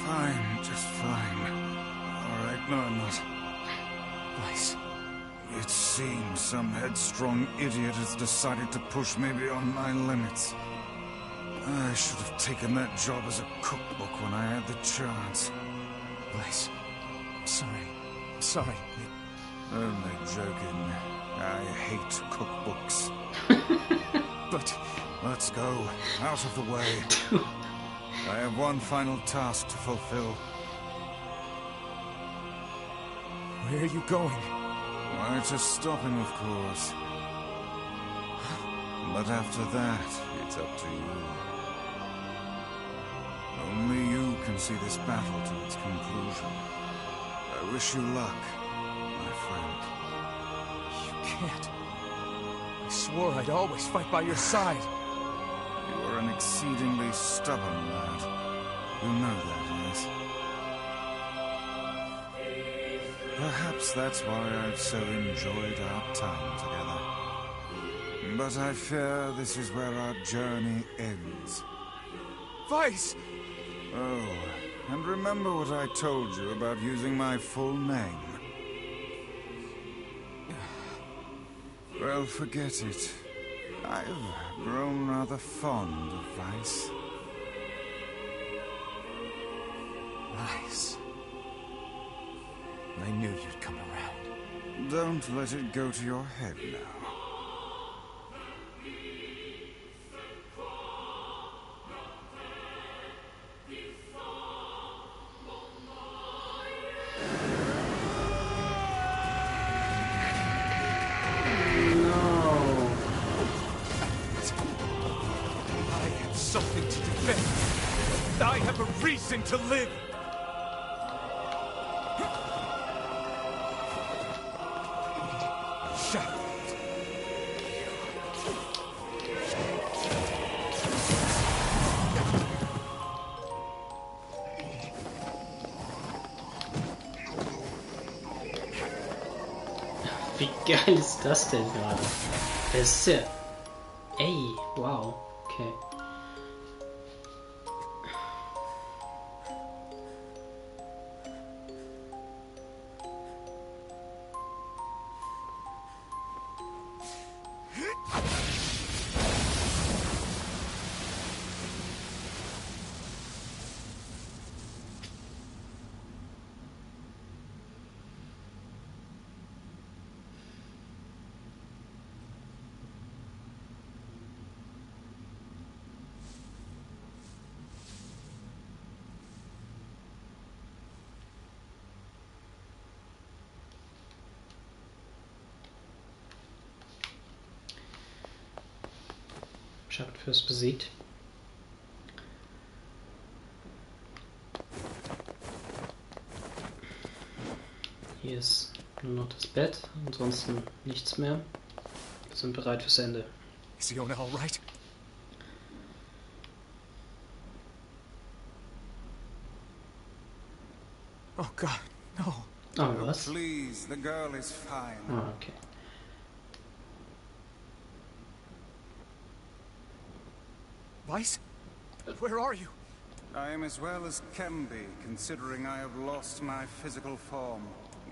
Fine, just fine. All right, no, I'm not. Vice. It seems some headstrong idiot has decided to push me beyond my limits. I should have taken that job as a cookbook when I had the chance. Vice. Sorry. Sorry. Only joking. I hate cookbooks. But Let's go. Out of the way. I have one final task to fulfill. Where are you going? Why, to stop him, of course. But after that, it's up to you. Only you can see this battle to its conclusion. I wish you luck, my friend. You can't. I swore I'd always fight by your side. You are an exceedingly stubborn lad. You know that, yes? Perhaps that's why I've so enjoyed our time together. But I fear this is where our journey ends. Vice! Oh, and remember what I told you about using my full name. Well, forget it. I've grown rather fond of Vice. Vice. I knew you'd come around. Don't let it go to your head now. To live. Wie geil ist das denn gerade? Das ist ja... Ey, wow, okay. Charaktere besiegt. Hier ist nur noch das Bett, ansonsten nichts mehr. Wir sind bereit fürs Ende. Is Fiona all right? Oh God, no. Oh, was? Please, the girl is fine. Ah, okay. Vice? Where are you? I am as well as can be, considering I have lost my physical form.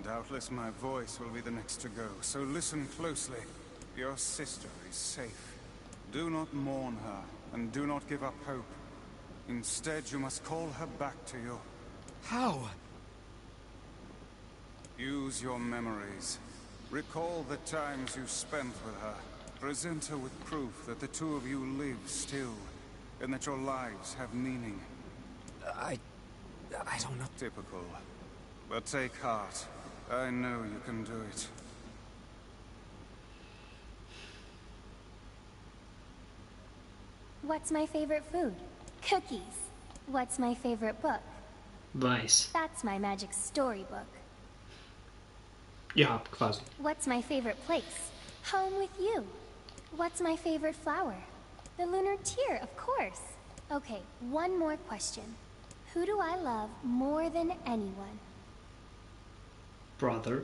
Doubtless my voice will be the next to go, so listen closely. Your sister is safe. Do not mourn her, and do not give up hope. Instead, you must call her back to you. How? Use your memories. Recall the times you spent with her. Present her with proof that the two of you live still, and that your lives have meaning. I don't know. Typical. But take heart. I know you can do it. What's my favorite food? Cookies. What's my favorite book? Weiß. That's my magic storybook. Ja, quasi. What's my favorite place? Home with you. What's my favorite flower? The lunar tear, of course. Okay, one more question. Who do I love more than anyone? Brother.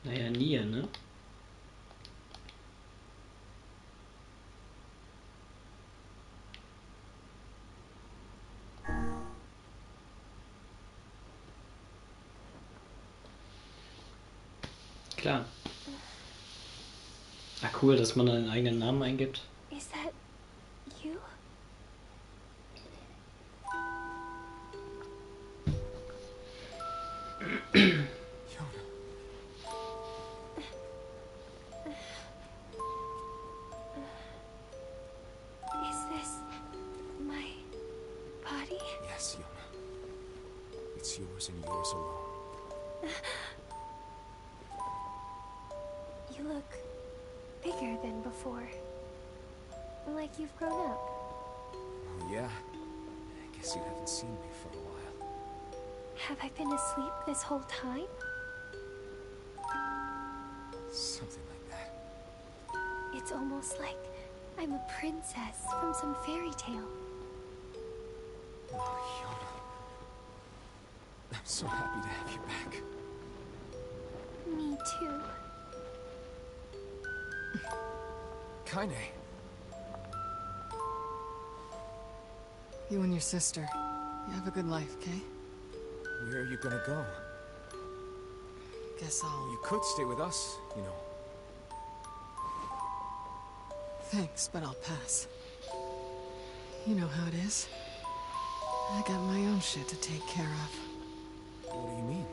Naja, Nier, ne? Klar. Ah, cool, dass man einen eigenen Namen eingibt. Is that you? It's yours and yours alone. You look bigger than before. Like you've grown up. Oh, yeah. I guess you haven't seen me for a while. Have I been asleep this whole time? Something like that. It's almost like I'm a princess from some fairy tale. Oh, Yona. I'm so happy to have you back. Me too. Kainé. You and your sister, you have a good life, okay? Where are you gonna go? Guess I'll... You could stay with us, you know. Thanks, but I'll pass. You know how it is. I got my own shit to take care of. What do you mean?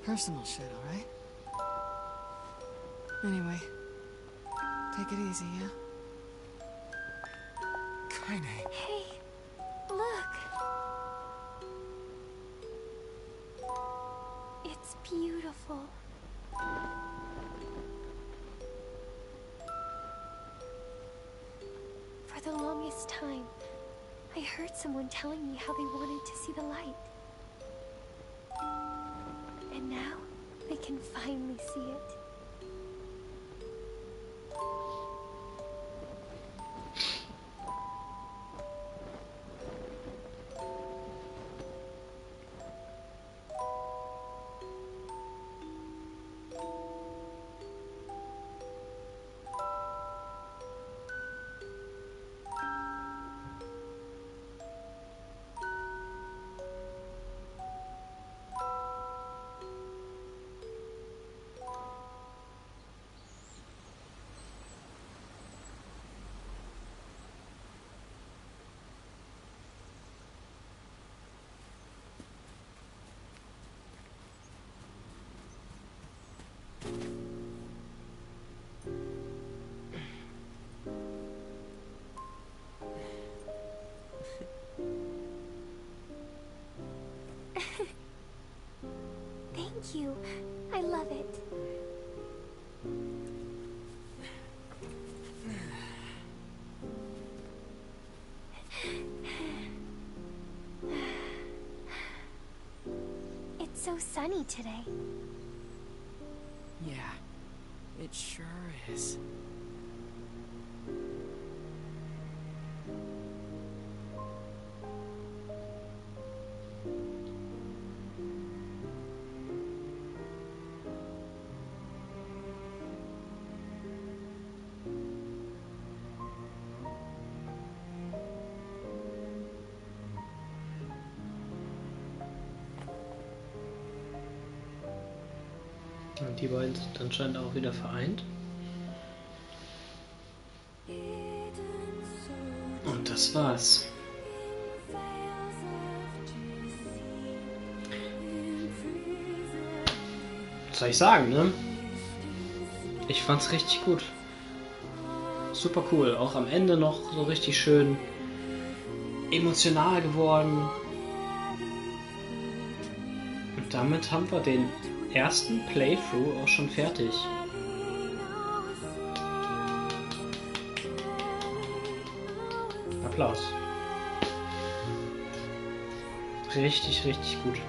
Personal shit, alright? Anyway, take it easy, yeah? Kainé. Hey, look. It's beautiful. For the longest time, I heard someone telling me how they wanted to see the light. And now, they can finally see it. Thank you. I love it. It's so sunny today. Yeah, it sure is. Und die beiden sind anscheinend auch wieder vereint. Und das war's. Was soll ich sagen, ne? Ich fand's richtig gut. Super cool. Auch am Ende noch so richtig schön emotional geworden. Und damit haben wir den ersten Playthrough auch schon fertig. Applaus. Richtig, richtig gut.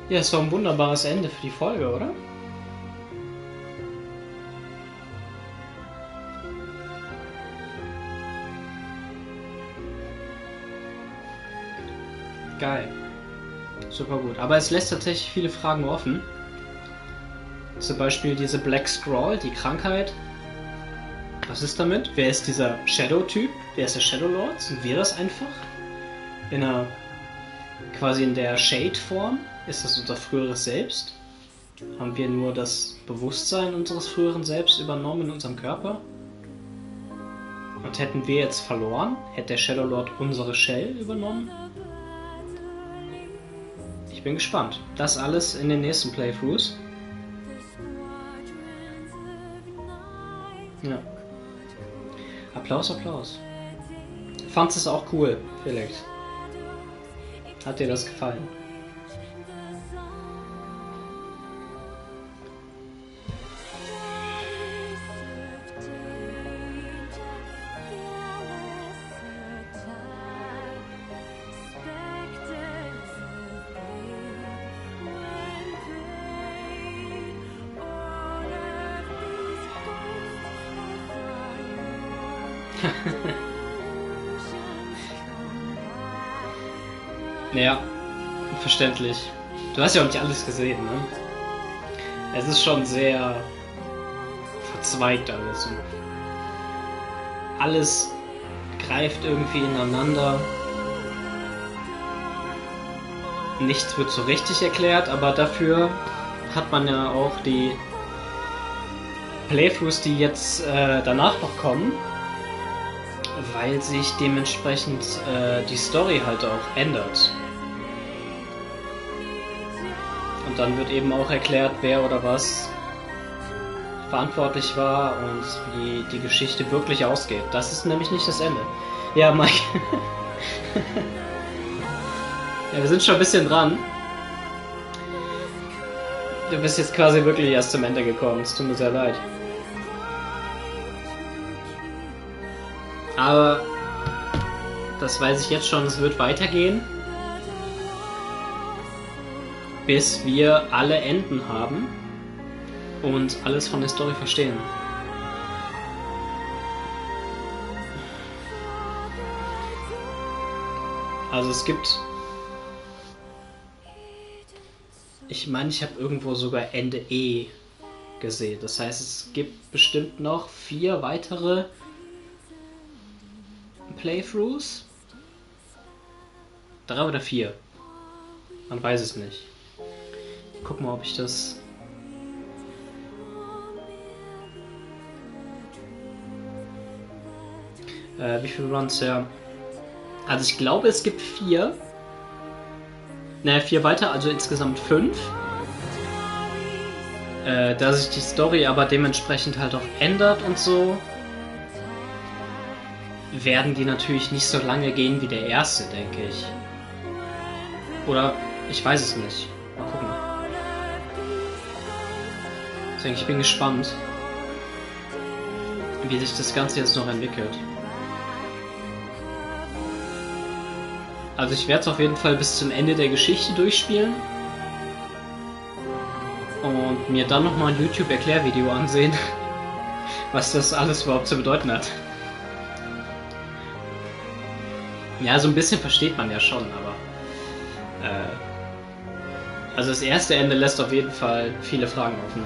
Ja, es war ein wunderbares Ende für die Folge, oder? Geil. Super gut. Aber es lässt tatsächlich viele Fragen offen. Zum Beispiel diese Black Scroll, die Krankheit. Was ist damit? Wer ist dieser Shadow-Typ? Wer ist der Shadow Lord? Sind wir das einfach? Quasi in der Shade-Form? Ist das unser früheres Selbst? Haben wir nur das Bewusstsein unseres früheren Selbst übernommen in unserem Körper? Und hätten wir jetzt verloren? Hätte der Shadow Lord unsere Shell übernommen? Ich bin gespannt. Das alles in den nächsten Playthroughs. Ja. Applaus, Applaus. Fandst es auch cool, Felix? Hat dir das gefallen? Ja, verständlich. Du hast ja auch nicht alles gesehen, ne? Es ist schon sehr verzweigt alles. Und alles greift irgendwie ineinander. Nichts wird so richtig erklärt, aber dafür hat man ja auch die Playthroughs, die jetzt danach noch kommen, weil sich dementsprechend die Story halt auch ändert. Und dann wird eben auch erklärt, wer oder was verantwortlich war und wie die Geschichte wirklich ausgeht. Das ist nämlich nicht das Ende. Ja, Mike. Ja, wir sind schon ein bisschen dran. Du bist jetzt quasi wirklich erst zum Ende gekommen. Es tut mir sehr leid. Aber das weiß ich jetzt schon, es wird weitergehen, bis wir alle Enden haben und alles von der Story verstehen. Also es gibt... Ich meine, ich habe irgendwo sogar Ende E gesehen. Das heißt, es gibt bestimmt noch 4 weitere Playthroughs. 3 oder 4. Man weiß es nicht. Guck mal, ob ich das... wie viele Runs, ja. Also ich glaube, es gibt 4. Naja, 4 weiter, also insgesamt 5. Da sich die Story aber dementsprechend halt auch ändert und so, werden die natürlich nicht so lange gehen wie der erste, denke ich. Oder, ich weiß es nicht. Mal gucken. Deswegen, ich bin gespannt, wie sich das Ganze jetzt noch entwickelt. Also ich werde es auf jeden Fall bis zum Ende der Geschichte durchspielen und mir dann nochmal ein YouTube-Erklärvideo ansehen, was das alles überhaupt zu bedeuten hat. Ja, so ein bisschen versteht man ja schon, aber also das erste Ende lässt auf jeden Fall viele Fragen offen.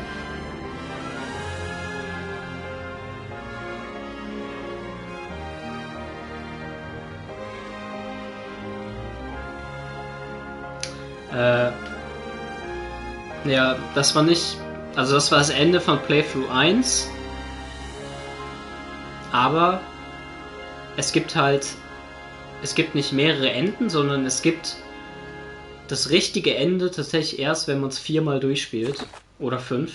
Ja, das war nicht... Also das war das Ende von Playthrough 1. Aber es gibt halt... Es gibt nicht mehrere Enden, sondern es gibt das richtige Ende tatsächlich erst, wenn man es 4-mal durchspielt. Oder 5.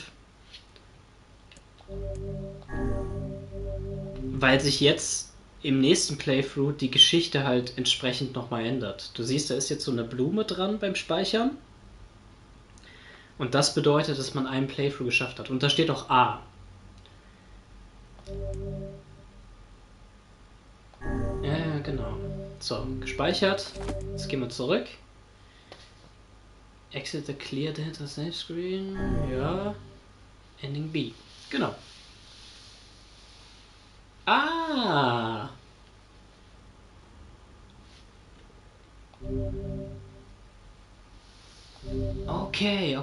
Weil sich jetzt im nächsten Playthrough die Geschichte halt entsprechend nochmal ändert. Du siehst, da ist jetzt so eine Blume dran beim Speichern. Und das bedeutet, dass man einen Playthrough geschafft hat. Und da steht auch A. Ja, genau. So, gespeichert. Jetzt gehen wir zurück. Exit the clear data save screen. Ja. Ending B. Genau. Ah! Okay.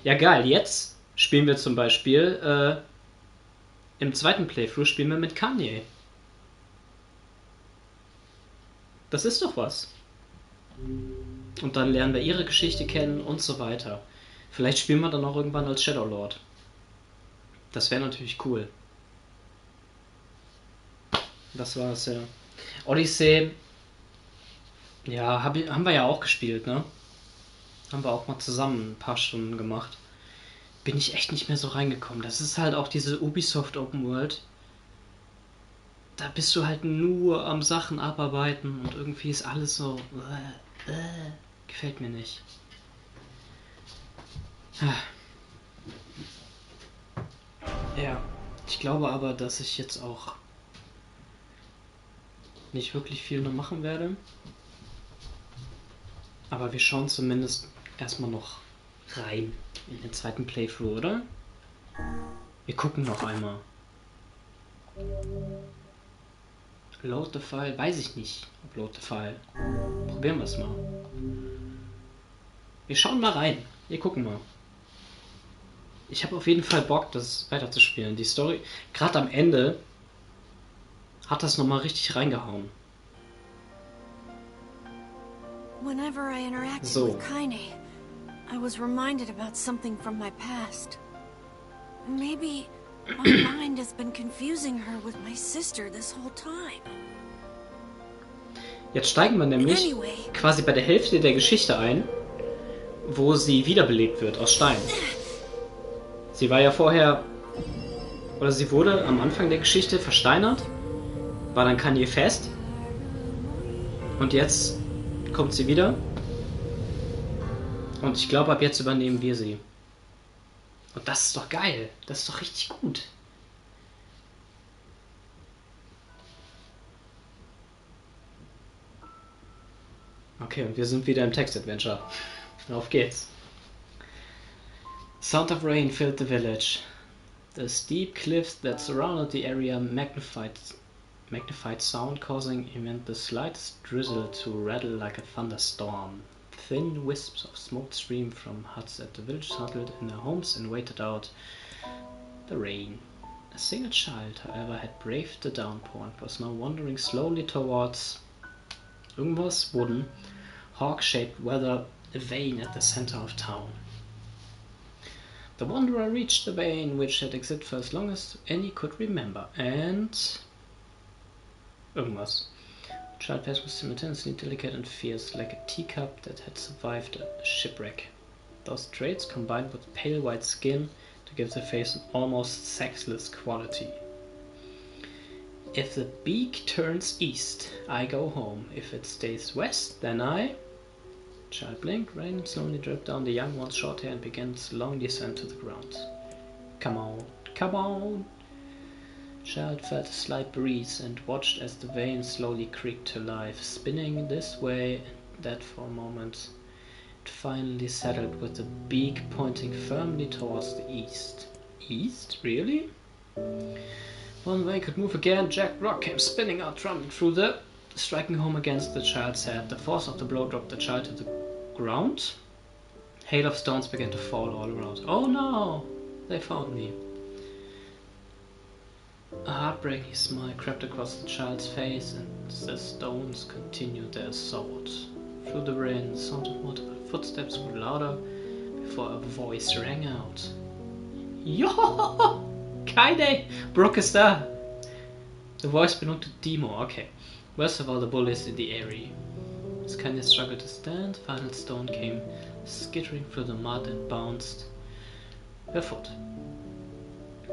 Ja, geil. Jetzt spielen wir zum Beispiel im zweiten Playthrough spielen wir mit Kainé. Das ist doch was. Und dann lernen wir ihre Geschichte kennen und so weiter. Vielleicht spielen wir dann auch irgendwann als Shadow Lord. Das wäre natürlich cool. Das war's, ja. Odyssey, ja, haben wir ja auch gespielt, ne? Haben wir auch mal zusammen ein paar Stunden gemacht. Bin ich echt nicht mehr so reingekommen. Das ist halt auch diese Ubisoft Open World. da bist du halt nur am Sachen abarbeiten und irgendwie ist alles so... gefällt mir nicht. Ja, ich glaube aber, dass ich jetzt auch nicht wirklich viel noch machen werde. Aber wir schauen zumindest erstmal noch rein in den zweiten Playthrough, oder? Wir gucken noch einmal. Load the File, weiß ich nicht, ob Load the File. Probieren wir es mal. Wir schauen mal rein. Wir gucken mal. Ich habe auf jeden Fall Bock, das weiterzuspielen. Die Story, gerade am Ende, hat das nochmal richtig reingehauen. Whenever I interacted with Kainé, I was reminded about something from my past. Maybe my mind has been confusing her with my sister this whole time. Jetzt steigen wir nämlich quasi bei der Hälfte der Geschichte ein, wo sie wiederbelebt wird aus Stein. Sie war ja vorher, oder sie wurde am Anfang der Geschichte versteinert, war dann Kainé fest und jetzt kommt sie wieder und ich glaube, ab jetzt übernehmen wir sie. Und das ist doch geil, das ist doch richtig gut. Okay, und wir sind wieder im Textadventure. Auf geht's. Sound of rain filled the village. The steep cliffs that surrounded the area magnified sound, causing even the slightest drizzle to rattle like a thunderstorm. Thin wisps of smoke streamed from huts at the village, huddled in their homes and waited out the rain. A single child, however, had braved the downpour and was now wandering slowly towards irgendwas, wooden, hawk-shaped weather, a vane at the center of town. The wanderer reached the vane, which had existed for as long as any could remember, and... irgendwas. The child face was simultaneously delicate and fierce, like a teacup that had survived a shipwreck. Those traits combined with pale white skin to give the face an almost sexless quality. If the beak turns east, I go home. If it stays west, then I... Child blinked, rain slowly dripped down the young one's short hair and began its long descent to the ground. Come on, come on! Child felt a slight breeze and watched as the vane slowly creaked to life, spinning this way and that for a moment. It finally settled with the beak pointing firmly towards the east. East? Really? One way could move again. Jagged rock came spinning out, trundling through the... striking home against the child's head. The force of the blow dropped the child to the ground. Hail of stones began to fall all around. Oh no! They found me. A heartbreaking smile crept across the child's face, and the stones continued their assault. Through the rain, the sound of multiple footsteps grew louder before a voice rang out. Yo! Kainé! Brooke is there! The voice belonged to Demo, okay. Worst of all, the bullies in the area. As Kainé struggled to stand, final stone came skittering through the mud and bounced her foot.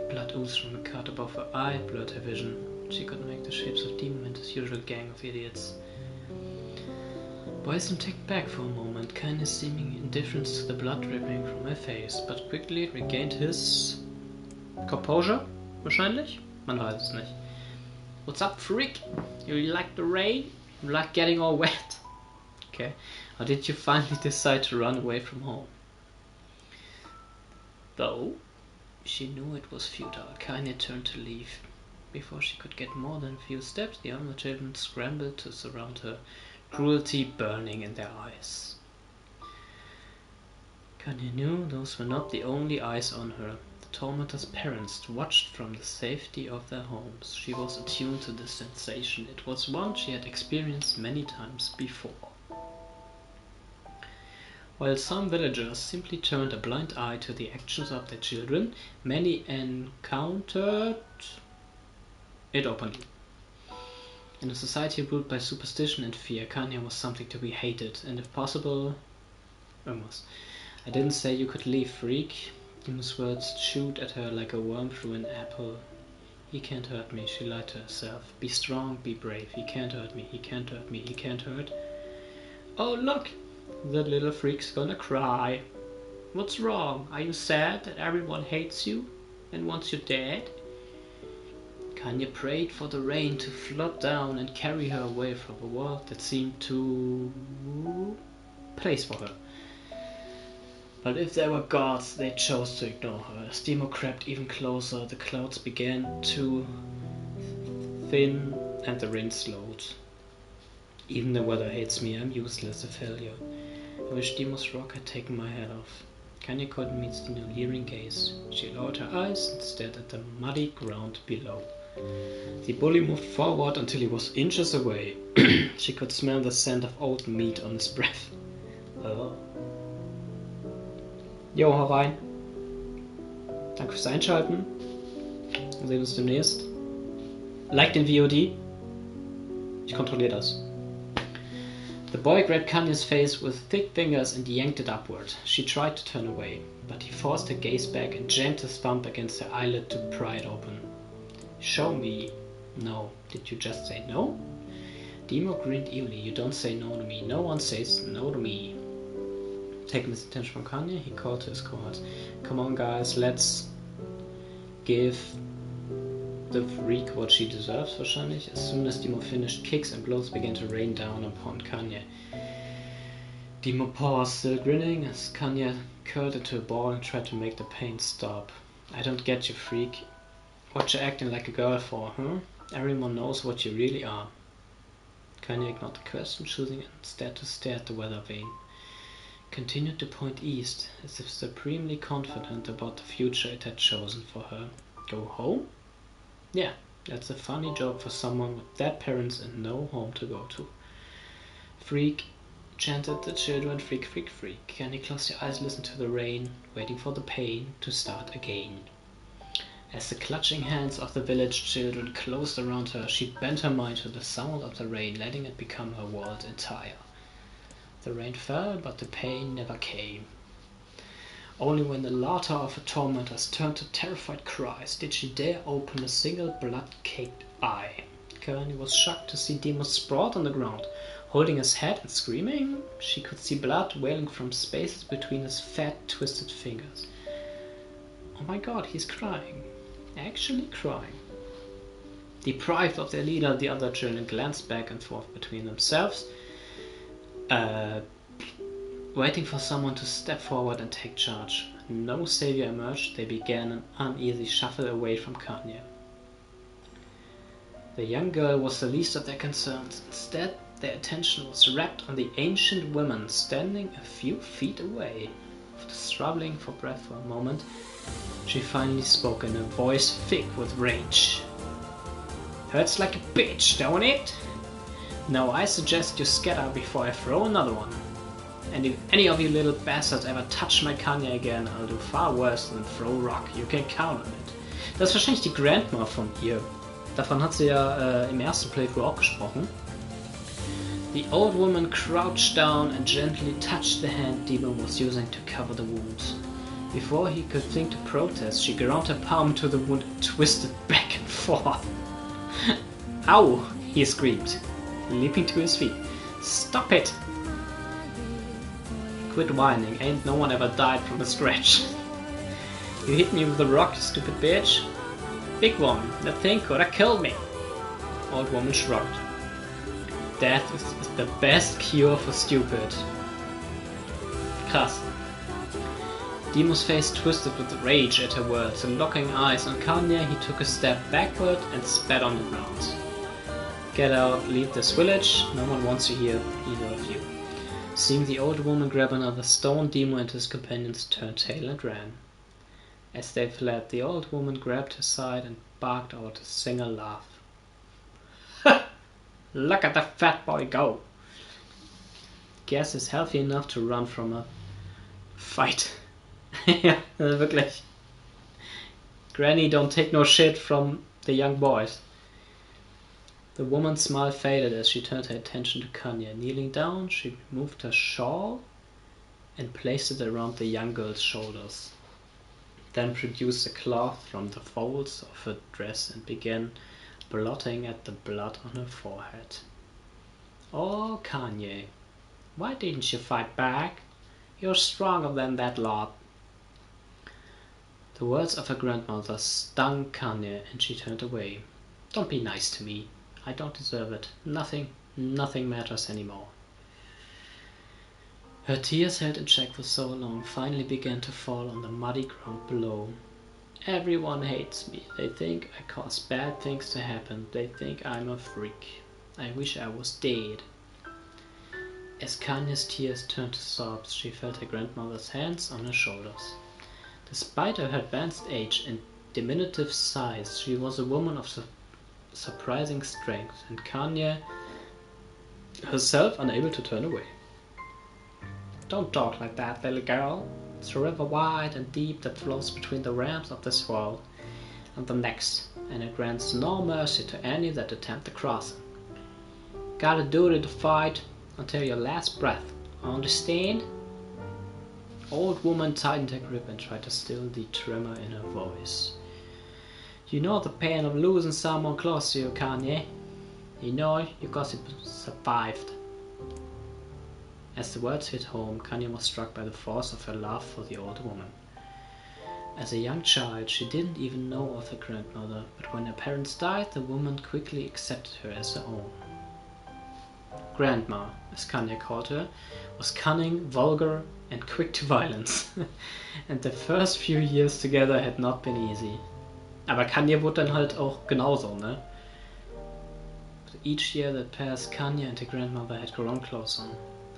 Blood oozed from the cut above her eye, blurred her vision. She could make the shapes of Demon and his usual gang of idiots. Boy seemed taken back for a moment, Kainé's seeming indifference to the blood dripping from her face, but quickly regained his... composure? Wahrscheinlich? Man weiß es nicht. What's up, freak? You like the rain? You like getting all wet? Okay. Or did you finally decide to run away from home? Though she knew it was futile, Kainé turned to leave. Before she could get more than a few steps, the other children scrambled to surround her, cruelty burning in their eyes. Kainé knew those were not the only eyes on her. The tormentor's parents watched from the safety of their homes. She was attuned to this sensation. It was one she had experienced many times before. While some villagers simply turned a blind eye to the actions of their children, many encountered it openly. In a society ruled by superstition and fear, Kainé was something to be hated, and if possible... almost. I didn't say you could leave, freak. Demon's words chewed at her like a worm through an apple. He can't hurt me, she lied to herself. Be strong, be brave. He can't hurt me, he can't hurt me, he can't hurt. Oh look! That little freak's gonna cry. What's wrong? Are you sad that everyone hates you and wants you dead? Kainé prayed for the rain to flood down and carry her away from a world that seemed too place for her. But if there were gods, they chose to ignore her. As Demo crept even closer, the clouds began to thin and the rain slowed. Even the weather hates me, I'm useless, a failure. I wish Demo's rock had taken my head off. Kainé couldn't meet the leering gaze. She lowered her eyes and stared at the muddy ground below. The bully moved forward until he was inches away. She could smell the scent of old meat on his breath. Oh. Jo, hau rein. Danke fürs Einschalten. Wir sehen uns demnächst. Like den VOD. Ich kontrolliere das. The boy grabbed Kainé's face with thick fingers and yanked it upward. She tried to turn away, but he forced her gaze back and jammed his thumb against her eyelid to pry it open. Show me. No. Did you just say no? Demo grinned evilly. You don't say no to me. No one says no to me. Taking his attention from Kainé, he called to his cohorts. Come on guys, let's give the freak what she deserves, wahrscheinlich. As soon as Demo finished, kicks and blows began to rain down upon Kainé. Demo paused, still grinning, as Kainé curled into a ball and tried to make the pain stop. I don't get you, freak. What you acting like a girl for, huh? Everyone knows what you really are. Kainé ignored the question, choosing instead to stare at the weather vane. Continued to point east, as if supremely confident about the future it had chosen for her. Go home? Yeah, that's a funny joke for someone with dead parents and no home to go to. Freak, chanted the children, freak, freak, freak. Kainé closed her eyes, listened to the rain, waiting for the pain to start again. As the clutching hands of the village children closed around her, she bent her mind to the sound of the rain, letting it become her world entire. The rain fell, but the pain never came. Only when the laughter of her tormentors turned to terrified cries did she dare open a single blood-caked eye. Kainé was shocked to see Demo sprawled on the ground, holding his head and screaming. She could see blood wailing from spaces between his fat, twisted fingers. Oh my god, he's crying. Actually crying. Deprived of their leader, the other children glanced back and forth between themselves, waiting for someone to step forward and take charge. No savior emerged. They began an uneasy shuffle away from Kainé. The young girl was the least of their concerns. Instead, their attention was wrapped on the ancient woman standing a few feet away. After struggling for breath for a moment, she finally spoke in a voice thick with rage. Hurts like a bitch, don't it? Now I suggest you scatter before I throw another one. And if any of you little bastards ever touch my Kainé again, I'll do far worse than throw a rock. You can count on it. Das ist wahrscheinlich die Grandma von ihr. Davon hat sie ja im ersten Playthrough auch gesprochen. The old woman crouched down and gently touched the hand Demo was using to cover the wound. Before he could think to protest, she ground her palm to the wound and twisted back and forth. Ow! He screamed, leaping to his feet. Stop it! Quit whining, ain't no one ever died from a scratch. You hit me with a rock, you stupid bitch. Big one, that thing coulda killed me. Old woman shrugged. Death is the best cure for stupid. Krass. Demo's face twisted with rage at her words, and locking eyes on Kainé, he took a step backward and spat on the ground. Get out, leave this village, no one wants you here, either of you. Seeing the old woman grab another stone, Demo and his companions turned tail and ran. As they fled, the old woman grabbed her side and barked out a single laugh. Ha! Look at the fat boy go! Guess he's healthy enough to run from a fight. Ja, wirklich. Granny don't take no shit from the young boys. The woman's smile faded as she turned her attention to Kainé. Kneeling down, she removed her shawl and placed it around the young girl's shoulders. then produced a cloth from the folds of her dress and began blotting at the blood on her forehead. "Oh, Kainé, why didn't you fight back? You're stronger than that lot." The words of her grandmother stung Kainé and she turned away. "Don't be nice to me. I don't deserve it. Nothing matters anymore." Her tears, held in check for so long, finally began to fall on the muddy ground below. "Everyone hates me. They think I cause bad things to happen. They think I'm a freak. I wish I was dead." As Kainé's tears turned to sobs, she felt her grandmother's hands on her shoulders. Despite her advanced age and diminutive size, she was a woman of surprising strength, and Kainé herself unable to turn away. "Don't talk like that, little girl. It's a river wide and deep that flows between the realms of this world and the next, and it grants no mercy to any that attempt to cross it. Got a duty to fight until your last breath, understand?" Old woman tightened her grip and tried to still the tremor in her voice. "You know the pain of losing someone close to you, Kainé. You know it because you survived." As the words hit home, Kainé was struck by the force of her love for the old woman. As a young child, she didn't even know of her grandmother, but when her parents died, the woman quickly accepted her as her own. Grandma, as Kainé called her, was cunning, vulgar, and quick to violence. And the first few years together had not been easy. Aber Kainé wurde dann halt auch genauso, ne? But each year that passed, Kainé and her grandmother had grown closer.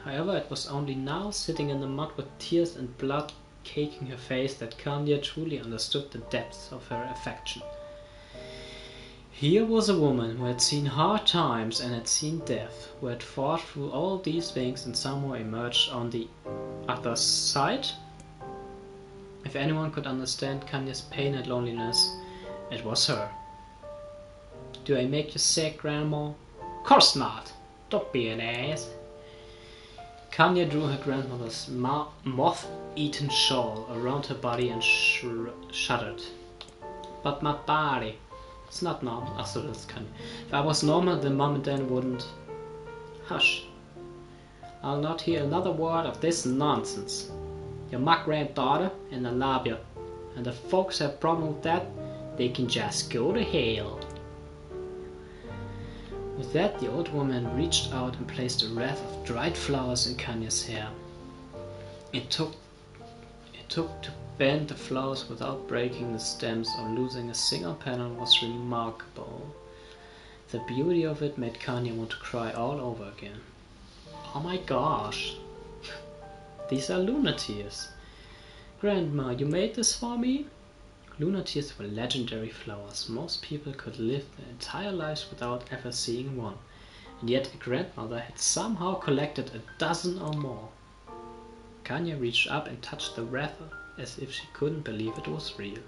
However, it was only now, sitting in the mud with tears and blood caking her face, that Kainé truly understood the depths of her affection. Here was a woman who had seen hard times and had seen death, who had fought through all these things and somehow emerged on the other side. If anyone could understand Kainé's pain and loneliness, it was her. "Do I make you sick, Grandma?" "Course not! Don't be an ass." Kainé drew her grandmother's moth-eaten shawl around her body and shuddered. "But my body, it's not normal." Ach so, that's Kainé. "If I was normal, then Mom and Dad wouldn't." "Hush. I'll not hear another word of this nonsense. You're my granddaughter, and I love you. And if folks have a problem with that, they can just go to hell." With that, the old woman reached out and placed a wreath of dried flowers in Kainé's hair. It took to bend the flowers without breaking the stems or losing a single petal was remarkable. The beauty of it made Kainé want to cry all over again. Oh my gosh! These are Luna tears. "Grandma, you made this for me?" Luna tears were legendary flowers. Most people could live their entire lives without ever seeing one, and yet a grandmother had somehow collected a dozen or more. Kainé reached up and touched the wreath as if she couldn't believe it was real.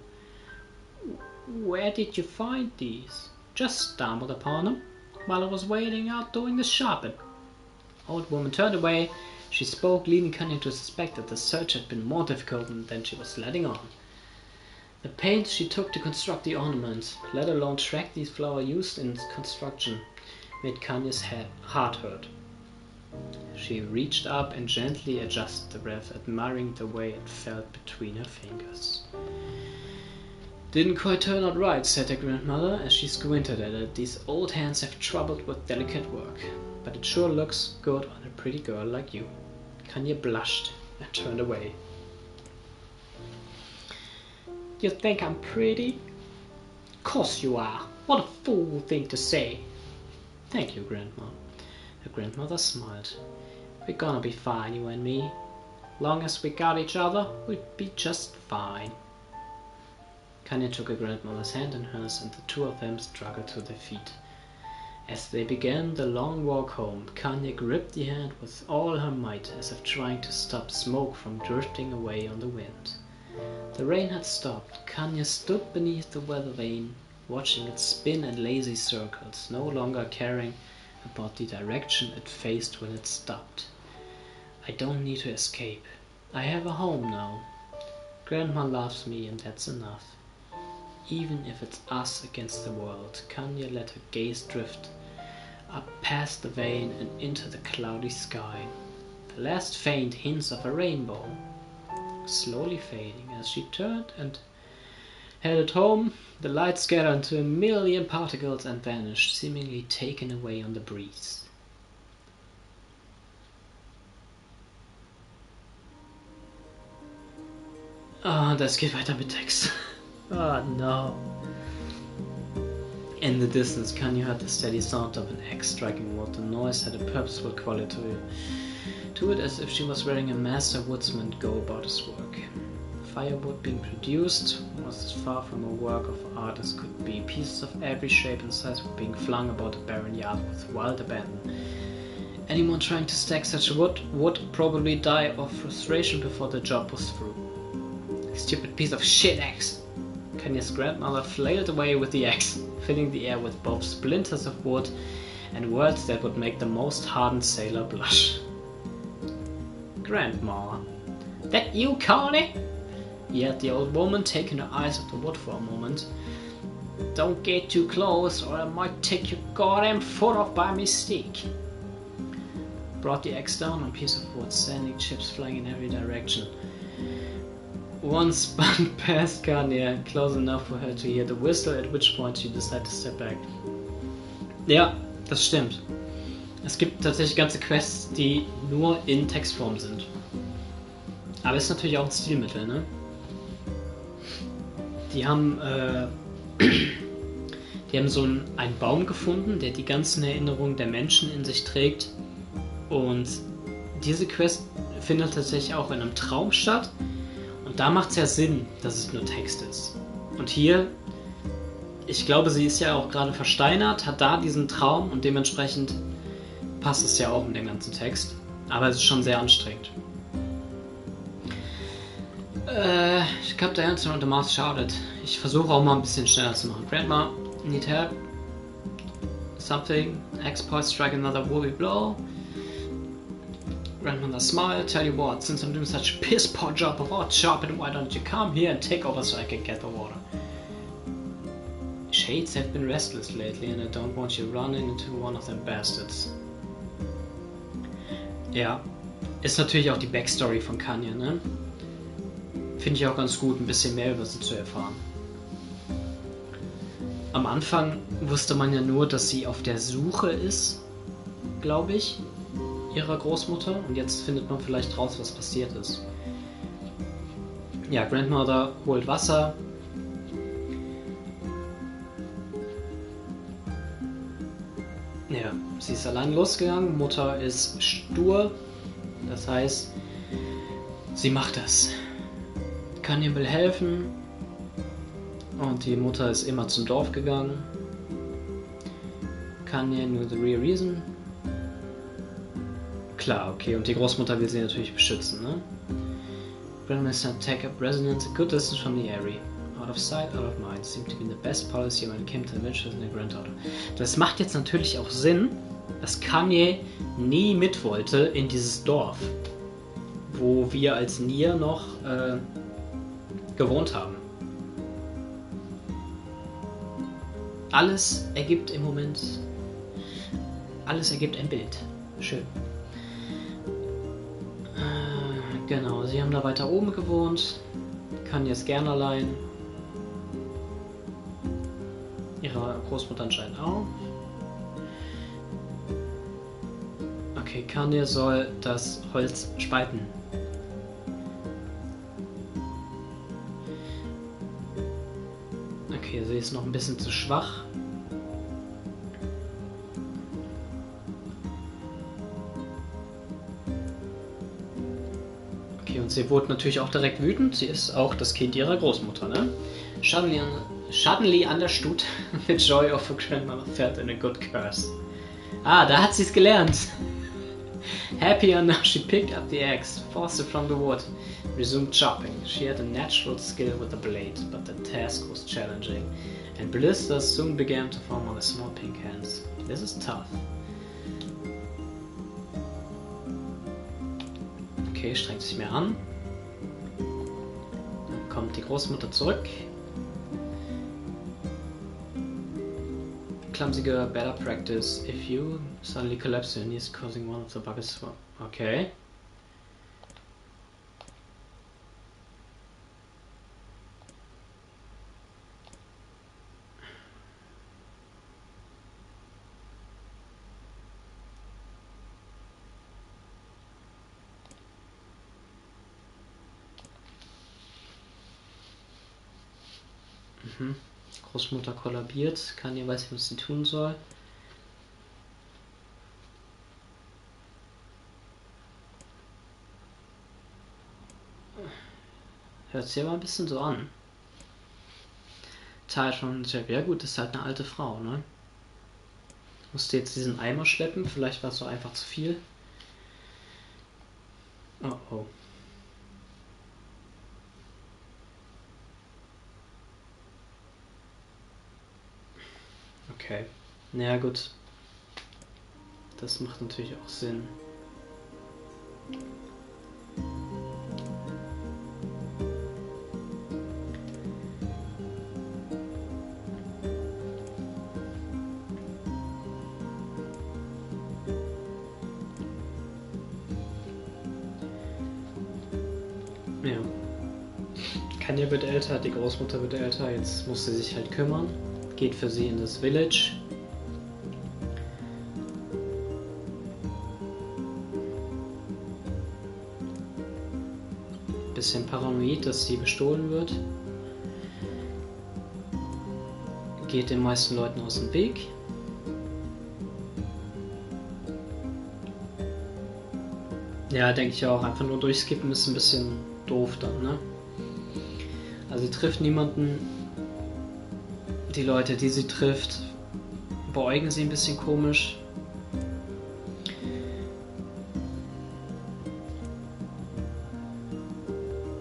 "Where did you find these?" "Just stumbled upon them while I was waiting out doing the shopping." Old woman turned away. She spoke, leading Kainé to suspect that the search had been more difficult than she was letting on. The pains she took to construct the ornaments, let alone track these flowers used in construction, made Kainé's heart hurt. She reached up and gently adjusted the wreath, admiring the way it felt between her fingers. "Didn't quite turn out right," said her grandmother as she squinted at it. "These old hands have troubled with delicate work, but it sure looks good on a pretty girl like you." Kainé blushed and turned away. "You think I'm pretty?" "Course you are. What a fool thing to say." "Thank you, Grandma." Her grandmother smiled. "We're gonna be fine, you and me. Long as we got each other, we'll be just fine." Kainé took her grandmother's hand in hers, and the two of them struggled to their feet. As they began the long walk home, Kainé gripped the hand with all her might, as if trying to stop smoke from drifting away on the wind. The rain had stopped. Kainé stood beneath the weather vane, watching it spin in lazy circles, no longer caring about the direction it faced when it stopped. "I don't need to escape. I have a home now." Grandma loves me and that's enough. Even if it's us against the world, Kanye let her gaze drift up past the vein and into the cloudy sky. The last faint hints of a rainbow, slowly fading as she turned and headed home. The light scattered into a million particles and vanished, seemingly taken away on the breeze. Das geht weiter mit Text. Oh no. In the distance, Kanye heard the steady sound of an axe striking wood. The noise had a purposeful quality to it, as if she was wearing a master woodsman go about his work. Firewood being produced was as far from a work of art as could be. Pieces of every shape and size were being flung about a barren yard with wild abandon. Anyone trying to stack such wood would probably die of frustration before the job was through. Stupid piece of shit axe! Kanye's grandmother flailed away with the axe, filling the air with both splinters of wood and words that would make the most hardened sailor blush. Grandma. That you, Kainés? Yet the old woman, taking her eyes off the wood for a moment. Don't get too close or I might take your goddamn foot off by mistake. Brought the axe down on a piece of wood, sending chips flying in every direction. One spun past Kanye, close enough for her to hear the whistle, at which point she decided to step back. Ja, das stimmt. Es gibt tatsächlich ganze Quests, die nur in Textform sind. Aber ist natürlich auch ein Stilmittel, ne? Die haben so einen Baum gefunden, der die ganzen Erinnerungen der Menschen in sich trägt. Und diese Quest findet tatsächlich auch in einem Traum statt. Und da macht es ja Sinn, dass es nur Text ist. Und hier, ich glaube, sie ist ja auch gerade versteinert, hat da diesen Traum und dementsprechend passt es ja auch mit dem ganzen Text. Aber es ist schon sehr anstrengend. Ich glaube, der Answer on the Mouth shouted. Ich versuche auch mal ein bisschen schneller zu machen. Grandma, need help? Something? Ex-boy strike another woolly blow? Grandmother smiled. Tell you what, since I'm doing such a piss poor job of odd shopping, why don't you come here and take over so I can get the water? Shades have been restless lately and I don't want you running into one of them bastards. Ja, ist natürlich auch die Backstory von Kanye, ne? Finde ich auch ganz gut, ein bisschen mehr über sie zu erfahren. Am Anfang wusste man ja nur, dass sie auf der Suche ist, glaube ich, ihrer Großmutter. Und jetzt findet man vielleicht raus, was passiert ist. Ja, Grandmother holt Wasser. Ja, sie ist allein losgegangen. Mutter ist stur. Das heißt, sie macht das. Kanye will helfen. Und die Mutter ist immer zum Dorf gegangen. Kanye knew the real reason. Klar, okay. Und die Großmutter will sie natürlich beschützen, ne? Grandmaster take up residence a good distance from the area. Out of sight, out of mind. Seemed to be the best policy when it came to the adventures in the granddaughter. Das macht jetzt natürlich auch Sinn, dass Kanye nie mit wollte in dieses Dorf, wo wir als Nier noch gewohnt haben. Alles ergibt im Moment. Alles ergibt ein Bild. Schön. Genau, sie haben da weiter oben gewohnt. Kanye ist gern allein. Ihre Großmutter anscheinend auch. Okay, Kanye soll das Holz spalten. Okay, sie ist noch ein bisschen zu schwach. Okay, und sie wurde natürlich auch direkt wütend. Sie ist auch das Kind ihrer Großmutter, ne? Suddenly understood the joy of her grandmother felt in a good curse. Ah, da hat sie es gelernt. Happier now, she picked up the axe, forced it from the wood, resumed chopping. She had a natural skill with the blade, but the task was challenging, and blisters soon began to form on the small pink hands. This is tough. Okay, strengt sich mehr an. die Großmutter zurück. Clumsy girl, better practice. If you suddenly collapse your knees, causing one of the buggers. Okay. Großmutter kollabiert, Kainés weiß nicht, was sie tun soll. Hört sich aber ein bisschen so an. Teil von Jeff, ja gut, ist halt eine alte Frau, ne? Musste jetzt diesen Eimer schleppen, vielleicht war es so einfach zu viel. Oh oh. Okay, naja gut, das macht natürlich auch Sinn. Ja, Kainés wird älter, die Großmutter wird älter, jetzt muss sie sich halt kümmern. Geht für sie in das Village. Bisschen paranoid, dass sie bestohlen wird. Geht den meisten Leuten aus dem Weg. Ja, denke ich auch. Einfach nur durchskippen ist ein bisschen doof dann, ne? Also sie trifft niemanden. Die Leute, die sie trifft, beäugen sie ein bisschen komisch.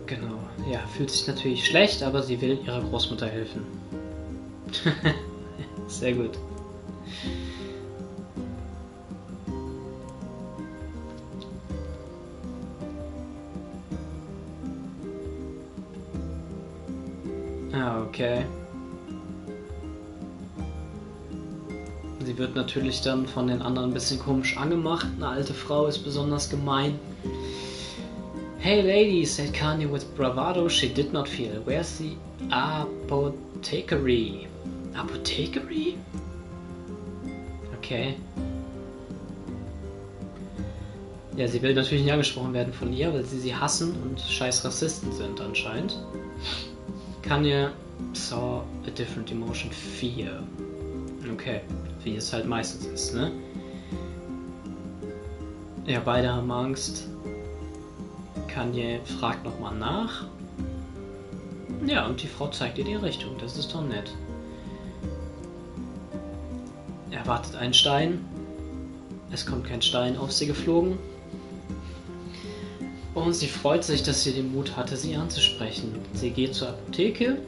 Genau, ja, fühlt sich natürlich schlecht, aber sie will ihrer Großmutter helfen. Sehr gut. Ah, okay. Sie wird natürlich dann von den anderen ein bisschen komisch angemacht. Eine alte Frau ist besonders gemein. Hey lady, said Kainés with bravado she did not feel. Where's the apothecary? Apothecary? Okay. Ja, sie will natürlich nicht angesprochen werden von ihr, weil sie hassen und scheiß Rassisten sind anscheinend. Kainés saw a different emotion, fear. Okay, wie es halt meistens ist, ne? Ja, beide haben Angst. Kainés fragt nochmal nach. Ja, und die Frau zeigt ihr die Richtung, das ist doch nett. Er wartet einen Stein. Es kommt kein Stein auf sie geflogen. Und sie freut sich, dass sie den Mut hatte, sie anzusprechen. Sie geht zur Apotheke.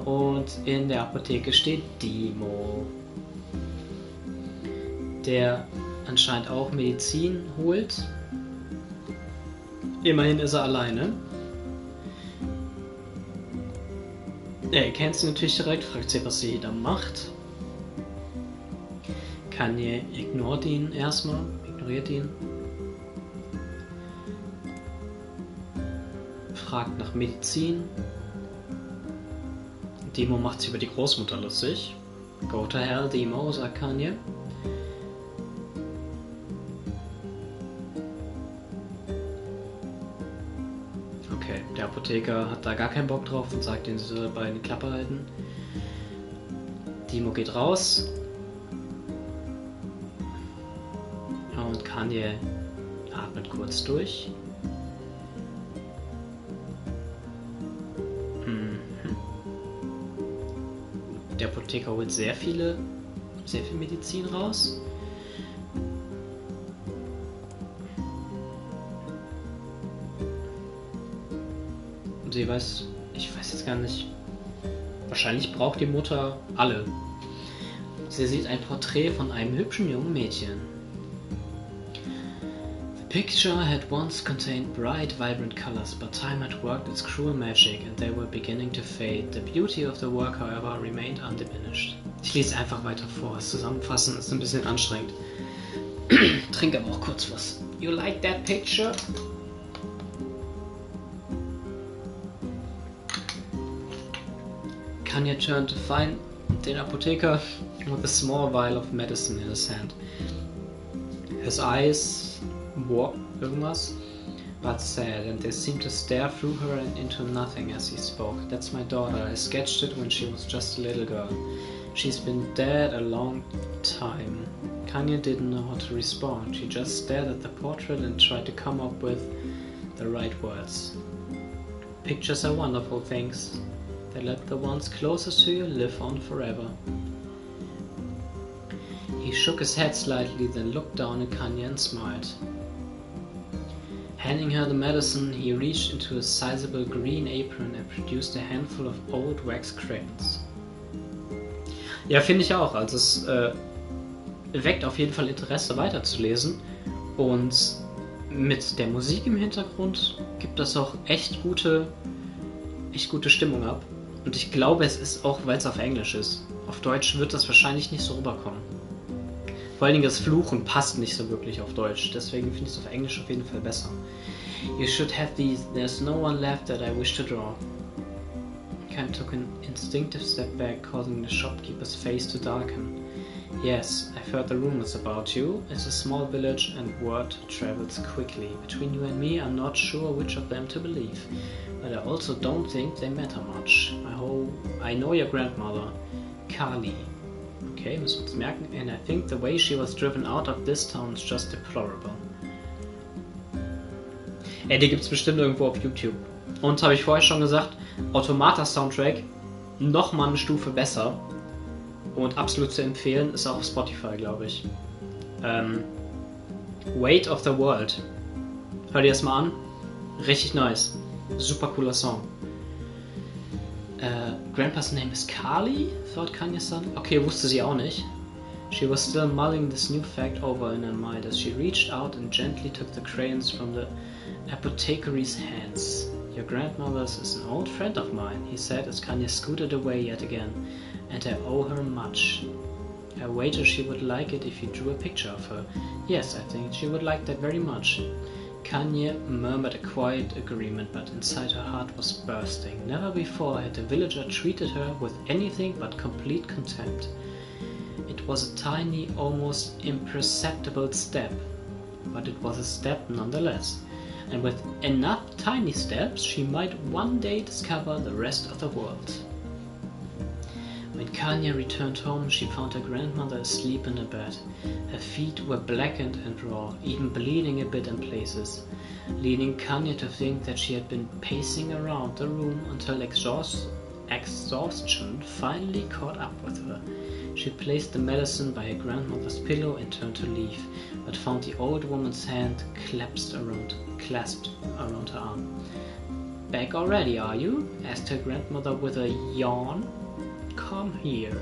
Und in der Apotheke steht Dimo, der anscheinend auch Medizin holt. Immerhin ist er alleine. Er kennt sie natürlich direkt, fragt sie, was sie da macht. Kainés ignoriert ihn erstmal, ignoriert ihn. Fragt nach Medizin. Dimo macht sich über die Großmutter lustig. Go to hell, Dimo, sagt Kainés. Okay, der Apotheker hat da gar keinen Bock drauf und sagt ihnen, sie soll bei eine Klappe halten. Dimo geht raus. Und Kainés atmet kurz durch. Der Apotheker holt sehr viel Medizin raus. Und sie weiß, ich weiß jetzt gar nicht, wahrscheinlich braucht die Mutter alle. Sie sieht ein Porträt von einem hübschen jungen Mädchen. picture had once contained bright, vibrant colors, but time had worked its cruel magic and they were beginning to fade. The beauty of the work, however, remained undiminished. Ich lese einfach weiter vor. Das Zusammenfassen ist ein bisschen anstrengend. Trink aber auch kurz was. You like that picture? Kanye turned to find den Apotheker with a small vial of medicine in his hand. His eyes wore irgendwas, but sad, and they seemed to stare through her and into nothing as he spoke. That's my daughter. I sketched it when she was just a little girl. She's been dead a long time. Kanye didn't know how to respond. She just stared at the portrait and tried to come up with the right words. Pictures are wonderful things. They let the ones closest to you live on forever. He shook his head slightly, then looked down at Kanye and smiled. Handing her the medicine, he reached into a sizable green apron and produced a handful of old wax crayons. Ja, finde ich auch. Also es weckt auf jeden Fall Interesse weiterzulesen und mit der Musik im Hintergrund gibt das auch echt gute Stimmung ab. Und ich glaube, es ist auch, weil es auf Englisch ist. Auf Deutsch wird das wahrscheinlich nicht so rüberkommen. Vor allen Dingen das Fluchen passt nicht so wirklich auf Deutsch, deswegen finde ich es auf Englisch auf jeden Fall besser. You should have these, there's no one left that I wish to draw. Ken took an instinctive step back, causing the shopkeeper's face to darken. Yes, I've heard the rumors about you. It's a small village and word travels quickly. Between you and me, I'm not sure which of them to believe. But I also don't think they matter much. I know your grandmother, Kali. Okay, müssen wir uns merken. And I think the way she was driven out of this town is just deplorable. Die gibt's bestimmt irgendwo auf YouTube. Und habe ich vorher schon gesagt, Automata-Soundtrack nochmal eine Stufe besser. Und absolut zu empfehlen, ist auch auf Spotify, glaube ich. Weight of the World. Hör dir das mal an. Richtig nice. Super cooler Song. Grandpa's name is Kali, thought Kanye-san. Okay, wusste sie auch nicht. She was still mulling this new fact over in her mind as she reached out and gently took the crayons from the apothecary's hands. Your grandmother's is an old friend of mine, he said as Kanye scooted away yet again, and I owe her much. I wager she would like it if you drew a picture of her. Yes, I think she would like that very much. Kanye murmured a quiet agreement, but inside her heart was bursting. Never before had a villager treated her with anything but complete contempt. It was a tiny, almost imperceptible step, but it was a step nonetheless. And with enough tiny steps, she might one day discover the rest of the world. When Kanye returned home, she found her grandmother asleep in a bed. Her feet were blackened and raw, even bleeding a bit in places, leading Kanye to think that she had been pacing around the room until exhaustion finally caught up with her. She placed the medicine by her grandmother's pillow and turned to leave, but found the old woman's hand clasped around her arm. Back already, are you? Asked her grandmother with a yawn. Come here.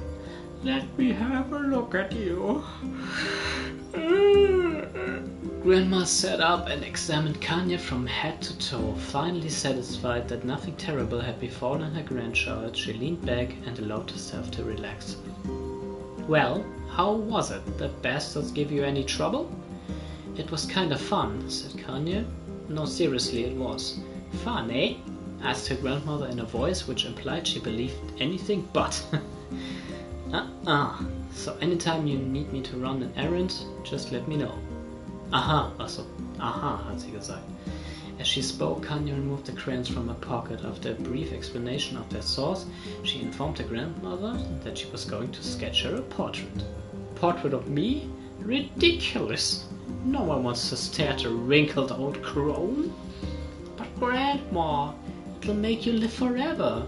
Let me have a look at you. Grandma sat up and examined Kanye from head to toe. Finally satisfied that nothing terrible had befallen her grandchild, she leaned back and allowed herself to relax. Well, how was it? The bastards give you any trouble? It was kind of fun, said Kanye. No, seriously, it was. Fun, eh? Asked her grandmother in a voice which implied she believed anything but. So anytime you need me to run an errand, just let me know. Aha, hat sie gesagt. As she spoke, Kanye removed the crayons from her pocket. After a brief explanation of their source, she informed her grandmother that she was going to sketch her a portrait. Portrait of me? Ridiculous! No one wants to stare at a wrinkled old crone. But Grandma, it'll make you live forever.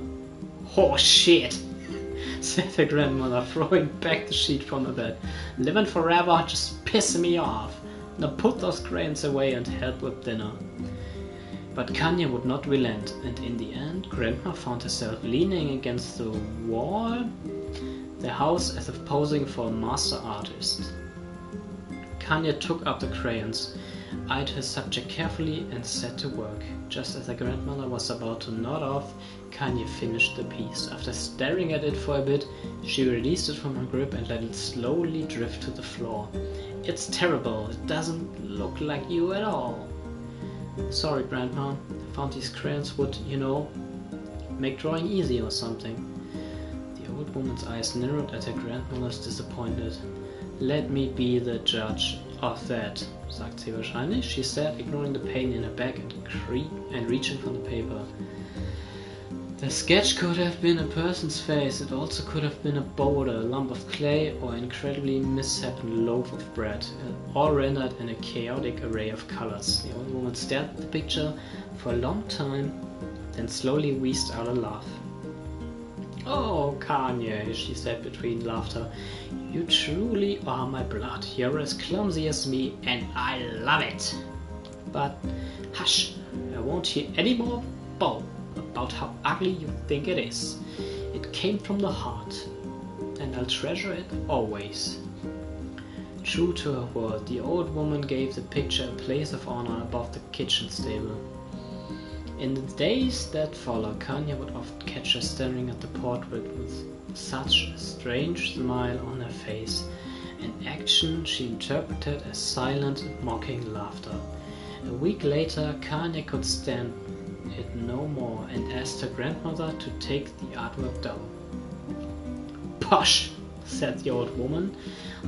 Oh shit, said her grandmother, throwing back the sheet from the bed. Living forever just pissing me off. Now put those crayons away and help with dinner. But Kanye would not relent, and in the end, Grandma found herself leaning against the wall, the house as if posing for a master artist. Kanye took up the crayons. eyed her subject carefully and set to work. Just as the grandmother was about to nod off, Kainés finished the piece. After staring at it for a bit, she released it from her grip and let it slowly drift to the floor. It's terrible. It doesn't look like you at all. Sorry, Grandma. I found these crayons would, you know, make drawing easy or something. The old woman's eyes narrowed at her grandmother's disappointment. Let me be the judge of that, sagt sie wahrscheinlich, she said, ignoring the pain in her back and reaching for the paper. The sketch could have been a person's face. It also could have been a boulder, a lump of clay, or an incredibly misshapen loaf of bread, all rendered in a chaotic array of colors. The old woman stared at the picture for a long time, then slowly wheezed out a laugh. Oh, Kainés, she said between laughter, you truly are my blood. You're as clumsy as me, and I love it. But hush, I won't hear any more about how ugly you think it is. It came from the heart, and I'll treasure it always. True to her word, the old woman gave the picture a place of honor above the kitchen table. In the days that followed, Kainés would often catch her staring at the portrait with such a strange smile on her face, an action she interpreted as silent, mocking laughter. A week later, Kainés could stand it no more and asked her grandmother to take the artwork down. Posh, said the old woman.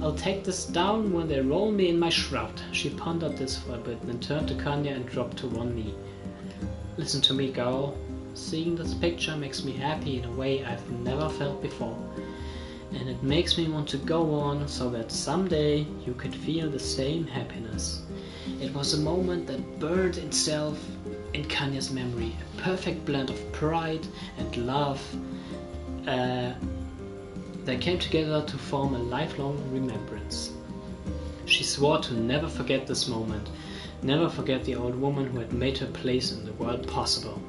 I'll take this down when they roll me in my shroud. She pondered this for a bit, then turned to Kainés and dropped to one knee. Listen to me, girl. Seeing this picture makes me happy in a way I've never felt before. And it makes me want to go on so that someday you could feel the same happiness. It was a moment that burned itself in Kainés' memory, a perfect blend of pride and love that came together to form a lifelong remembrance. She swore to never forget this moment, never forget the old woman who had made her place in the world possible.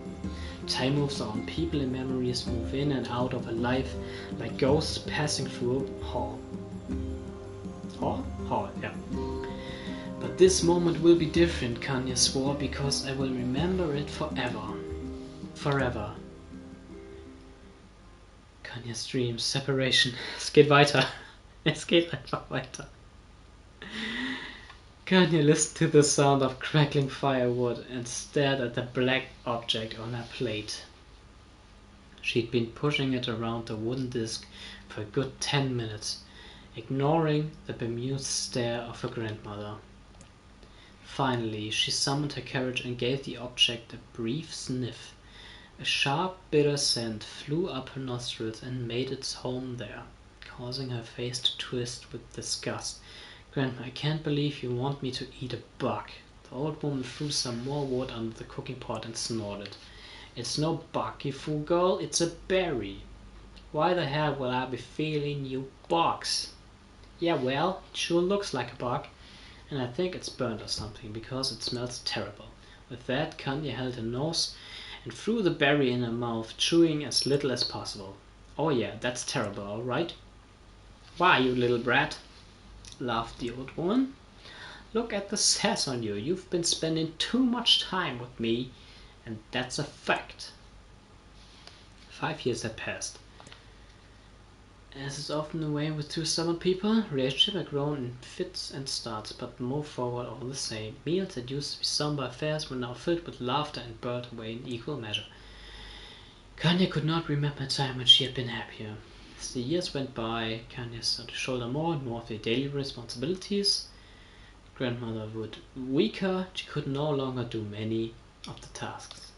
Time moves on, people and memories move in and out of her life like ghosts passing through a hall. Hall, yeah. But this moment will be different, Kainés swore, because I will remember it forever. Forever. Kainés dreams, separation. Es geht weiter. Es geht einfach weiter. Kainés listened to the sound of crackling firewood and stared at the black object on her plate. She'd been pushing it around the wooden disc for a good 10 minutes, ignoring the bemused stare of her grandmother. Finally, she summoned her courage and gave the object a brief sniff. A sharp, bitter scent flew up her nostrils and made its home there, causing her face to twist with disgust. Grandma, I can't believe you want me to eat a bug. The old woman threw some more wood under the cooking pot and snorted. It's no bug, you fool girl, it's a berry. Why the hell will I be feeling you bugs? Yeah, well, it sure looks like a bug. And I think it's burnt or something, because it smells terrible. With that, Kainés held her nose and threw the berry in her mouth, chewing as little as possible. Oh yeah, that's terrible, alright? Why, you little brat? Laughed the old woman. Look at the sass on you. You've been spending too much time with me, and that's a fact. 5 years had passed. As is often the way with two stubborn people, relationships had grown in fits and starts, but moved forward all the same. Meals that used to be somber affairs were now filled with laughter and burned away in equal measure. Kainés could not remember a time when she had been happier. As the years went by, Kainés started to shoulder more and more of the daily responsibilities. Grandmother would weaker, she could no longer do many of the tasks.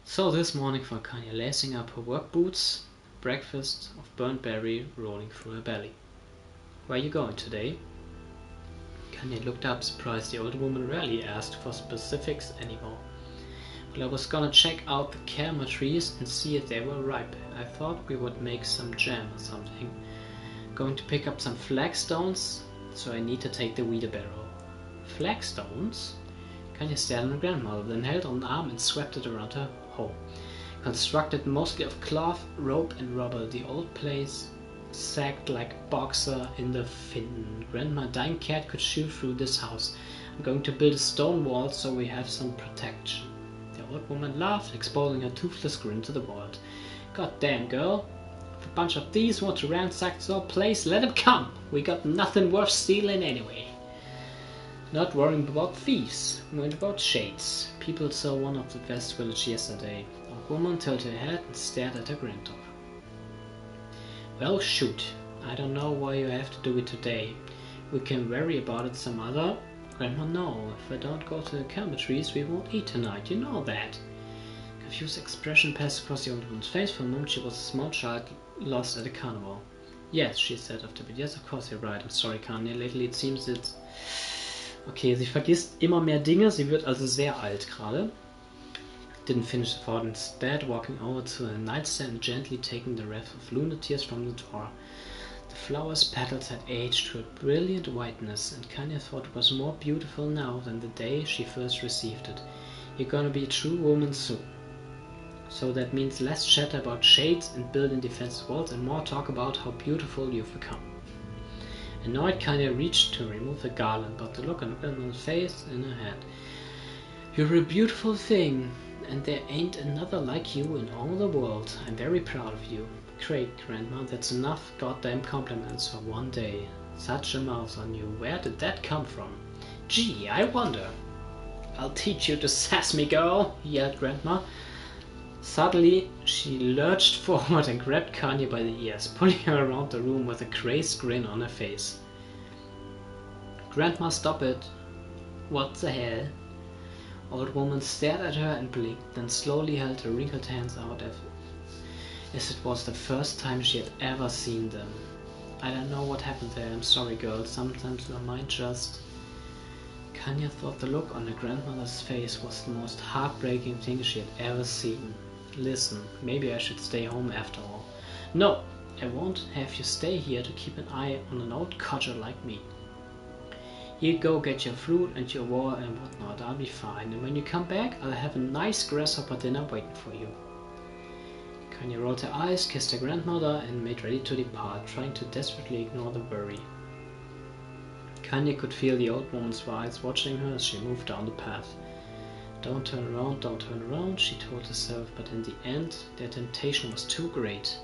So this morning for Kainés, lacing up her work boots, breakfast of burnt berry rolling through her belly. Where are you going today? Kainés looked up, surprised the old woman rarely asked for specifics anymore. Well, I was gonna check out the caramel trees and see if they were ripe. I thought we would make some jam or something. Going to pick up some flagstones, so I need to take the wheelbarrow. Flagstones? Kainés stared at her grandmother, then held on an arm and swept it around her home. Constructed mostly of cloth, rope and rubber, the old place sagged like a boxer in the fin. Grandma, dying cat could shoot through this house. I'm going to build a stone wall so we have some protection. The old woman laughed, exposing her toothless grin to the world. God damn, girl. If a bunch of thieves want to ransack this old place, let them come. We got nothing worth stealing anyway. Not worrying about thieves, worrying about shades. People saw one of the West Village yesterday. The old woman tilted her head and stared at her granddaughter. Well, shoot. I don't know why you have to do it today. We can worry about it some other. Grandma, no. If I don't go to the camel trees, we won't eat tonight. You know that. Confused expression passed across the old woman's face. For a moment, she was a small child lost at a carnival. Yes, she said after a bit. Yes, of course, you're right. I'm sorry, Kanye. Lately it seems that... Okay, sie vergisst immer mehr Dinge. Sie wird also sehr alt gerade. Didn't finish the thought. Instead, walking over to a nightstand and gently taking the wreath of lunatiers from the door. The flower's petals had aged to a brilliant whiteness, and Kanye thought it was more beautiful now than the day she first received it. You're gonna be a true woman soon. So that means less chatter about shades and building defensive walls and more talk about how beautiful you've become. Annoyed, Kanye reached to remove the garland, but the look on her face in her head. You're a beautiful thing, and there ain't another like you in all the world. I'm very proud of you. Great, Grandma, that's enough goddamn compliments for one day. Such a mouth on you. Where did that come from? Gee, I wonder. I'll teach you to sass me, girl, yelled Grandma. Suddenly, she lurched forward and grabbed Kanye by the ears, pulling her around the room with a crazed grin on her face. Grandma, stop it. What the hell? Old woman stared at her and blinked, then slowly held her wrinkled hands out as it was the first time she had ever seen them. I don't know what happened there. I'm sorry, girl. Sometimes my mind just... Kanye thought the look on her grandmother's face was the most heartbreaking thing she had ever seen. Listen, maybe I should stay home after all. No, I won't have you stay here to keep an eye on an old codger like me. You go get your fruit and your water and whatnot. I'll be fine. And when you come back, I'll have a nice grasshopper dinner waiting for you. Kanye rolled her eyes, kissed her grandmother, and made ready to depart, trying to desperately ignore the worry. Kanye could feel the old woman's eyes watching her as she moved down the path. Don't turn around, she told herself, but in the end, their temptation was too great.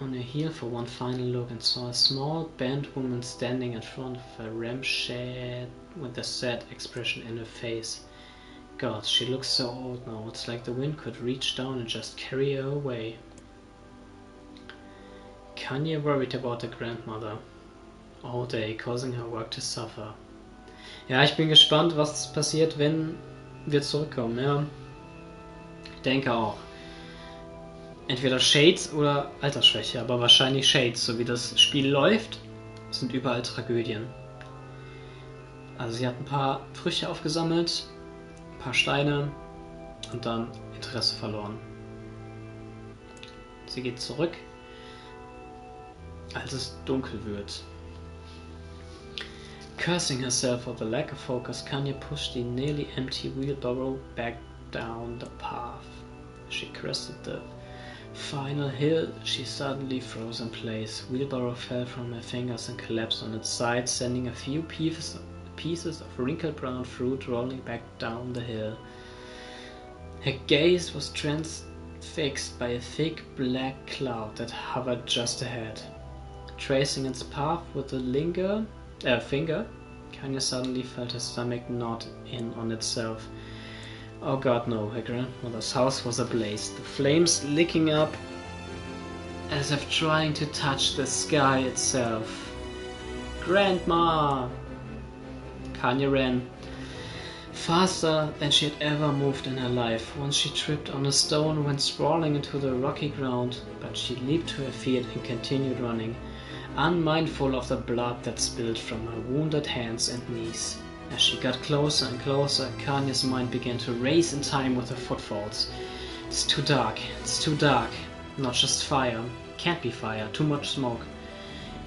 On her heel for one final look and saw a small, bent woman standing in front of a ramshed with a sad expression in her face. God, she looks so old now, it's like the wind could reach down and just carry her away. Kanye worried about her grandmother all day, causing her work to suffer. Ja, ich bin gespannt, was passiert, wenn wir zurückkommen. Ja, ich denke auch. Entweder Shades oder Altersschwäche, aber wahrscheinlich Shades. So wie das Spiel läuft, sind überall Tragödien. Also sie hat ein paar Früchte aufgesammelt, ein paar Steine und dann Interesse verloren. Sie geht zurück, als es dunkel wird. Cursing herself for the lack of focus, Kanye pushed the nearly empty wheelbarrow back down the path. As she crested the final hill, she suddenly froze in place. Wheelbarrow fell from her fingers and collapsed on its side, sending a few pieces of wrinkled brown fruit rolling back down the hill. Her gaze was transfixed by a thick black cloud that hovered just ahead. Tracing its path with a finger, Kanye suddenly felt her stomach knot in on itself. Oh god no, her grandmother's house was ablaze, the flames licking up as if trying to touch the sky itself. Grandma! Kanye ran faster than she had ever moved in her life. Once she tripped on a stone, went sprawling into the rocky ground, but she leaped to her feet and continued running, unmindful of the blood that spilled from her wounded hands and knees. As she got closer and closer, Kanye's mind began to race in time with her footfalls. It's too dark, not just fire, can't be fire, too much smoke.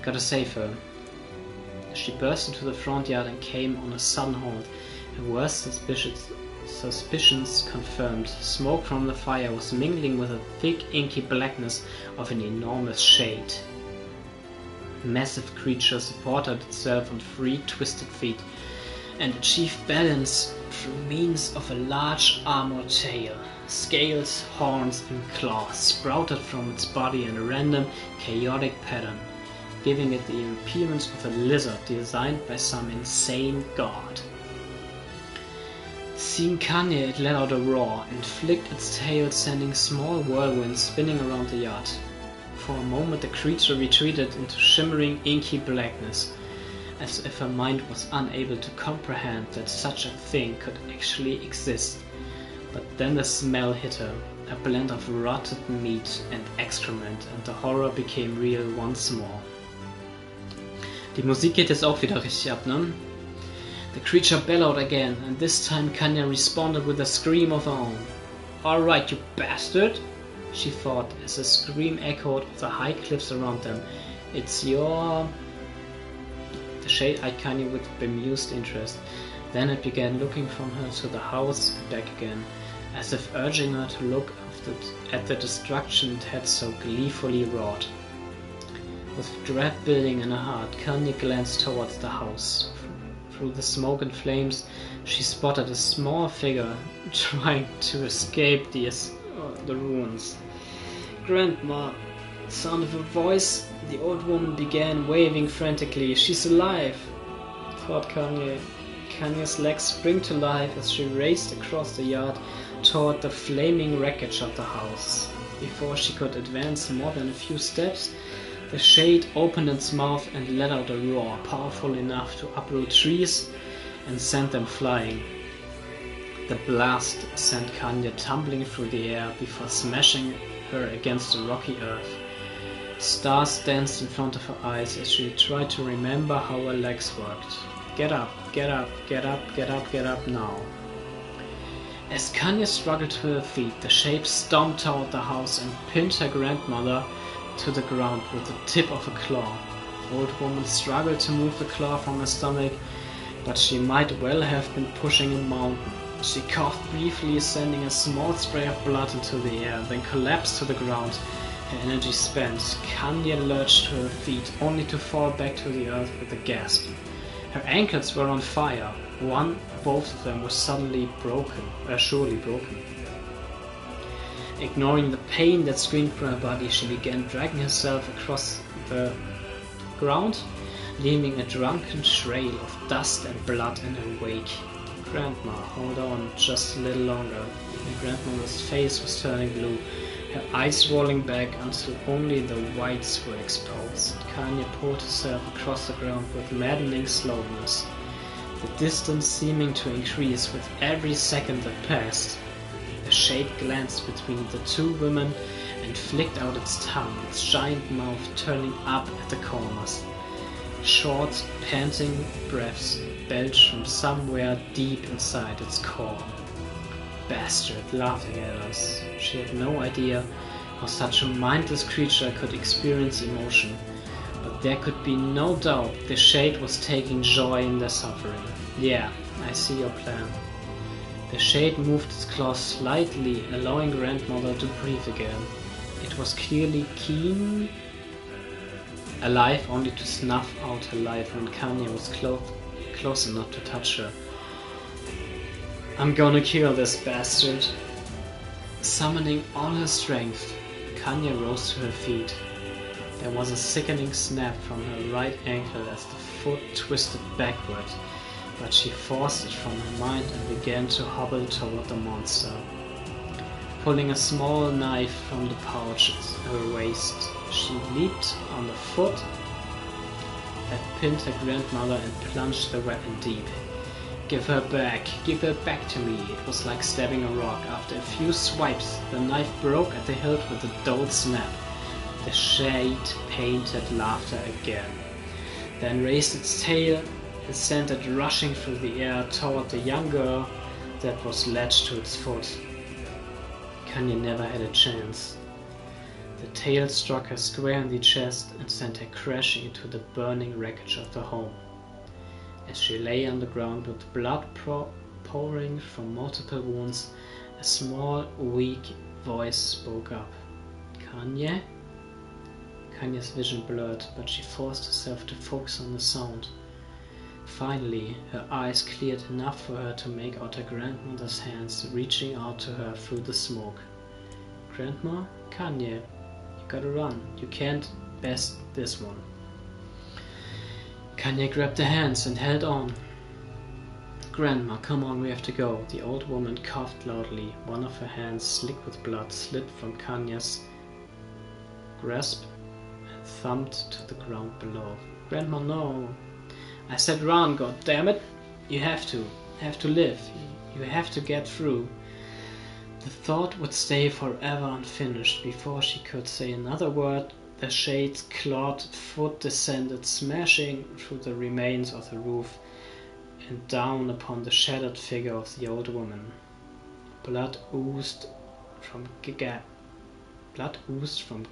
Gotta save her. She burst into the front yard and came on a sudden halt. Her worst suspicions confirmed. Smoke from the fire was mingling with the thick, inky blackness of an enormous shade. A massive creature supported itself on 3 twisted feet and achieved balance through means of a large armored tail. Scales, horns, and claws sprouted from its body in a random, chaotic pattern, giving it the appearance of a lizard designed by some insane god. Seeing Kainé, it let out a roar and flicked its tail, sending small whirlwinds spinning around the yard. For a moment the creature retreated into shimmering, inky blackness, as if her mind was unable to comprehend that such a thing could actually exist. But then the smell hit her, a blend of rotted meat and excrement, and the horror became real once more. Die Musik geht jetzt auch wieder richtig ab, ne? The creature bellowed again, and this time Kainé responded with a scream of her own. "Alright, you bastard," she thought, as a scream echoed off the high cliffs around them. "It's your..." The shade eyed Kainé with bemused interest. Then it began looking from her to the house and back again, as if urging her to look at the destruction it had so gleefully wrought. With dread building in her heart, Kainé glanced towards the house. Through the smoke and flames, she spotted a small figure trying to escape the ruins. "Grandma!" Sound of a voice, the old woman began waving frantically. "She's alive!" thought Kainé. Kainé's legs spring to life as she raced across the yard toward the flaming wreckage of the house. Before she could advance more than a few steps, the shade opened its mouth and let out a roar powerful enough to uproot trees and send them flying. The blast sent Kainé tumbling through the air before smashing her against the rocky earth. Stars danced in front of her eyes as she tried to remember how her legs worked. Get up, get up, get up, get up, get up now. As Kainé struggled to her feet, the shape stomped toward the house and pinned her grandmother to the ground with the tip of a claw. The old woman struggled to move the claw from her stomach, but she might well have been pushing a mountain. She coughed briefly, sending a small spray of blood into the air, then collapsed to the ground, her energy spent. Kainé lurched to her feet, only to fall back to the earth with a gasp. Her ankles were on fire. Both of them were surely broken. Ignoring the pain that screamed through her body, she began dragging herself across the ground, leaving a drunken trail of dust and blood in her wake. "Grandma, hold on just a little longer." Her grandmother's face was turning blue, her eyes rolling back until only the whites were exposed. Kainé pulled herself across the ground with maddening slowness, the distance seeming to increase with every second that passed. The shade glanced between the two women and flicked out its tongue, its giant mouth turning up at the corners. Short, panting breaths belched from somewhere deep inside its core. Bastard, laughing at us. She had no idea how such a mindless creature could experience emotion, but there could be no doubt the shade was taking joy in their suffering. "Yeah, I see your plan." The shade moved its claws slightly, allowing grandmother to breathe again. It was clearly keen, alive only to snuff out her life when Kainé was close enough to touch her. "I'm gonna kill this bastard." Summoning all her strength, Kainé rose to her feet. There was a sickening snap from her right ankle as the foot twisted backward, but she forced it from her mind and began to hobble toward the monster. Pulling a small knife from the pouch at her waist, she leaped on the foot that pinned her grandmother and plunged the weapon deep. Give her back to me." It was like stabbing a rock. After a few swipes, the knife broke at the hilt with a dull snap. The shade painted laughter again, then raised its tail and sent it rushing through the air toward the young girl that was latched to its foot. Kainé never had a chance. The tail struck her square in the chest and sent her crashing into the burning wreckage of the home. As she lay on the ground with blood pouring from multiple wounds, a small, weak voice spoke up. Kainé? Kainé's vision blurred, but she forced herself to focus on the sound. Finally, her eyes cleared enough for her to make out her grandmother's hands reaching out to her through the smoke. Grandma? Kainé, you gotta run. You can't best this one. Kainé grabbed the hands and held on. Grandma, come on, we have to go. The old woman coughed loudly. One of her hands, slick with blood, slid from Kainé's grasp and thumped to the ground below. Grandma, no. I said run, goddammit. You have to live. You have to get through. The thought would stay forever unfinished. Before she could say another word, the shade's clawed foot descended, smashing through the remains of the roof and down upon the shattered figure of the old woman. Blood oozed from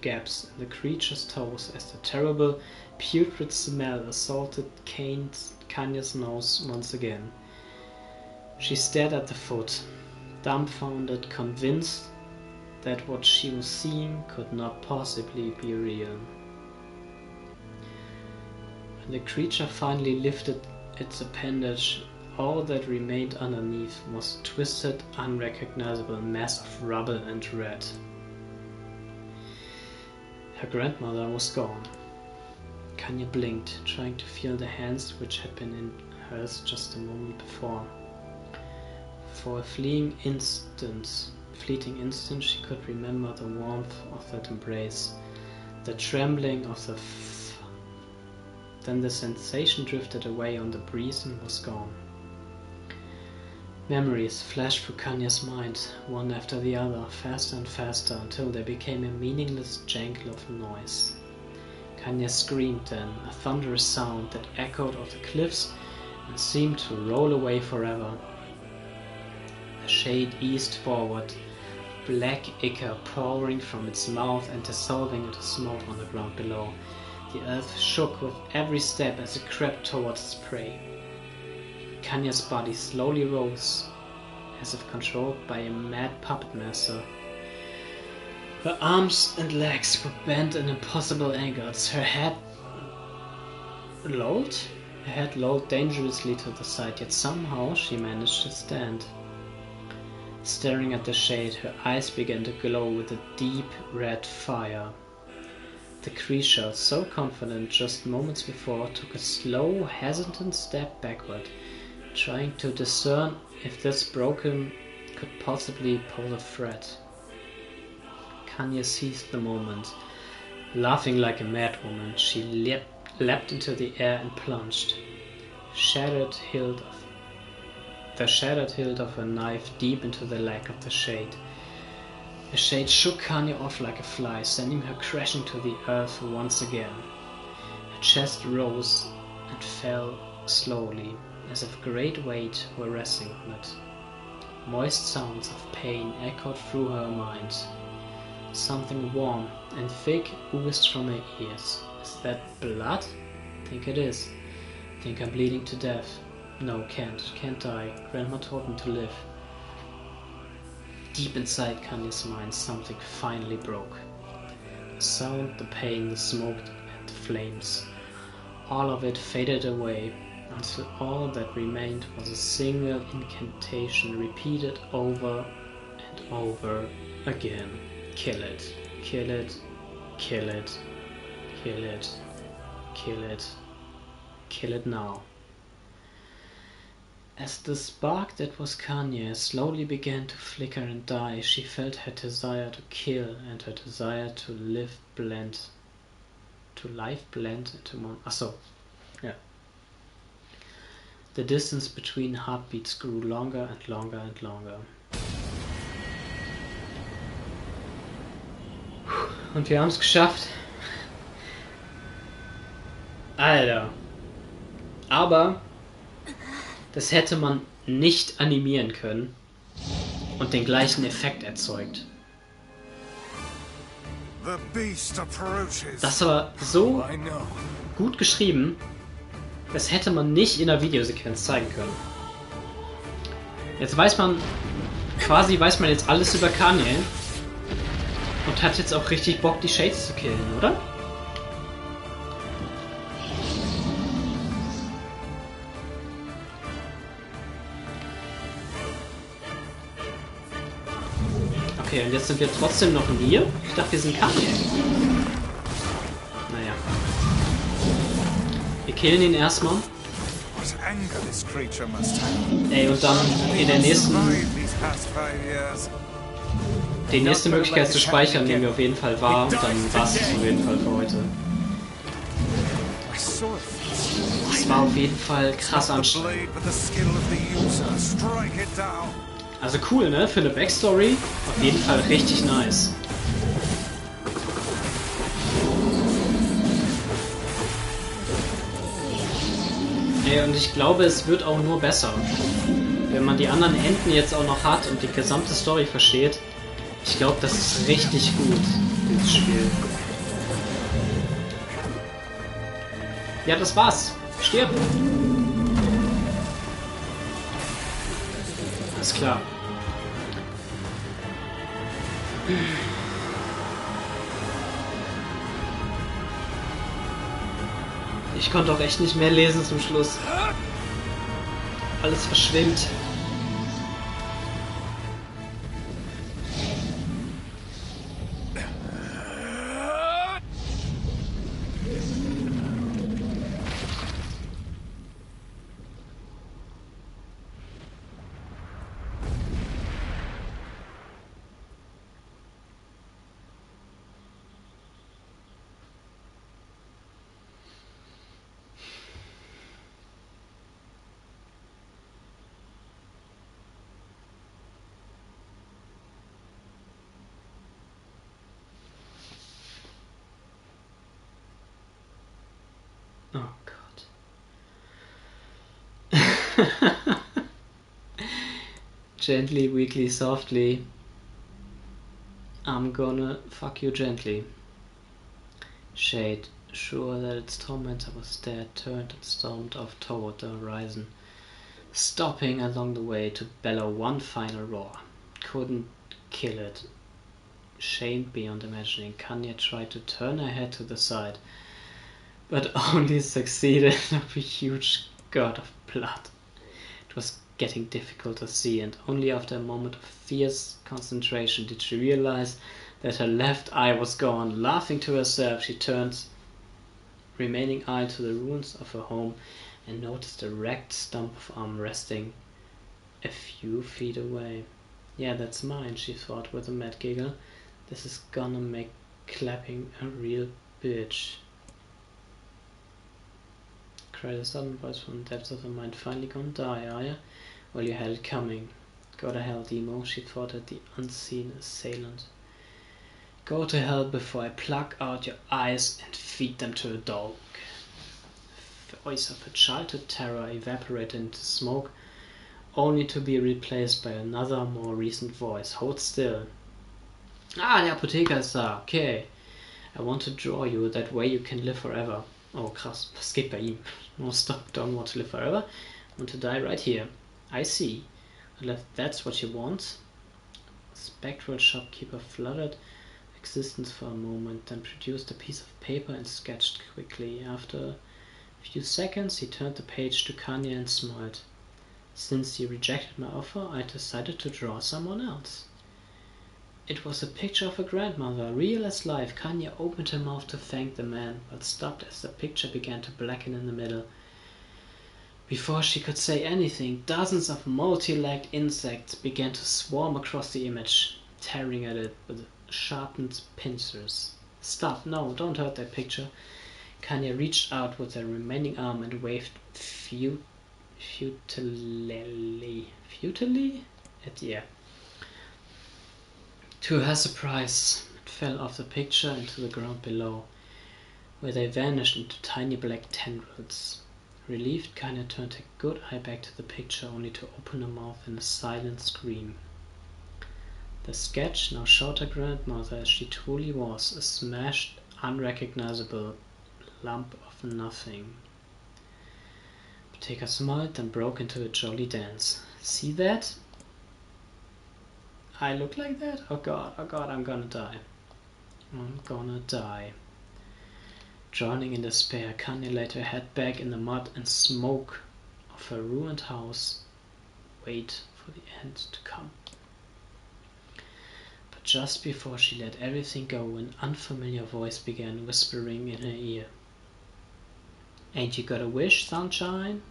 gaps in the creature's toes as the terrible, putrid smell assaulted Kainé's nose once again. She stared at the foot, dumbfounded, convinced that what she was seeing could not possibly be real. When the creature finally lifted its appendage, all that remained underneath was a twisted, unrecognizable mass of rubble and red. Her grandmother was gone. Kainé blinked, trying to feel the hands which had been in hers just a moment before. For a fleeting instant, she could remember the warmth of that embrace, the trembling of the Then the sensation drifted away on the breeze and was gone. Memories flashed through Kainé's mind, one after the other, faster and faster, until they became a meaningless jangle of noise. Kainé screamed then, a thunderous sound that echoed off the cliffs and seemed to roll away forever. The shade eased forward, black ichor pouring from its mouth and dissolving into smoke on the ground below. The earth shook with every step as it crept towards its prey. Kainé's body slowly rose, as if controlled by a mad puppet master. Her arms and legs were bent in impossible angles. Her head lolled dangerously to the side, yet somehow she managed to stand. Staring at the shade, her eyes began to glow with a deep red fire. The creature, so confident just moments before, took a slow, hesitant step backward, trying to discern if this broken could possibly pose a threat. Kainé seized the moment. Laughing like a madwoman, she leapt into the air and plunged. The shattered hilt of her knife deep into the leg of the shade. The shade shook Kainé off like a fly, sending her crashing to the earth once again. Her chest rose and fell slowly, as if a great weight were resting on it. Moist sounds of pain echoed through her mind. Something warm and thick oozed from her ears. Is that blood? Think it is. Think I'm bleeding to death. No, can't die. Grandma told me to live. Deep inside Kainé's mind, something finally broke. The sound, the pain, the smoke, and the flames. All of it faded away, until all that remained was a single incantation repeated over and over again. Kill it, kill it, kill it, kill it, kill it, kill it now. As the spark that was Kainé slowly began to flicker and die, she felt her desire to kill and her desire to life blend into one. Yeah. The distance between heartbeats grew longer and longer and longer. Und wir haben es geschafft. Alter. Aber das hätte man nicht animieren können und den gleichen Effekt erzeugt. Das war so gut geschrieben, das hätte man nicht in der Videosequenz zeigen können. Jetzt weiß man jetzt alles über Kainé und hat jetzt auch richtig Bock, die Shades zu killen, oder? Okay, und jetzt sind wir trotzdem noch Nier. Ich dachte, wir sind Kainé. Naja. Wir killen ihn erstmal. Ey, und dann in der nächsten... Die nächste Möglichkeit zu speichern nehmen wir auf jeden Fall wahr. Und dann war es auf jeden Fall für heute. Das war auf jeden Fall krass anstrengend. Also cool, ne? Für eine Backstory auf jeden Fall richtig nice. Ey, und ich glaube, es wird auch nur besser. Wenn man die anderen Enden jetzt auch noch hat und die gesamte Story versteht. Ich glaube, das ist richtig gut, dieses Spiel. Ja, das war's. Stirb! Alles klar. Ich konnte auch echt nicht mehr lesen zum Schluss. Alles verschwimmt. Oh Gott. Gently, weakly, softly. I'm gonna fuck you gently. Shade, sure that its tormentor was dead, turned and stormed off toward the horizon, stopping along the way to bellow one final roar. Couldn't kill it. Shamed beyond imagining, Kainé tried to turn her head to the side, but only succeeded in a huge god of blood. It was getting difficult to see, and only after a moment of fierce concentration did she realize that her left eye was gone. Laughing to herself, she turned remaining eye to the ruins of her home and noticed a wrecked stump of arm resting a few feet away. Yeah, that's mine, she thought with a mad giggle. This is gonna make clapping a real bitch. Cried a sudden voice from the depths of her mind. Finally gonna die, are ya? Well, you had it coming. Go to hell, Demo, she thought at the unseen assailant. Go to hell before I pluck out your eyes and feed them to a dog. The voice of her childhood terror evaporated into smoke, only to be replaced by another, more recent voice. Hold still. Ah, der Apotheker ist da. Okay. I want to draw you, that way you can live forever. Oh krass, was geht bei ihm? No, stop, don't want to live forever. Want to die right here. I see. Well, if that's what you want. The spectral shopkeeper fluttered existence for a moment, then produced a piece of paper and sketched quickly. After a few seconds, he turned the page to Kainé and smiled. Since you rejected my offer, I decided to draw someone else. It was a picture of her grandmother, real as life. Kainé opened her mouth to thank the man, but stopped as the picture began to blacken in the middle. Before she could say anything, dozens of multi-legged insects began to swarm across the image, tearing at it with sharpened pincers. Stop, no, don't hurt that picture. Kainé reached out with her remaining arm and waved futilely at the air. To her surprise, it fell off the picture into the ground below, where they vanished into tiny black tendrils. Relieved, Kainé turned her good eye back to the picture, only to open her mouth in a silent scream. The sketch now showed her grandmother as she truly was, a smashed, unrecognizable lump of nothing. Apotheker smiled, then broke into a jolly dance. See that? I look like that? Oh god, I'm gonna die. I'm gonna die. Drowning in despair, Kainé laid her head back in the mud and smoke of her ruined house. Wait for the end to come. But just before she let everything go, an unfamiliar voice began whispering in her ear. Ain't you got a wish, sunshine?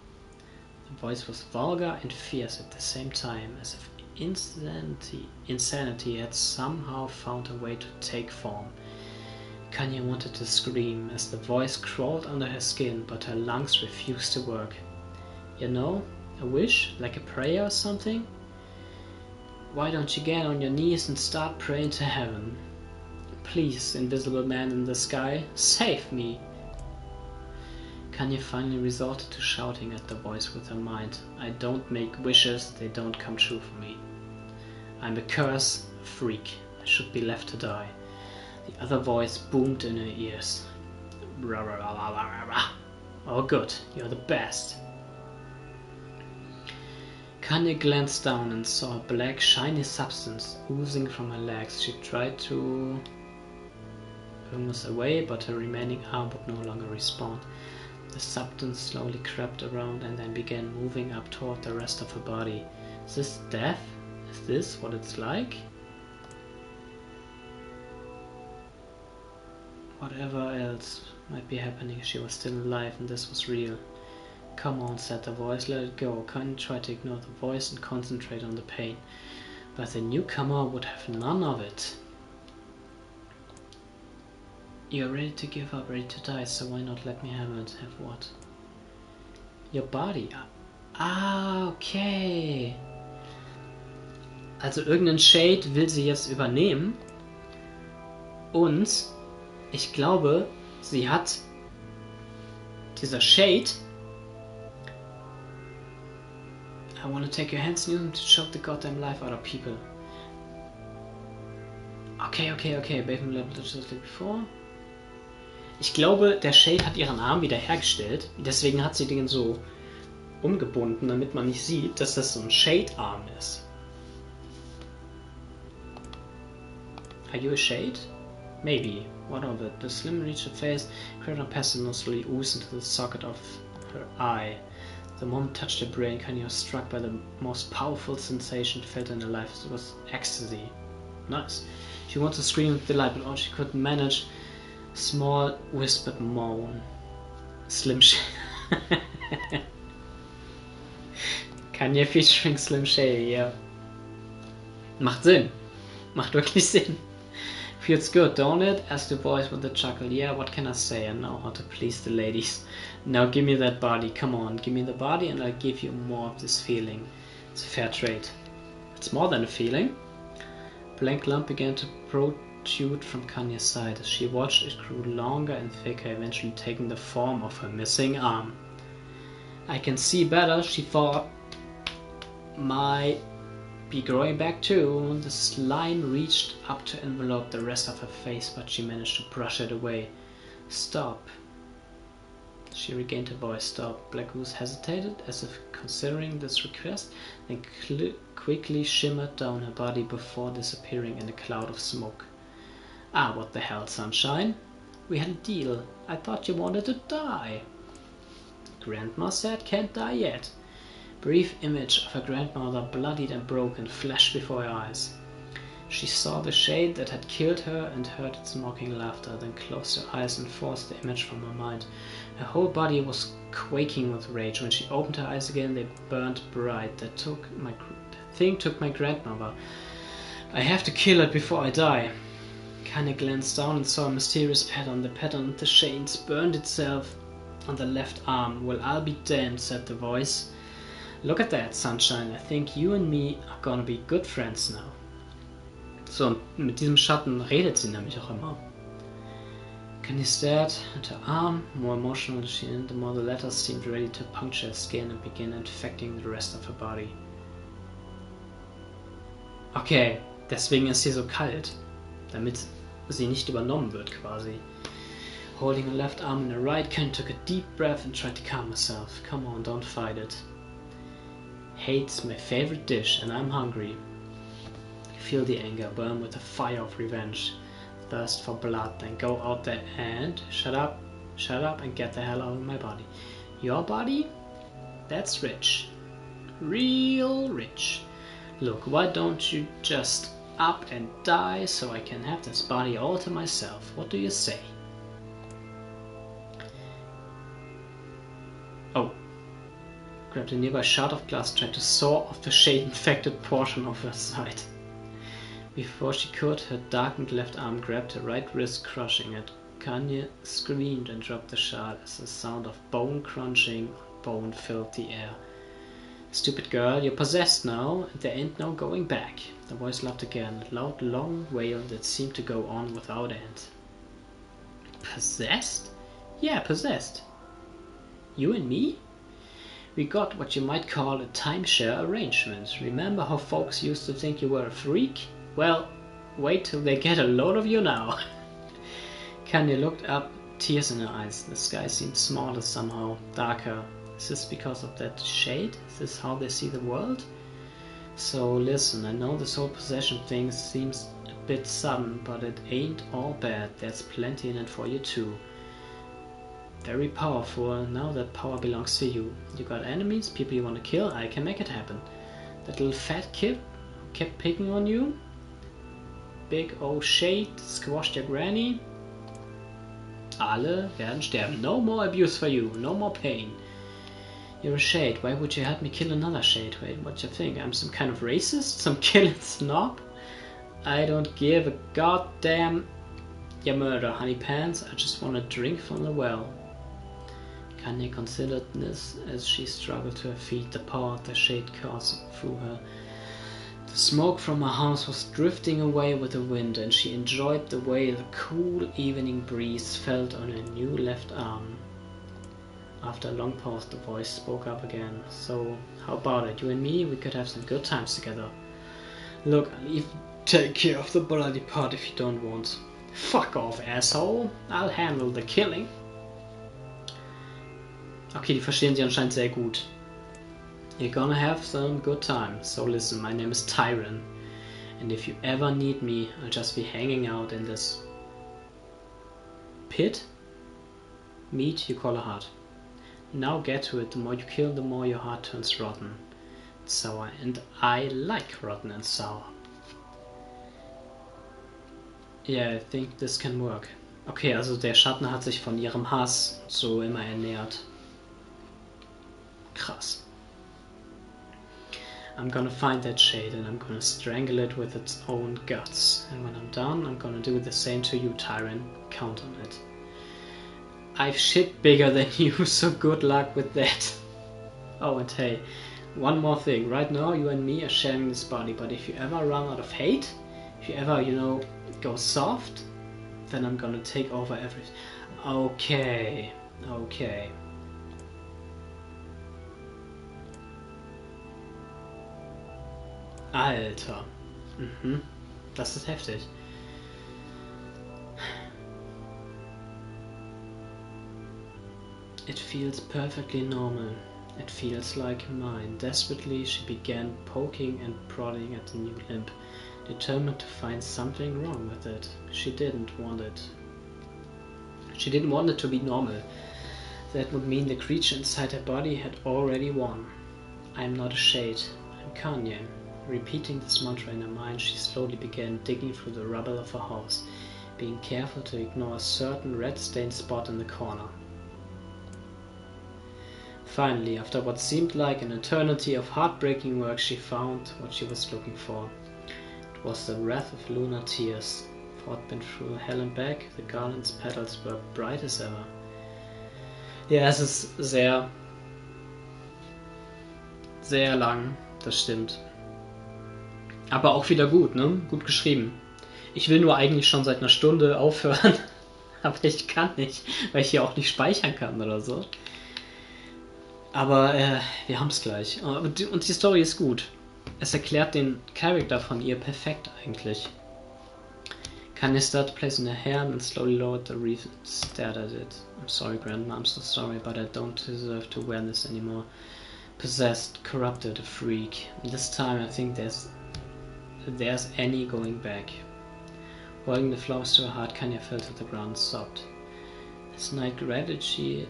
The voice was vulgar and fierce at the same time, as if insanity had somehow found a way to take form. Kainé wanted to scream as the voice crawled under her skin, but her lungs refused to work. You know, a wish, like a prayer or something? Why don't you get on your knees and start praying to heaven? Please, invisible man in the sky, save me! Kainé finally resorted to shouting at the voice with her mind. I don't make wishes, they don't come true for me. I'm a curse, a freak. I should be left to die. The other voice boomed in her ears. Rah, rah, rah, rah, rah, rah. Oh good, you're the best. Kainé glanced down and saw a black, shiny substance oozing from her legs. She tried to move away, but her remaining arm would no longer respond. The substance slowly crept around and then began moving up toward the rest of her body. Is this death? Is this what it's like? Whatever else might be happening, she was still alive and this was real. Come on, said the voice, let it go. Kainé tried to ignore the voice and concentrate on the pain, but the newcomer would have none of it. You're ready to give up, ready to die, so why not let me have it? Have what? Your body. Ah, okay. Also irgendein Shade will sie jetzt übernehmen und ich glaube, sie hat dieser Shade. I want to take your hands and use them to choke the goddamn life out of people. Okay. Bathing level just like before. Ich glaube, der Shade hat ihren Arm wieder hergestellt. Deswegen hat sie den so umgebunden, damit man nicht sieht, dass das so ein Shade-Arm ist. Are you a Shade? Maybe. What of it? The slim reached her face, crater pessimistically oozed into the socket of her eye. The moment touched her brain, Kainé was struck by the most powerful sensation she felt in her life. It was ecstasy. Nice. She wanted to scream with delight, but all she could manage small whispered moan. Slim Shady. Kainé featuring Slim Shady, ja. Macht Sinn. Macht wirklich Sinn. Feels good, don't it? Asked the voice with a chuckle. Yeah, what can I say? I know how to please the ladies. Now give me that body. Come on, give me the body and I'll give you more of this feeling. It's a fair trade. It's more than a feeling. A blank lump began to protrude from Kainé's side. As she watched, it grew longer and thicker, eventually taking the form of her missing arm. I can see better, she thought. My be growing back too. The slime reached up to envelope the rest of her face, but she managed to brush it away. Stop. She regained her voice. Stop. Black Goose hesitated, as if considering this request, then quickly shimmered down her body before disappearing in a cloud of smoke. Ah, what the hell, Sunshine? We had a deal. I thought you wanted to die. Grandma said can't die yet. Brief image of her grandmother, bloodied and broken, flashed before her eyes. She saw the shade that had killed her and heard its mocking laughter, then closed her eyes and forced the image from her mind. Her whole body was quaking with rage. When she opened her eyes again, they burned bright. That thing took my grandmother. I have to kill it before I die. Kainé glanced down and saw a mysterious pattern. The pattern of the shades burned itself on the left arm. Well, I'll be damned, said the voice. Look at that, Sunshine. I think you and me are gonna be good friends now. So, und mit diesem Schatten redet sie nämlich auch immer. Kainé stared at her arm. More emotional than she did, the more the latter seemed ready to puncture her skin and begin infecting the rest of her body. Okay, deswegen ist sie so kalt. Damit sie nicht übernommen wird, quasi. Holding her left arm in her right, Kainé took a deep breath and tried to calm herself. Come on, don't fight it. Hate's my favorite dish and I'm hungry. Feel the anger, burn with the fire of revenge. Thirst for blood, then go out there and... Shut up and get the hell out of my body. Your body? That's rich. Real rich. Look, why don't you just up and die so I can have this body all to myself? What do you say? Oh. Grabbed a nearby shard of glass, tried to saw off the shade-infected portion of her side. Before she could, her darkened left arm grabbed her right wrist, crushing it. Kainé screamed and dropped the shard as the sound of bone crunching on bone filled the air. Stupid girl, you're possessed now, and there ain't no going back. The voice laughed again, a loud, long wail that seemed to go on without end. Possessed? Yeah, possessed. You and me? We got what you might call a timeshare arrangement. Remember how folks used to think you were a freak? Well, wait till they get a load of you now. Kainé looked up, tears in her eyes. The sky seemed smaller somehow, darker. Is this because of that shade? Is this how they see the world? So listen, I know this whole possession thing seems a bit sudden, but it ain't all bad. There's plenty in it for you too. Very powerful. Now that power belongs to you. You got enemies, people you want to kill, I can make it happen. That little fat kid who kept picking on you? Big old shade squashed your granny? Alle werden sterben. No more abuse for you, no more pain. You're a shade, why would you help me kill another shade? Wait, what you think? I'm some kind of racist? Some killing snob? I don't give a goddamn you murder, honey pants. I just want to drink from the well. Kainé considered this as she struggled to her feet, the power of the shade coursing through her. The smoke from her house was drifting away with the wind, and she enjoyed the way the cool evening breeze felt on her new left arm. After a long pause, the voice spoke up again. So, how about it? You and me, we could have some good times together. Look, I'll even take care of the bloody part if you don't want. Fuck off, asshole. I'll handle the killing. Okay, die verstehen sie anscheinend sehr gut. You're gonna have some good time. So listen, my name is Tyron. And if you ever need me, I'll just be hanging out in this pit. Meat you call a heart. Now get to it. The more you kill, the more your heart turns rotten. It's sour. And I like rotten and sour. Yeah, I think this can work. Okay, also der Schatten hat sich von ihrem Hass so immer ernährt. Krass. I'm gonna find that shade and I'm gonna strangle it with its own guts. And when I'm done, I'm gonna do the same to you, Tyron. Count on it. I've shit bigger than you, so good luck with that. Oh, and hey, one more thing. Right now, you and me are sharing this body, but if you ever run out of hate, if you ever, you know, go soft, then I'm gonna take over everything. Okay, okay. Alter. Mhm. Das ist heftig. It feels perfectly normal. It feels like mine. Desperately, she began poking and prodding at the new limb, determined to find something wrong with it. She didn't want it. She didn't want it to be normal. That would mean the creature inside her body had already won. I'm not a shade. I'm Kainé. Repeating this mantra in her mind, she slowly began digging through the rubble of her house, being careful to ignore a certain red-stained spot in the corner. Finally, after what seemed like an eternity of heartbreaking work, she found what she was looking for. It was the wreath of lunar tears. Fought been through hell and back, the garland's petals were bright as ever. Ja, es ist sehr, sehr lang, das stimmt. Aber auch wieder gut, ne? Gut geschrieben. Ich will nur eigentlich schon seit einer Stunde aufhören, aber ich kann nicht, weil ich hier auch nicht speichern kann oder so. Aber wir haben es gleich. Und die Story ist gut. Es erklärt den Charakter von ihr perfekt eigentlich. Kainé started placing her hand and slowly lowered the wreath and stared at it. I'm sorry, Grandma, I'm so sorry, but I don't deserve to wear this anymore. Possessed, corrupted, a freak. And this time I think there's there's any going back. Holding the flowers to her heart, Kainé fell to the ground, sobbed. As night gradually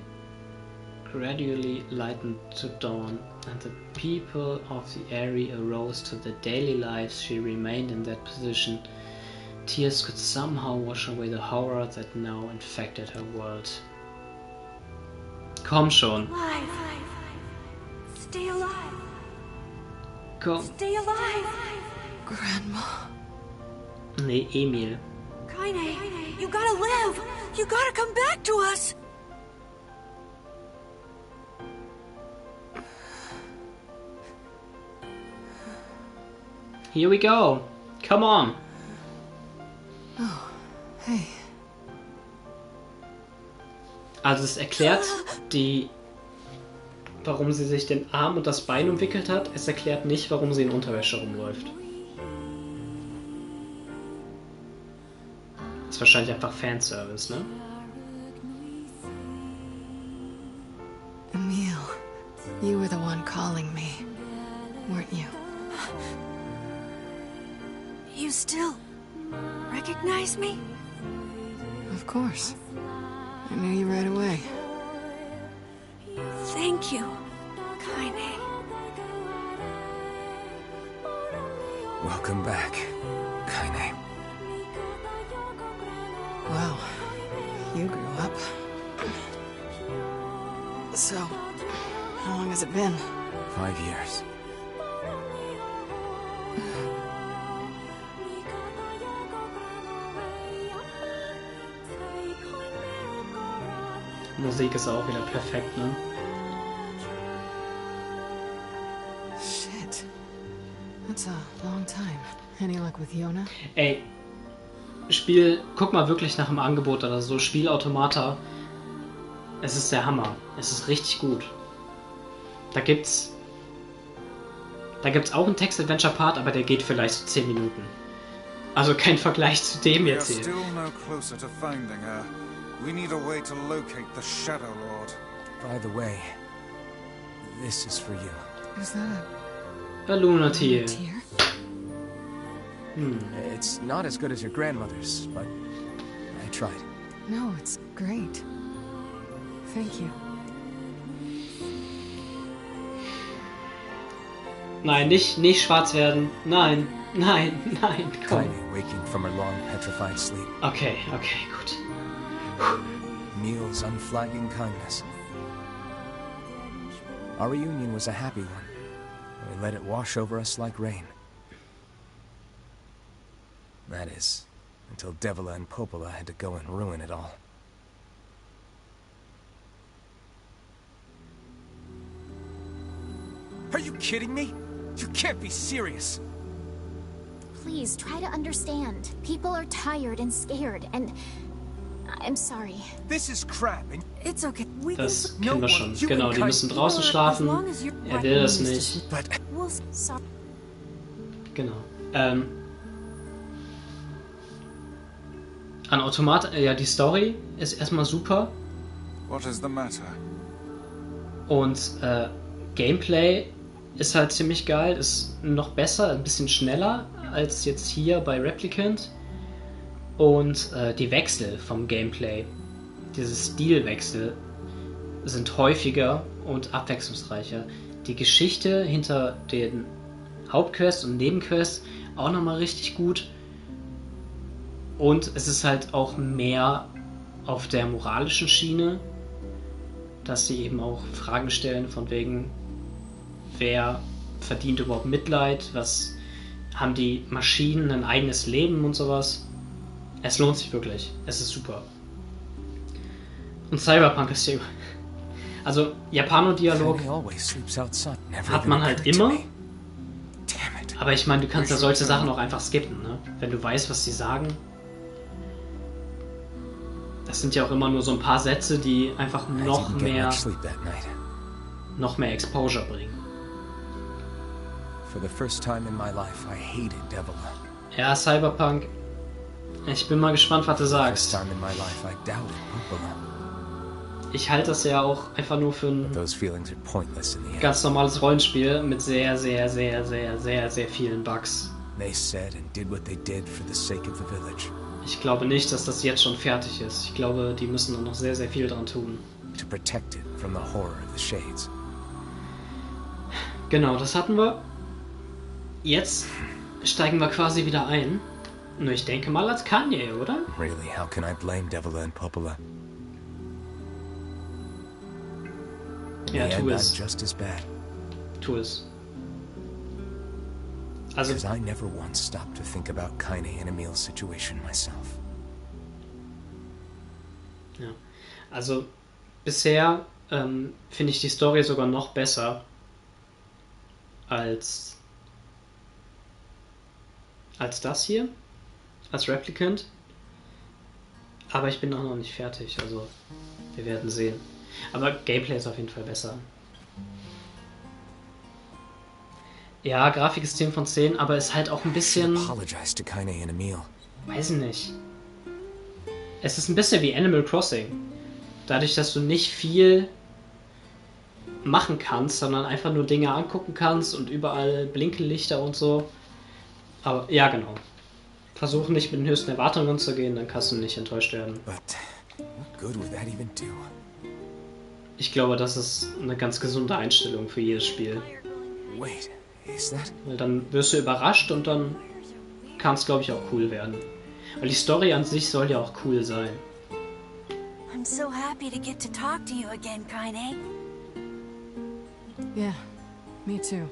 lightened to dawn, and the people of the area arose to their daily lives, she remained in that position. Tears could somehow wash away the horror that now infected her world. Komm schon. Alive. Stay alive. Komm. Stay alive. Grandma. Nee, Emil. Kainé, you gotta live. You gotta come back to us. Here we go. Come on. Oh, hey. Also es erklärt warum sie sich den Arm und das Bein umwickelt hat. Es erklärt nicht, warum sie in Unterwäsche rumläuft. Ist wahrscheinlich einfach Fanservice, ne? Emil, you were the one calling me, weren't you? You still recognize me? Of course. I knew you right away. Thank you, Kainé. Welcome back, Kainé. Wow, you grew up. So, how long has it been? 5 years. Musik ist auch wieder perfekt, ne? Shit. That's a long time. Any luck with Yona? Ey, Spiel, guck mal wirklich nach dem Angebot oder so, Spielautomata. Es ist der Hammer. Es ist richtig gut. Da gibt's auch einen Textadventure-Part, aber der geht vielleicht so 10 Minuten. Also kein Vergleich zu dem jetzt hier. We need a way to locate the Shadow Lord. By the way, this is for you. Is that a lunatic? It's not as good as your grandmother's, but I tried. No, it's great. Thank you. Nein, nicht schwarz werden. Nein, komm. Kainé waking from her long petrified sleep. Okay, gut. Emil's unflagging kindness. Our reunion was a happy one. We let it wash over us like rain. That is, until Devila and Popola had to go and ruin it all. Are you kidding me? You can't be serious. Please, try to understand. People are tired and scared, and I'm sorry. This is crap. It's okay. Das kennen wir schon. Genau, die müssen draußen schlafen. Er will das nicht. Genau. An Automat, ja, die Story ist erstmal super. What is the matter? Und Gameplay ist halt ziemlich geil, ist noch besser, ein bisschen schneller als jetzt hier bei Replicant. Und die Wechsel vom Gameplay, diese Stilwechsel, sind häufiger und abwechslungsreicher. Die Geschichte hinter den Hauptquests und Nebenquests auch nochmal richtig gut. Und es ist halt auch mehr auf der moralischen Schiene, dass sie eben auch Fragen stellen von wegen, wer verdient überhaupt Mitleid, was haben die Maschinen ein eigenes Leben und sowas. Es lohnt sich wirklich. Es ist super. Und Cyberpunk ist hier... Also, Japano-Dialog hat man halt immer. Aber ich meine, du kannst ja solche Sachen auch einfach skippen, ne? Wenn du weißt, was sie sagen. Das sind ja auch immer nur so ein paar Sätze, die einfach noch mehr Exposure bringen. For the first time in my life, I hated Devila. Ja, Cyberpunk. Ich bin mal gespannt, was du sagst. Ich halte das ja auch einfach nur für ein ganz normales Rollenspiel mit sehr, sehr, sehr, sehr, sehr, sehr vielen Bugs. They said and did what they did for the sake of the village. Ich glaube nicht, dass das jetzt schon fertig ist. Ich glaube, die müssen noch sehr, sehr viel dran tun. To protect it from the horror of the shades. Genau, das hatten wir. Jetzt steigen wir quasi wieder ein. Nur ich denke mal als Kainé, oder? Really, how can I blame Devila and Popola? Ja, tu es. Just as bad. Tu es. Also, because I never once stopped to think about Kainés and Emil's situation myself. Ja. Also, bisher finde ich die Story sogar noch besser als das hier, als Replicant. Aber ich bin auch noch nicht fertig, also wir werden sehen. Aber Gameplay ist auf jeden Fall besser. Ja, Grafik ist 10 von 10, aber ist halt auch ein bisschen... Weiß ich nicht. Es ist ein bisschen wie Animal Crossing. Dadurch, dass du nicht viel machen kannst, sondern einfach nur Dinge angucken kannst und überall Blinkenlichter und so. Aber ja, genau. Versuch nicht mit den höchsten Erwartungen zu gehen, dann kannst du nicht enttäuscht werden. Ich glaube, das ist eine ganz gesunde Einstellung für jedes Spiel. Weil dann wirst du überrascht und dann kann es, glaube ich, auch cool werden. Weil die Story an sich soll ja auch cool sein. I'm so happy to get to talk to you again, Kainé. Yeah, me too.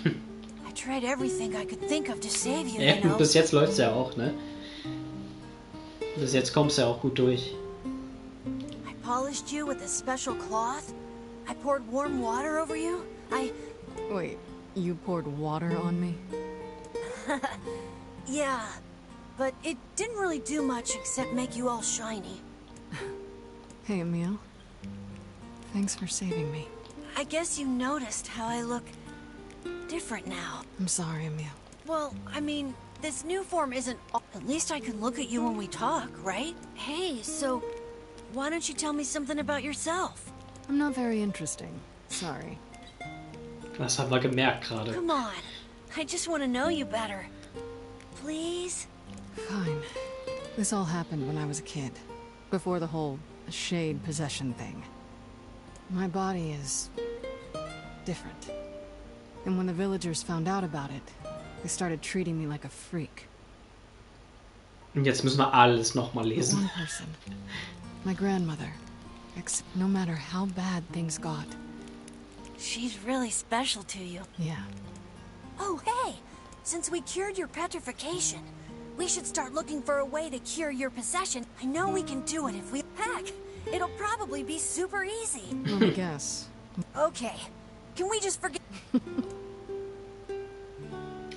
I tried everything I could think of to save you, Ja, you know. bis jetzt läuft's ja auch, ne? Bis jetzt kommst du ja auch gut durch. I polished you with a special cloth. I poured warm water over you. Wait, you poured water on me? Yeah, but it didn't really do much except make you all shiny. Hey, Emil. Thanks for saving me. I guess you noticed how I look different now. I'm sorry, Emil. Well, I mean, this new form isn't... At least I can look at you when we talk, right? Hey, so why don't you tell me something about yourself? I'm not very interesting. Sorry. Das haben wir gemerkt gerade. Come on. I just want to know you better. Please? Fine. This all happened when I was a kid. Before the whole shade possession thing. My body is... different. And when the villagers found out about it, they started treating me like a freak. Und jetzt müssen wir alles nochmal lesen. One person. My grandmother. No matter how bad things got. She's really special to you. Yeah. Oh, hey! Since we cured your petrification, we should start looking for a way to cure your possession. I know we can do it if we... Heck, it'll probably be super easy. Let me guess. Okay. Can we just forget...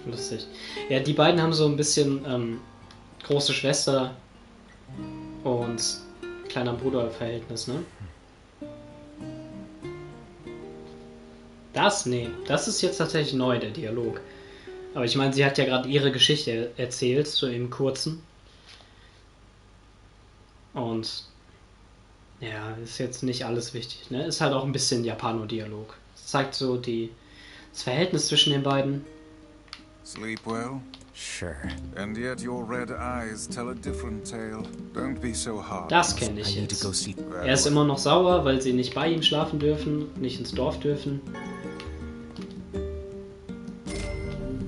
Lustig. Ja, die beiden haben so ein bisschen große Schwester und kleiner Bruder-Verhältnis, ne? Das ist jetzt tatsächlich neu, der Dialog. Aber ich meine, sie hat ja gerade ihre Geschichte erzählt, so im Kurzen. Und ja, ist jetzt nicht alles wichtig, ne? Ist halt auch ein bisschen Japano-Dialog. Es zeigt so das Verhältnis zwischen den beiden. Sleep well? Sure. And yet your red eyes tell a different tale. Don't be so hard. Das kenne ich jetzt. Er ist immer noch sauer, weil sie nicht bei ihm schlafen dürfen, nicht ins Dorf dürfen.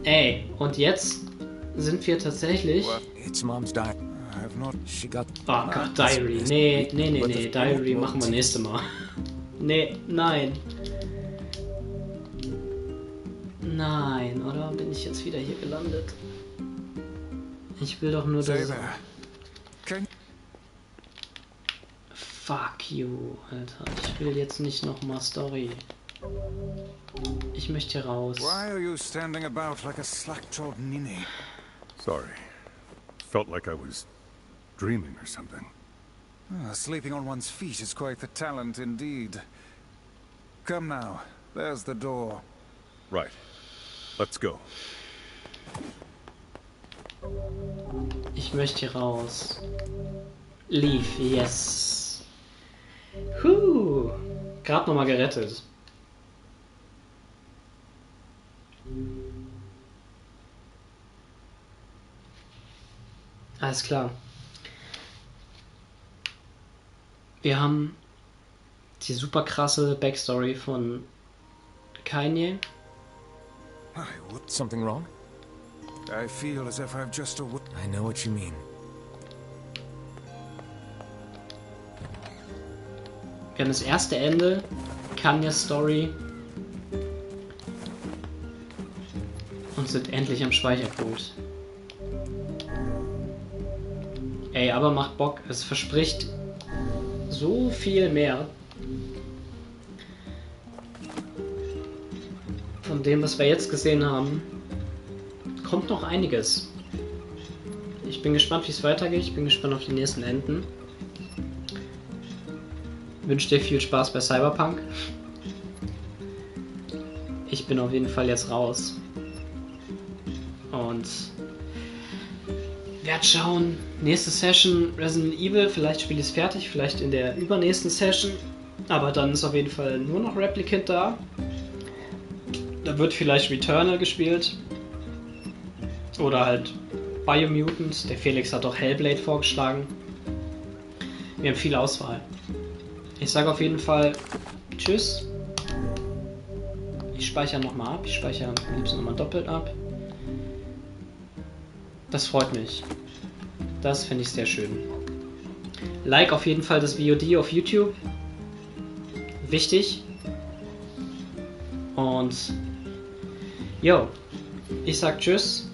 Ey, und jetzt sind wir tatsächlich... It's Mom's diary. Oh Gott, Diary. Nee. Diary machen wir nächstes Mal. Nein. Nein, oder bin ich jetzt wieder hier gelandet? Ich will doch nur das... Fuck you, Alter. Ich will jetzt nicht nochmal Story. Ich möchte hier raus. Why are you standing about like a slack-jawed ninny? Sorry. Felt like I was dreaming or something. Sleeping on one's feet is quite the talent indeed. Come now. There's the door. Right. Let's go. Ich möchte hier raus. Leave, yes. Gerade nochmal gerettet. Alles klar. Wir haben die super krasse Backstory von Kainé. Something wrong? I feel as if I've just I know what you mean. Wir haben das erste Ende, Kainés Story. Und sind endlich am Speicherpunkt. Ey, aber macht Bock. Es verspricht so viel mehr von dem, was wir jetzt gesehen haben. Kommt noch einiges. Ich bin gespannt, wie es weitergeht. Ich bin gespannt auf die nächsten Enden. Wünsche dir viel Spaß bei Cyberpunk. Ich bin auf jeden Fall jetzt raus. Und werde schauen. Nächste Session Resident Evil. Vielleicht spiele ich es fertig. Vielleicht in der übernächsten Session. Aber dann ist auf jeden Fall nur noch Replicant da. Da wird vielleicht Returnal gespielt. Oder halt Biomutant. Der Felix hat auch Hellblade vorgeschlagen. Wir haben viel Auswahl. Ich sage auf jeden Fall Tschüss. Ich speichere nochmal ab. Ich speichere am liebsten nochmal doppelt ab. Das freut mich. Das finde ich sehr schön. Like auf jeden Fall das VOD auf YouTube. Wichtig. Und yo, ich sag Tschüss.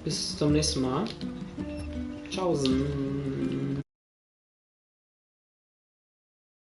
Bis zum nächsten Mal. Tschaußen.